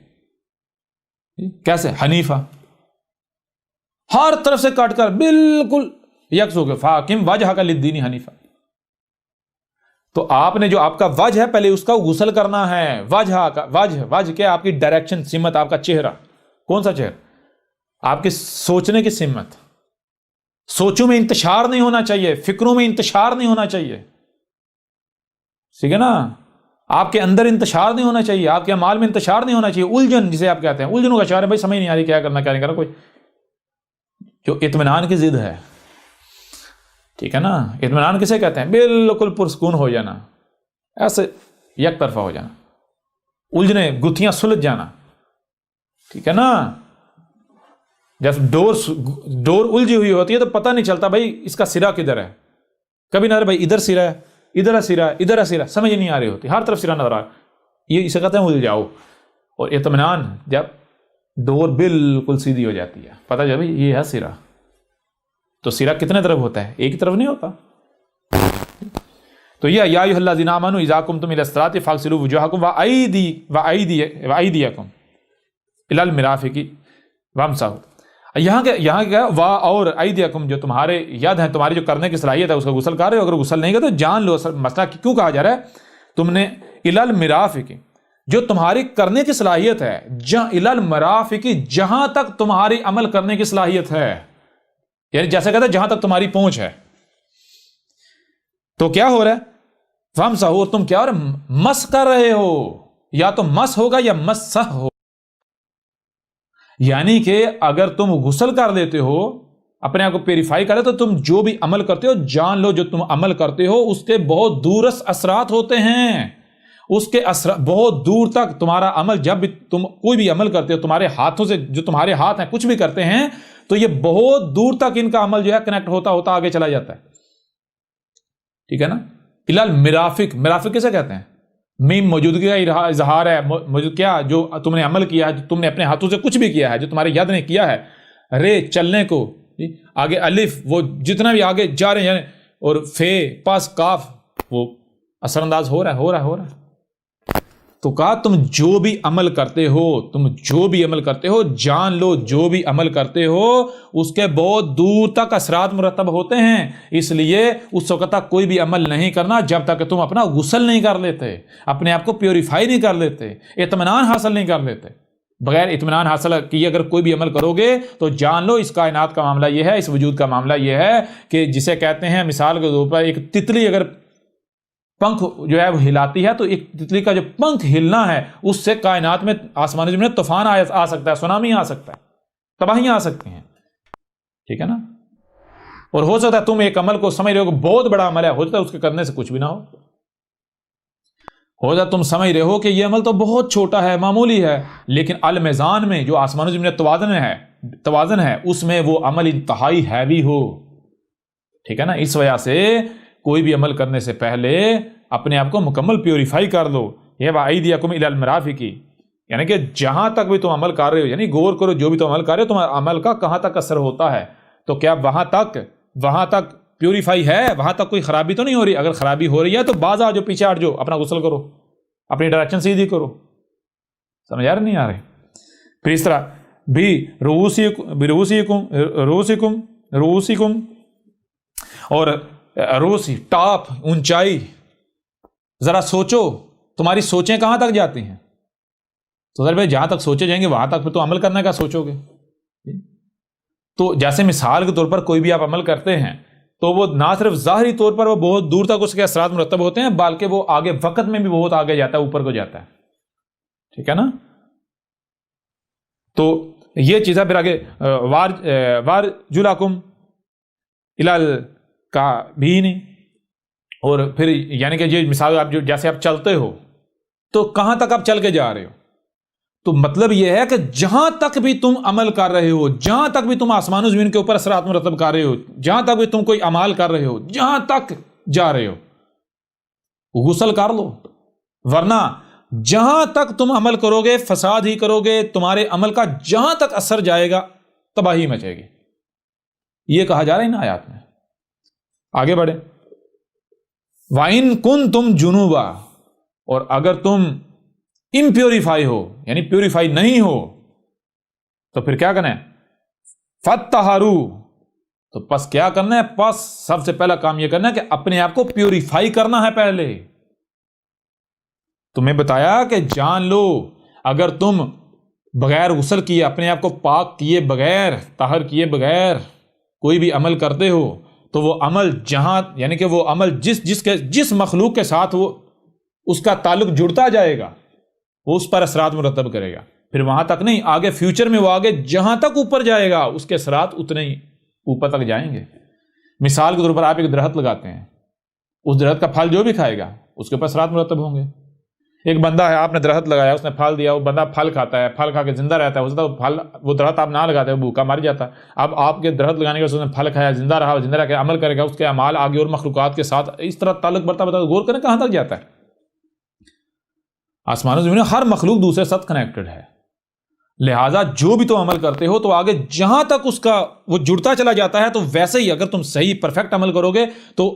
Speaker 1: کیسے؟ حنیفہ، ہر طرف سے کاٹ کر بالکل یکس ہو گئے. فاقم وجہک للدین حنیفہ. تو آپ نے جو آپ کا وجہ ہے پہلے اس کا غسل کرنا ہے. وجہ کیا؟ آپ کی ڈائریکشن، سمت، آپ کا چہرہ. کون سا چہرہ؟ آپ کے سوچنے کی سمت. سوچوں میں انتشار نہیں ہونا چاہیے، فکروں میں انتشار نہیں ہونا چاہیے. ٹھیک ہے نا؟ آپ کے اندر انتشار نہیں ہونا چاہیے، آپ کے اعمال میں انتشار نہیں ہونا چاہیے. الجھن جسے آپ کہتے ہیں، الجھنوں کا شعار ہے بھائی، سمجھ نہیں آ رہی کیا کرنا کیا نہیں کرنا. کوئی جو اطمینان کی ضد ہے، ٹھیک ہے نا؟ اطمینان کسے کہتے ہیں؟ بالکل پرسکون ہو جانا، ایسے یک طرفہ ہو جانا، الجھنے گتھیاں سلجھ جانا. ٹھیک ہے نا؟ جب ڈور الجھی ہوئی ہوتی ہے تو پتہ نہیں چلتا بھائی اس کا سرا کدھر ہے. کبھی نہ بھائی ادھر سرا ہے، ادھر ہے سرا، ادھر ہے سرا، سمجھ نہیں آ رہی ہوتی، ہر طرف سرا نظر آ رہا. یہ اسے کہتے ہیں الجھاؤ. اور اطمینان جب ڈور بالکل سیدھی ہو جاتی ہے، پتہ چل بھائی یہ ہے سرا. تو سرا کتنے طرف ہوتا ہے؟ ایک ہی طرف نہیں ہوتا. تو یہ یا ایھا الذین آمنوا اذا قمتم الی الصلاۃ فاغسلوا وجوہکم وایدیکم الی المرافق وامسحوا. یہاں کیا اور ایدیکم جو تمہارے ید ہیں، تمہاری جو کرنے کی صلاحیت ہے اس کا غسل کر رہے ہو. اگر غسل نہیں کرتے تو جان لو. مسئلہ کیوں کہا جا رہا ہے؟ تم نے الی المرافق، جو تمہاری کرنے کی صلاحیت ہے، الی المرافق، جہاں تک تمہاری عمل کرنے کی صلاحیت ہے، یعنی جیسے کہتے ہیں جہاں تک تمہاری پہنچ ہے. تو کیا ہو رہا ہے؟ فامسحوا، تم کیا ہو رہا ہے؟ مس کر رہے ہو. یا تو مس ہوگا یا مسح ہو. یعنی کہ اگر تم غسل کر لیتے ہو، اپنے آپ کو پیوریفائی کرے، تو تم جو بھی عمل کرتے ہو جان لو جو تم عمل کرتے ہو اس کے بہت دورس اثرات ہوتے ہیں. اس کے بہت دور تک تمہارا عمل، جب بھی تم کوئی بھی عمل کرتے ہو تمہارے ہاتھوں سے، جو تمہارے ہاتھ ہیں کچھ بھی کرتے ہیں، تو یہ بہت دور تک ان کا عمل جو ہے کنیکٹ ہوتا آگے چلا جاتا ہے. ٹھیک ہے نا؟ الی المرافق، مرافق کسے کہتے ہیں؟ میم موجودگی کا اظہار ہے. کیا؟ جو تم نے عمل کیا ہے، جو تم نے اپنے ہاتھوں سے کچھ بھی کیا ہے، جو تمہارے ید نے کیا ہے. رے چلنے کو، آگے الف، وہ جتنا بھی آگے جا رہے ہیں، اور فے پاس کاف، وہ اثر انداز ہو رہا ہے. تو کہا تم جو بھی عمل کرتے ہو جان لو جو بھی عمل کرتے ہو اس کے بہت دور تک اثرات مرتب ہوتے ہیں. اس لیے اس وقت تک کوئی بھی عمل نہیں کرنا جب تک کہ تم اپنا غسل نہیں کر لیتے، اپنے آپ کو پیوریفائی نہیں کر لیتے، اطمینان حاصل نہیں کر لیتے. بغیر اطمینان حاصل کیے اگر کوئی بھی عمل کرو گے تو جان لو اس کائنات کا معاملہ یہ ہے، اس وجود کا معاملہ یہ ہے کہ جسے کہتے ہیں مثال کے طور پر ایک تتلی اگر پنکھ جو ہے وہ ہلاتی ہے، تو ایک تتلی کا جو پنکھ ہلنا ہے اس سے کائنات میں، آسمانی زمین میں طوفان آ سکتا ہے، سونامی آ سکتا ہے، تباہیاں آ سکتی ہیں. ٹھیک ہے نا؟ اور ہو سکتا ہے تم ایک عمل کو سمجھ رہے ہو کہ بہت بڑا عمل ہے، ہو سکتا ہے اس کے کرنے سے کچھ بھی نہ ہو جائے. تم سمجھ رہے ہو کہ یہ عمل تو بہت چھوٹا ہے، معمولی ہے، لیکن المیزان میں جو آسمان و زمین توازن ہے اس میں وہ عمل انتہائی ہیوی ہو. ٹھیک ہے نا؟ اس وجہ سے کوئی بھی عمل کرنے سے پہلے اپنے آپ کو مکمل پیوریفائی کر لو. یہ وَأَيْدِيَكُمْ إِلَى الْمَرَافِقِ، یعنی کہ جہاں تک بھی تم عمل کر رہے ہو، یعنی غور کرو جو بھی تم عمل کر رہے ہو تمہارا عمل کا کہاں تک اثر ہوتا ہے. تو کیا وہاں تک پیوریفائی ہے؟ وہاں تک کوئی خرابی تو نہیں ہو رہی؟ اگر خرابی ہو رہی ہے تو باز آ جاؤ، پیچھے ہٹ جاؤ، اپنا غسل کرو، اپنی ڈائریکشن سیدھی کرو. سمجھ آ رہی نہیں آ رہی؟ پھر اس طرح بھی رؤوسکم اور روسی ٹاپ، اونچائی. ذرا سوچو تمہاری سوچیں کہاں تک جاتی ہیں. تو ذرا بھائی جہاں تک سوچے جائیں گے وہاں تک پھر تو عمل کرنے کا سوچو گے. تو جیسے مثال کے طور پر کوئی بھی آپ عمل کرتے ہیں تو وہ نہ صرف ظاہری طور پر وہ بہت دور تک اس کے اثرات مرتب ہوتے ہیں، بلکہ وہ آگے وقت میں بھی بہت آگے جاتا ہے، اوپر کو جاتا ہے. ٹھیک ہے نا؟ تو یہ چیز ہے. پھر آگے وارجلکم الی الکعبین، اور پھر یعنی کہ یہ مثال آپ جو جیسے آپ چلتے ہو تو کہاں تک آپ چل کے جا رہے ہو. تو مطلب یہ ہے کہ جہاں تک بھی تم عمل کر رہے ہو، جہاں تک بھی تم آسمان و زمین کے اوپر اثرات مرتب کر رہے ہو، جہاں تک بھی تم کوئی اعمال کر رہے ہو، جہاں تک جا رہے ہو، غسل کر لو، ورنہ جہاں تک تم عمل کرو گے فساد ہی کرو گے، تمہارے عمل کا جہاں تک اثر جائے گا تباہی مچے گی. یہ کہا جا رہا ہے ان آیات میں. آگے بڑھے. وَإِن كُنتُمْ جُنُوبًا، اور اگر تم امپیوریفائی ہو یعنی پیوریفائی نہیں ہو تو پھر کیا کرنا ہے؟ فَاتَّطَہَّرُوا، تو پس کیا کرنا ہے؟ پس سب سے پہلا کام یہ کرنا ہے کہ اپنے آپ کو پیوریفائی کرنا ہے. پہلے تمہیں بتایا کہ جان لو اگر تم بغیر غسل کیے، اپنے آپ کو پاک کیے بغیر، طاہر کیے بغیر کوئی بھی عمل کرتے ہو تو وہ عمل جہاں یعنی کہ وہ عمل جس مخلوق کے ساتھ وہ اس کا تعلق جڑتا جائے گا وہ اس پر اثرات مرتب کرے گا. پھر وہاں تک نہیں، آگے فیوچر میں وہ آگے جہاں تک اوپر جائے گا اس کے اثرات اتنے ہی اوپر تک جائیں گے. مثال کے طور پر آپ ایک درخت لگاتے ہیں، اس درخت کا پھل جو بھی کھائے گا اس کے اوپر اثرات مرتب ہوں گے. ایک بندہ ہے، آپ نے درخت لگایا، اس نے پھل دیا، وہ بندہ پھل کھاتا ہے، پھل کھا کے زندہ رہتا ہے، وہ درخت آپ نہ لگاتے وہ بھوکا مر جاتا ہے. اب آپ کے درخت لگانے کے اس نے پھل کھایا، زندہ رہا، زندہ رہ کے عمل کرے گا، اس کے اعمال آگے اور مخلوقات کے ساتھ اس طرح تعلق بڑھتا غور کریں کہاں تک جاتا ہے. آسمان و زمین ہر مخلوق دوسرے ساتھ کنیکٹڈ ہے، لہٰذا جو بھی تم عمل کرتے ہو تو آگے جہاں تک اس کا وہ جڑتا چلا جاتا ہے. تو ویسے ہی اگر تم صحیح پرفیکٹ عمل کرو گے تو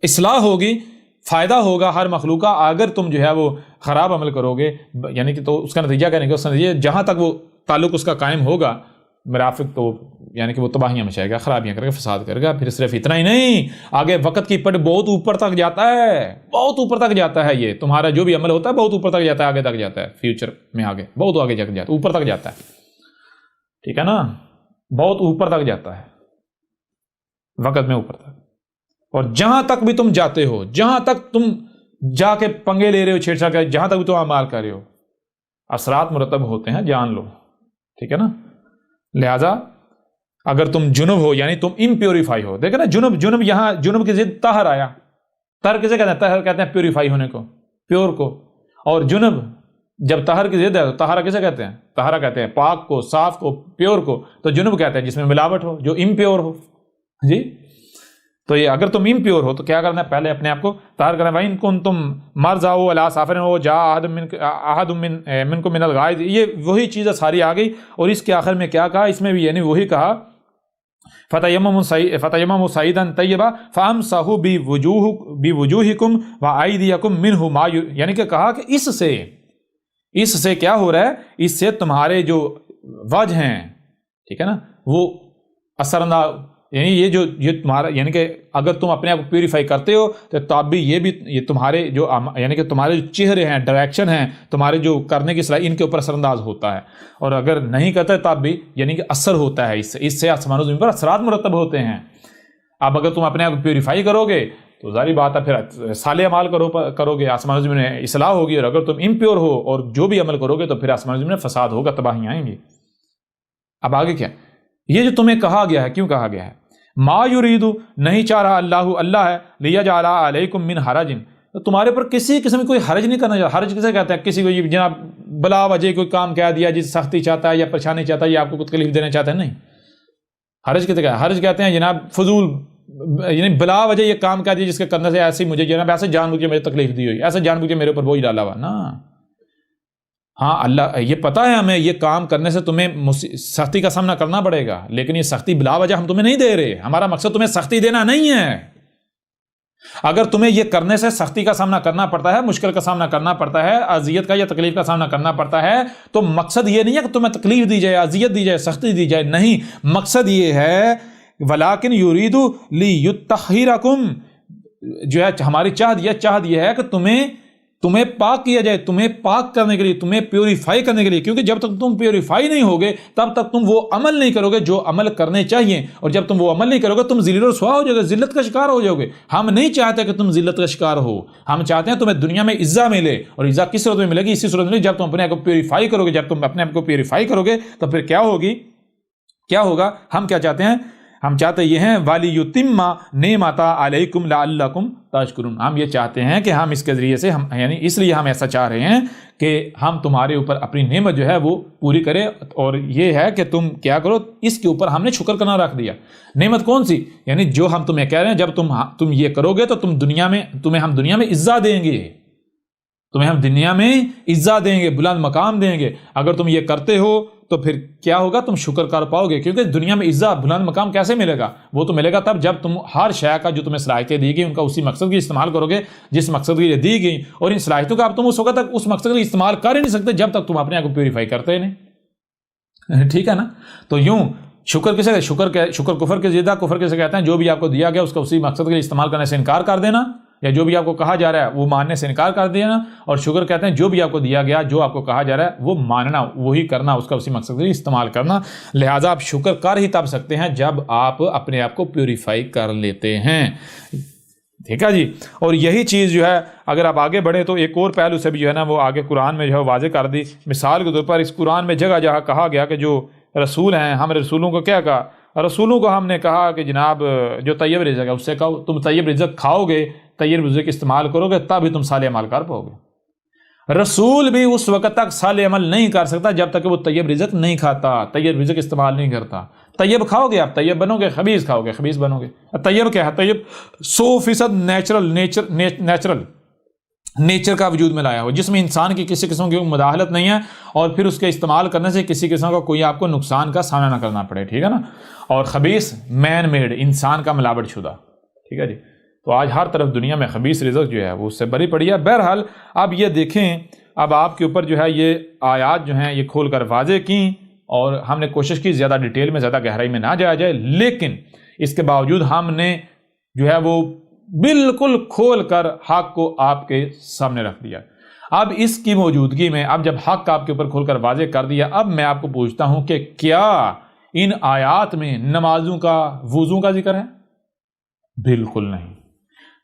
Speaker 1: اصلاح ہوگی، فائدہ ہوگا ہر مخلوق کا. اگر تم جو ہے وہ خراب عمل کرو گے یعنی کہ تو اس کا نتیجہ کریں گے، اس کا نتیجہ جہاں تک وہ تعلق اس کا قائم ہوگا مرافق، تو یعنی کہ وہ تباہیاں مچائے گا، خرابیاں کرے گا، فساد کرے گا. پھر صرف اتنا ہی نہیں، آگے وقت کی پٹ بہت اوپر تک جاتا ہے، بہت اوپر تک جاتا ہے. یہ تمہارا جو بھی عمل ہوتا ہے بہت اوپر تک جاتا ہے، آگے تک جاتا ہے، فیوچر میں آگے بہت آگے جاتا ہے، اوپر تک جاتا ہے. ٹھیک ہے نا، بہت اوپر تک جاتا ہے وقت میں اوپر تک. اور جہاں تک بھی تم جاتے ہو، جہاں تک تم جا کے پنگے لے رہے ہو، چھیڑ چھاڑ کر، جہاں تک بھی تم اعمال کر رہے ہو اثرات مرتب ہوتے ہیں، جان لو. ٹھیک ہے نا. لہذا اگر تم جنب ہو یعنی تم امپیوریفائی ہو، دیکھیں نا جنب یہاں جنب کی ضد طاہر آیا. طاہر کسے کہتے ہیں؟ طاہر کہتے ہیں پیوریفائی ہونے کو، پیور کو. اور جنب جب طاہر کی ضد ہے تو طہارا کسے کہتے ہیں؟ طہارا کہتے ہیں پاک کو، صاف کو، پیور کو. تو جنب کہتے ہیں جس میں ملاوٹ ہو، جو امپیور ہو. جی تو یہ اگر تم امپیور ہو تو کیا کرنا ہے؟ پہلے اپنے آپ کو طاہر کرنا ہے. وَإِن كُنتُم مَرْضَىٰ عَلَىٰ سَفَرٍ وَجَاءَ أَحَدٌ مِّنكُم مِّنَ الْغَائِطِ، یہ وہی چیزیں ساری آ گئی. اور اس کے آخر میں کیا کہا؟ اس میں بھی یعنی وہی کہا فَتَيَمَّمُوا صَعِيدًا طَيِّبًا فَامْسَحُوا بِوُجُوهِكُمْ وَأَيْدِيَكُمْ مِنْهُ، یعنی کہ کہا کہ اس سے کیا ہو رہا ہے؟ اس سے تمہارے جو وجہ ہیں، ٹھیک ہے نا، وہ اثر انداز، یعنی یہ تمہارا یعنی کہ اگر تم اپنے آپ کو پیوریفائی کرتے ہو تو تب بھی یہ تمہارے جو یعنی کہ تمہارے جو چہرے ہیں، ڈائریکشن ہیں، تمہارے جو کرنے کی صلاحیت، ان کے اوپر اثر انداز ہوتا ہے. اور اگر نہیں کرتے تب بھی یعنی کہ اثر ہوتا ہے، اس سے آسمان و زمین پر اثرات مرتب ہوتے ہیں. اب اگر تم اپنے آپ کو پیوریفائی کرو گے تو ظاہری بات ہے پھر صالح اعمال کرو گے، آسمان و زمین میں اصلاح ہوگی. اور اگر تم امپیور ہو اور جو بھی عمل کرو گے تو پھر آسمان و زمین میں فساد ہوگا، تباہیاں آئیں گی. اب آگے کیا؟ یہ جو تمہیں کہا گیا ہے، کیوں کہا گیا ہے؟ ما یریدو، نہیں چاہ رہا اللہ ہے، لیجعل علیکم من حرج، تو تمہارے پر کسی قسم کوئی حرج نہیں کرنا چاہتا. حرج کسے کہتے ہیں؟ کسی کو یہ جناب بلا وجہ کوئی کام کہہ دیا جس سختی چاہتا ہے یا پریشانی چاہتا ہے یا آپ کو کچھ تکلیف دینا چاہتا ہے، نہیں. حرج کہتے ہیں؟ حرج کہتے ہیں جناب فضول، یعنی بلا وجہ یہ کام کہہ دیا جس کے کرنے سے ایسی مجھے جناب ایسے جان بوجھ کے مجھے تکلیف دی ہوئی، ایسے جان بوجھ کے میرے اوپر بوجھ ڈالا ہوا نا. ہاں اللہ یہ پتہ ہے ہمیں یہ کام کرنے سے تمہیں سختی کا سامنا کرنا پڑے گا، لیکن یہ سختی بلا وجہ ہم تمہیں نہیں دے رہے. ہمارا مقصد تمہیں سختی دینا نہیں ہے. اگر تمہیں یہ کرنے سے سختی کا سامنا کرنا پڑتا ہے، مشکل کا سامنا کرنا پڑتا ہے، اذیت کا یا تکلیف کا سامنا کرنا پڑتا ہے، تو مقصد یہ نہیں ہے کہ تمہیں تکلیف دی جائے، اذیت دی جائے، سختی دی جائے، نہیں. مقصد یہ ہے وَلَٰكِنْ يُرِيدُ لِيُطَّهِّرَكُمْ، جو ہے ہماری چاہت یہ ہے کہ تمہیں پاک کیا جائے، تمہیں پاک کرنے کے لیے، تمہیں پیوریفائی کرنے کے لیے. کیونکہ جب تک تم پیوریفائی نہیں ہوگے تب تک تم وہ عمل نہیں کرو گے جو عمل کرنے چاہیے. اور جب تم وہ عمل نہیں کرو گے تم ذلیل و رسوا ہو جاؤ گے، ذلت کا شکار ہو جاؤ گے. ہم نہیں چاہتے کہ تم ذلت کا شکار ہو، ہم چاہتے ہیں تمہیں دنیا میں عزت ملے. اور عزت کس صورت میں ملے گی؟ اسی صورت میں جب تم اپنے آپ کو پیوریفائی کرو گے. جب تم اپنے آپ کو پیوریفائی کرو گے تو پھر کیا ہوگا؟ ہم کیا چاہتے ہیں ہم چاہتے یہ ہیں وَلِيُتِمَّ نِعْمَتَهُ عَلَيْكُمْ لَعَلَّكُمْ تَشْكُرُونَ، ہم یہ چاہتے ہیں کہ ہم اس کے ذریعے سے یعنی اس لیے ہم ایسا چاہ رہے ہیں کہ ہم تمہارے اوپر اپنی نعمت جو ہے وہ پوری کرے، اور یہ ہے کہ تم کیا کرو، اس کے اوپر ہم نے شکر کرنا رکھ دیا۔ نعمت کون سی؟ یعنی جو ہم تمہیں کہہ رہے ہیں، جب تم یہ کرو گے تو تمہیں ہم دنیا میں عزت دیں گے، تمہیں ہم دنیا میں عزت دیں گے، بلند مقام دیں گے۔ اگر تم یہ کرتے ہو تو پھر کیا ہوگا، تم شکر کر پاؤ گے، کیونکہ دنیا میں عزت بلند مقام کیسے ملے گا؟ وہ تو ملے گا تب جب تم ہر شے کا جو تمہیں صلاحیتیں دی گئی ان کا اسی مقصد کی استعمال کرو گے جس مقصد کے لیے دی گئی، اور ان صلاحیتوں کا اب تم اس وقت تک اس مقصد کے لیے استعمال کر ہی نہیں سکتے جب تک تم اپنے آپ کو پیوریفائی کرتے نہیں۔ ٹھیک ہے نا؟ تو یوں شکر کسے، شکر کفر کے زیادہ، کفر کسے کہتے ہیں؟ جو بھی آپ کو دیا گیا اس کا اسی مقصد کے لیے استعمال کرنے سے انکار کر دینا، یا جو بھی آپ کو کہا جا رہا ہے وہ ماننے سے انکار کر دینا، اور شکر کہتے ہیں جو بھی آپ کو دیا گیا، جو آپ کو کہا جا رہا ہے وہ ماننا، وہی کرنا، اس کا اسی مقصد کے لیے استعمال کرنا۔ لہٰذا آپ شکر کر ہی تب سکتے ہیں جب آپ اپنے آپ کو پیوریفائی کر لیتے ہیں۔ ٹھیک ہے جی، اور یہی چیز جو ہے اگر آپ آگے بڑھیں تو ایک اور پہلو سے بھی جو ہے نا وہ آگے قرآن میں جو ہے واضح کر دی۔ مثال کے طور پر اس قرآن میں جگہ جہاں کہا گیا کہ جو رسول ہیں، ہم رسولوں کو کیا کہا؟ رسولوں کو ہم نے کہا کہ جناب جو طیب رزق ہے اس سے کہو، تم طیب رزق کھاؤ گے، طیب رزق استعمال کرو گے تب ہی تم صالح عمل کر پاؤ گے۔ رسول بھی اس وقت تک صالح عمل نہیں کر سکتا جب تک کہ وہ طیب رزق نہیں کھاتا، طیب رزق استعمال نہیں کرتا۔ طیب کھاؤ گے آپ طیب بنو گے، خبیث کھاؤ گے خبیث بنو گے۔ طیب کیا ہے؟ طیب 100% نیچرل نیچر کا وجود میں لایا ہو، جس میں انسان کی کسی قسم کی مداخلت نہیں ہے، اور پھر اس کے استعمال کرنے سے کسی قسم کا کوئی آپ کو نقصان کا سامنا نہ کرنا پڑے۔ ٹھیک ہے نا؟ اور خبیث مین میڈ، انسان کا ملاوٹ شدہ۔ ٹھیک ہے جی، تو آج ہر طرف دنیا میں خبیث رزق جو ہے وہ اس سے بری پڑی ہے۔ بہرحال اب یہ دیکھیں، اب آپ کے اوپر جو ہے یہ آیات جو ہیں یہ کھول کر واضح کیں، اور ہم نے کوشش کی زیادہ ڈیٹیل میں، زیادہ گہرائی میں نہ جایا جائے، لیکن اس کے باوجود ہم نے جو ہے وہ بالکل کھول کر حق کو آپ کے سامنے رکھ دیا۔ اب اس کی موجودگی میں، اب جب حق آپ کے اوپر کھول کر واضح کر دیا، اب میں آپ کو پوچھتا ہوں کہ کیا ان آیات میں نمازوں کا، وضو کا ذکر ہے؟ بالکل نہیں۔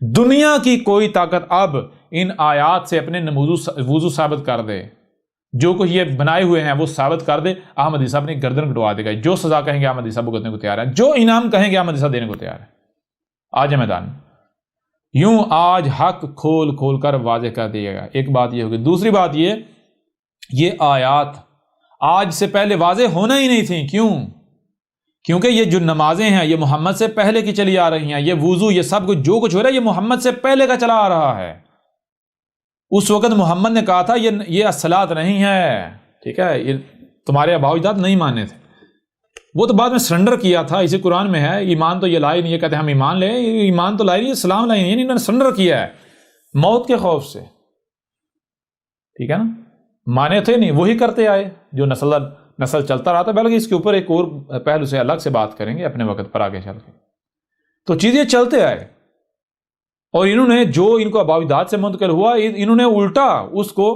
Speaker 1: دنیا کی کوئی طاقت اب ان آیات سے اپنے وضو ثابت کر دے، جو کچھ یہ بنائے ہوئے ہیں وہ ثابت کر دے، احمد عیسیٰ اپنی گردن کٹوا دے گا۔ جو سزا کہیں گے احمد عیسیٰ بھگتنے کو تیار ہے، جو انعام کہیں گے احمد عیسیٰ دینے کو تیار ہے۔ آج میدان میں یوں آج حق کھول کھول کر واضح کر دیا گا۔ ایک بات یہ ہوگی۔ دوسری بات یہ آیات آج سے پہلے واضح ہونا ہی نہیں تھیں۔ کیوں؟ کیونکہ یہ جو نمازیں ہیں یہ محمد سے پہلے کی چلی آ رہی ہیں، یہ وضو، یہ سب کچھ جو کچھ ہو رہا ہے یہ محمد سے پہلے کا چلا آ رہا ہے۔ اس وقت محمد نے کہا تھا یہ الصلاۃ نہیں ہے، ٹھیک ہے، یہ تمہارے آباء و اجداد نہیں مانے تھے، وہ تو بعد میں سرنڈر کیا تھا۔ اسی قرآن میں ہے، ایمان تو یہ لائے نہیں، یہ کہتے ہیں ہم ایمان لیں، ایمان تو لائے نہیں، اسلام لائے نہیں، یعنی انہوں نے سرنڈر کیا ہے موت کے خوف سے۔ ٹھیک ہے نا؟ مانے تھے نہیں، وہی کرتے آئے جو نسل چلتا رہا تھا۔ بلکہ اس کے اوپر ایک اور پہلو سے الگ سے بات کریں گے اپنے وقت پر آگے چل کے۔ تو چیزیں چلتے آئے، اور انہوں نے جو ان کو آباء و اجداد سے منتقل ہوا، انہوں نے الٹا اس کو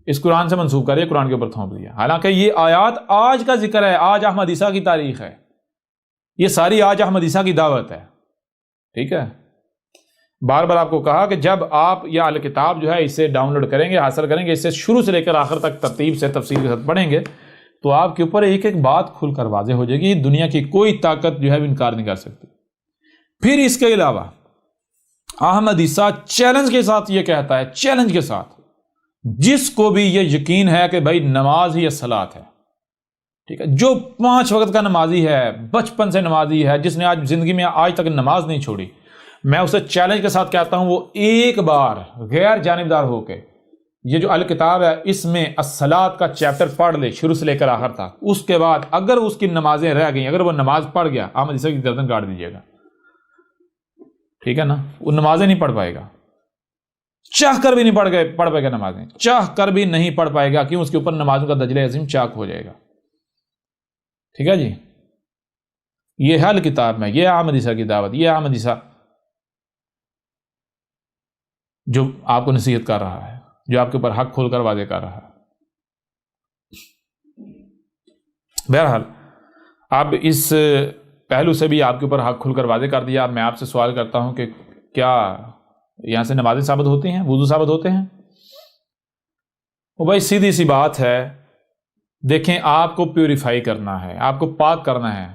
Speaker 1: اس قرآن سے منسوخ کر قرآن کے اوپر تھوپ دیا۔ حالانکہ یہ آیات آج کا ذکر ہے، آج احمد عیسیٰ کی تاریخ ہے، یہ ساری آج احمد عیسیٰ کی دعوت ہے۔ ٹھیک ہے، بار بار آپ کو کہا کہ جب آپ یہ الکتاب جو ہے اسے ڈاؤن لوڈ کریں گے، حاصل کریں گے، اسے شروع سے لے کر آخر تک ترتیب سے تفصیل کے ساتھ پڑھیں گے، تو آپ کے اوپر ایک ایک بات کھل کر واضح ہو جائے گی۔ دنیا کی کوئی طاقت جو ہے انکار نہیں کر سکتی۔ پھر اس کے علاوہ احمد عیسیٰ چیلنج کے ساتھ یہ کہتا ہے، چیلنج کے ساتھ، جس کو بھی یہ یقین ہے کہ بھائی نماز ہی الصلاۃ ہے، ٹھیک ہے، جو 5 وقت کا نمازی ہے، بچپن سے نمازی ہے، جس نے آج زندگی میں آج تک نماز نہیں چھوڑی، میں اسے چیلنج کے ساتھ کہتا ہوں وہ ایک بار غیر جانبدار ہو کے یہ جو الکتاب ہے اس میں الصلاۃ کا چیپٹر پڑھ لے شروع سے لے کر آخر تک، اس کے بعد اگر اس کی نمازیں رہ گئیں، اگر وہ نماز پڑھ گیا، احمد عیسیٰ کی گردن کاٹ دیجیے گا۔ ٹھیک ہے نا؟ وہ نمازیں نہیں پڑھ پائے گا، چاہ کر بھی نہیں پڑھ پائے گا، نمازیں چاہ کر بھی نہیں پڑھ پائے گا، کیوں؟ اس کے اوپر نمازوں کا دجلہ عظیم چاک ہو جائے گا۔ ٹھیک ہے جی، یہ ہے الکتاب میں، یہ احمد عیسیٰ کی دعوت، یہ احمد عیسیٰ جو آپ کو نصیحت کر رہا ہے، جو آپ کے اوپر حق کھول کر واضح کر رہا ہے۔ بہرحال اب اس پہلو سے بھی آپ کے اوپر حق کھل کر واضح کر دیا۔ اب میں آپ سے سوال کرتا ہوں کہ کیا یہاں سے نمازیں ثابت ہوتی ہیں، وضو ثابت ہوتے ہیں؟ وہ بھائی سیدھی سی بات ہے، دیکھیں آپ کو پیوریفائی کرنا ہے، آپ کو پاک کرنا ہے،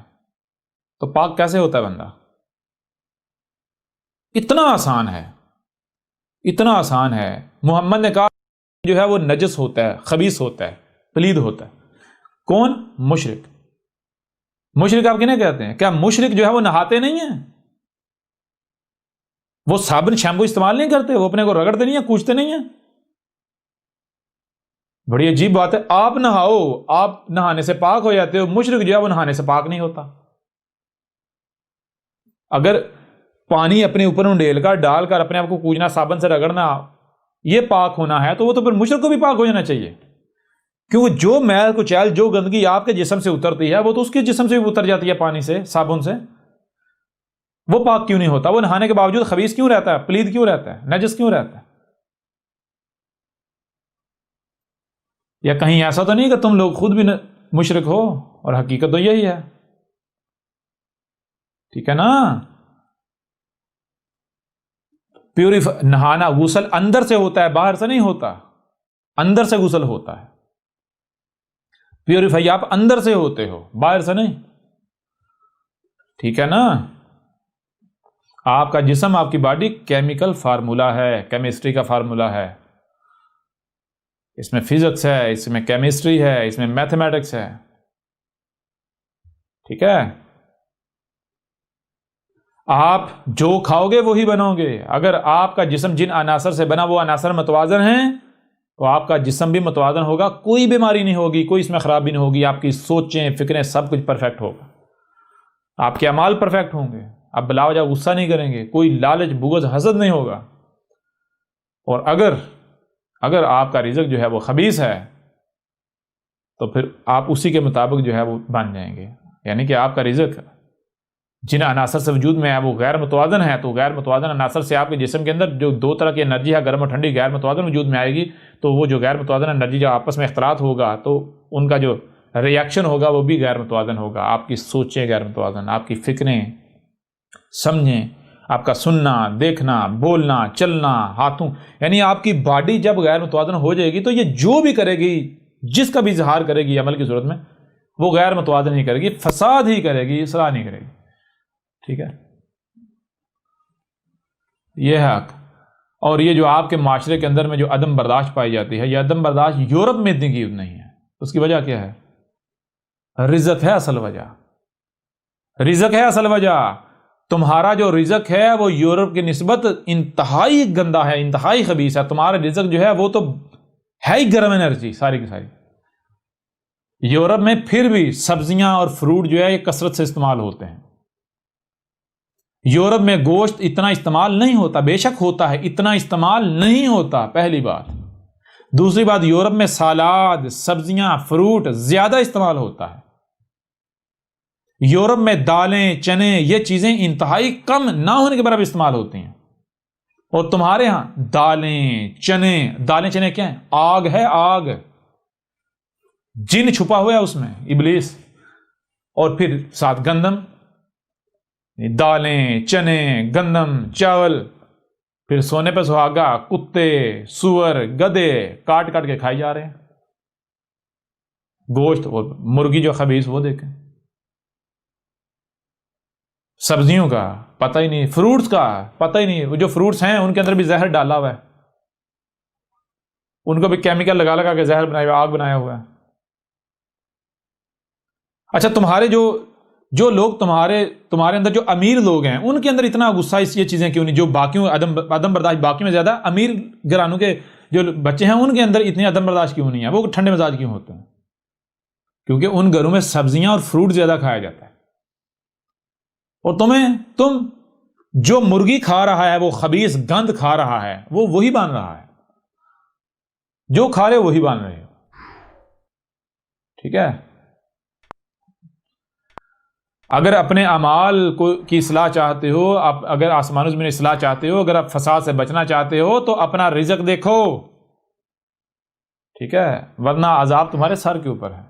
Speaker 1: تو پاک کیسے ہوتا ہے بندہ؟ اتنا آسان ہے، اتنا آسان ہے۔ محمد نے کہا جو ہے وہ نجس ہوتا ہے، خبیث ہوتا ہے، پلید ہوتا ہے۔ کون؟ مشرک۔ مشرک آپ کنہیں کہتے ہیں؟ کیا مشرک جو ہے وہ نہاتے نہیں ہیں؟ وہ صابن شیمپو استعمال نہیں کرتے؟ وہ اپنے کو رگڑتے نہیں ہیں، کوچتے نہیں ہیں؟ بڑی عجیب بات ہے، آپ نہاؤ، آپ نہانے سے پاک ہو جاتے ہو، مشرک جو ہے وہ نہانے سے پاک نہیں ہوتا۔ اگر پانی اپنے اوپر انڈیل کر ڈال کر اپنے آپ کو کوچنا، صابن سے رگڑنا، یہ پاک ہونا ہے، تو وہ تو پھر مشرک کو بھی پاک ہو جانا چاہیے، کیونکہ جو میل کچیل، جو گندگی آپ کے جسم سے اترتی ہے وہ تو اس کے جسم سے بھی اتر جاتی ہے پانی سے، صابن سے۔ وہ پاک کیوں نہیں ہوتا؟ وہ نہانے کے باوجود خبیث کیوں رہتا ہے، پلید کیوں رہتا ہے، نجس کیوں رہتا ہے؟ یا کہیں ایسا تو نہیں کہ تم لوگ خود بھی مشرک ہو اور حقیقت تو یہی ہے؟ ٹھیک ہے نا؟ نہانا، غسل اندر سے ہوتا ہے، باہر سے نہیں ہوتا، اندر سے غسل ہوتا ہے۔ پیوریفائی آپ اندر سے ہوتے ہو، باہر سے نہیں، ٹھیک ہے نا؟ آپ کا جسم، آپ کی باڈی کیمیکل فارمولا ہے، کیمسٹری کا فارمولا ہے، اس میں فزکس ہے، اس میں کیمسٹری ہے، اس میں میتھمیٹکس ہے، ٹھیک ہے؟ آپ جو کھاؤ گے وہی بنو گے۔ اگر آپ کا جسم جن عناصر سے بنا وہ عناصر متوازن ہیں تو آپ کا جسم بھی متوازن ہوگا، کوئی بیماری نہیں ہوگی، کوئی اس میں خرابی نہیں ہوگی، آپ کی سوچیں، فکریں، سب کچھ پرفیکٹ ہوگا، آپ کے اعمال پرفیکٹ ہوں گے، آپ بلا وجہ غصہ نہیں کریں گے، کوئی لالچ، بغض، حسد نہیں ہوگا۔ اور اگر آپ کا رزق جو ہے وہ خبیث ہے تو پھر آپ اسی کے مطابق جو ہے وہ بن جائیں گے، یعنی کہ آپ کا رزق جن عناصر سے وجود میں ہے وہ غیر متوازن ہے، تو غیر متوازن عناصر سے آپ کے جسم کے اندر جو دو طرح کی انرجی ہے، گرم اور ٹھنڈی، غیر متوازن وجود میں آئے گی، تو وہ جو غیر متوازن انرجی جو آپس میں اختلاط ہوگا تو ان کا جو ری ایکشن ہوگا وہ بھی غیر متوازن ہوگا۔ آپ کی سوچیں غیر متوازن، آپ کی فکریں، سمجھیں، آپ کا سننا، دیکھنا، بولنا، چلنا، ہاتھوں، یعنی آپ کی باڈی جب غیر متوازن ہو جائے گی تو یہ جو بھی کرے گی، جس کا بھی اظہار کرے گی عمل کی صورت میں، وہ غیر متوازن ہی کرے گی، فساد ہی کرے گی، اصلاح نہیں کرے گی، ٹھیک ہے؟ یہ ہے حق۔ اور یہ جو آپ کے معاشرے کے اندر میں جو عدم برداشت پائی جاتی ہے، یہ عدم برداشت یورپ میں اتنی کی نہیں ہے، اس کی وجہ کیا ہے؟ رزق ہے اصل وجہ، رزق ہے اصل وجہ۔ تمہارا جو رزق ہے وہ یورپ کی نسبت انتہائی گندا ہے، انتہائی خبیث ہے۔ تمہارا رزق جو ہے وہ تو ہے ہی گرم انرجی ساری کی ساری۔ یورپ میں پھر بھی سبزیاں اور فروٹ جو ہے یہ کثرت سے استعمال ہوتے ہیں۔ یورپ میں گوشت اتنا استعمال نہیں ہوتا، بے شک ہوتا ہے، اتنا استعمال نہیں ہوتا، پہلی بات۔ دوسری بات، یورپ میں سالاد، سبزیاں، فروٹ زیادہ استعمال ہوتا ہے۔ یورپ میں دالیں، چنے، یہ چیزیں انتہائی کم نہ ہونے کے برابر استعمال ہوتی ہیں، اور تمہارے ہاں دالیں چنے کیا ہیں؟ آگ ہے، آگ، جن چھپا ہوا ہے اس میں، ابلیس، اور پھر ساتھ گندم، دالیں، چنے، گندم، چاول، پھر سونے پہ سہاگا، کتے، سور، گدے کاٹ کاٹ کے کھائی جا رہے ہیں۔ گوشت اور مرغی جو خبیث وہ دیکھیں، سبزیوں کا پتہ ہی نہیں، فروٹس کا پتہ ہی نہیں، وہ جو فروٹس ہیں ان کے اندر بھی زہر ڈالا ہوا ہے، ان کو بھی کیمیکل لگا لگا کے زہر بنایا ہوا، آگ بنایا ہوا ہے۔ اچھا، تمہارے جو لوگ تمہارے اندر جو امیر لوگ ہیں ان کے اندر اتنا غصہ اس یہ چیزیں کیوں نہیں؟ جو باقیوں عدم برداشت باقیوں میں زیادہ، امیر گھرانوں کے جو بچے ہیں ان کے اندر اتنی عدم برداشت کیوں نہیں ہے؟ وہ ٹھنڈے مزاج کیوں ہوتے ہیں؟ کیونکہ ان گھروں میں سبزیاں اور فروٹ زیادہ کھایا جاتا ہے، اور تم جو مرغی کھا رہا ہے وہ خبیث گند کھا رہا ہے، وہ وہی بن رہا ہے، جو کھا رہے وہی بن رہے ہو، ٹھیک ہے؟ اگر اپنے اعمال کی اصلاح چاہتے ہو، اگر آسمان و زمین اصلاح چاہتے ہو، اگر آپ فساد سے بچنا چاہتے ہو تو اپنا رزق دیکھو، ٹھیک ہے؟ ورنہ عذاب تمہارے سر کے اوپر ہے۔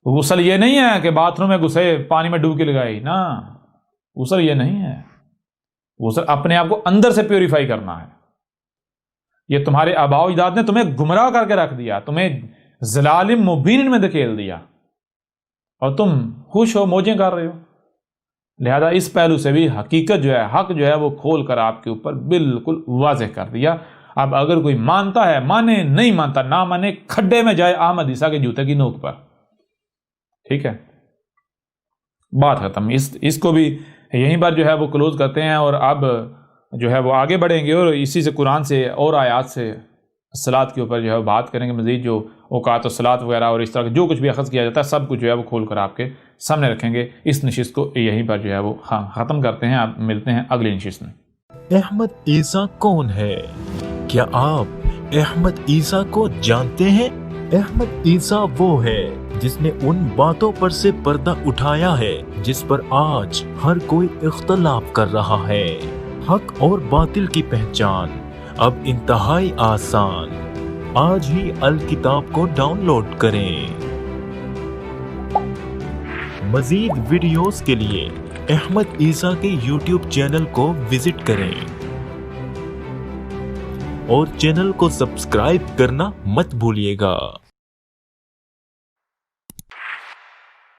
Speaker 1: غسل یہ نہیں ہے کہ باتھ روم میں گھسے پانی میں ڈوب کے لگائی، نا، غسل یہ نہیں ہے۔ غسل اپنے آپ کو اندر سے پیوریفائی کرنا ہے۔ یہ تمہارے آباء و اجداد نے تمہیں گمراہ کر کے رکھ دیا، تمہیں ضلال مبین میں دھکیل دیا، اور تم خوش ہو، موجیں کر رہے ہو۔ لہذا اس پہلو سے بھی حقیقت جو ہے، حق جو ہے وہ کھول کر آپ کے اوپر بالکل واضح کر دیا۔ اب اگر کوئی مانتا ہے مانے، نہیں مانتا نہ مانے، کھڈے میں جائے احمد عیسیٰ کے جوتے کی نوک پر۔ ٹھیک ہے، بات ختم۔ اس کو بھی یہیں پر جو ہے وہ کلوز کرتے ہیں، اور اب جو ہے وہ آگے بڑھیں گے اور اسی سے قرآن سے اور آیات سے صلاۃ کے اوپر جو ہے بات کریں گے، مزید جو اوقات و صلاۃ وغیرہ اور اس طرح کا جو کچھ بھی اخذ کیا جاتا ہے سب کچھ جو ہے وہ کھول کر آپ کے سامنے رکھیں گے۔ اس نشست کو یہیں پر جو ہے وہ ختم کرتے ہیں۔ آپ ملتے ہیں اگلی نشست میں۔
Speaker 2: احمد عیسیٰ کون ہے؟ کیا آپ احمد عیسیٰ کو جانتے ہیں؟ احمد عیسیٰ وہ ہے جس نے ان باتوں پر سے پردہ اٹھایا ہے جس پر آج ہر کوئی اختلاف کر رہا ہے۔ حق اور باطل کی پہچان اب انتہائی آسان۔ آج ہی الکتاب کو ڈاؤن لوڈ کریں۔ مزید ویڈیوز کے لیے احمد عیسیٰ کے یوٹیوب چینل کو وزٹ کریں اور چینل کو سبسکرائب کرنا مت بھولیے گا۔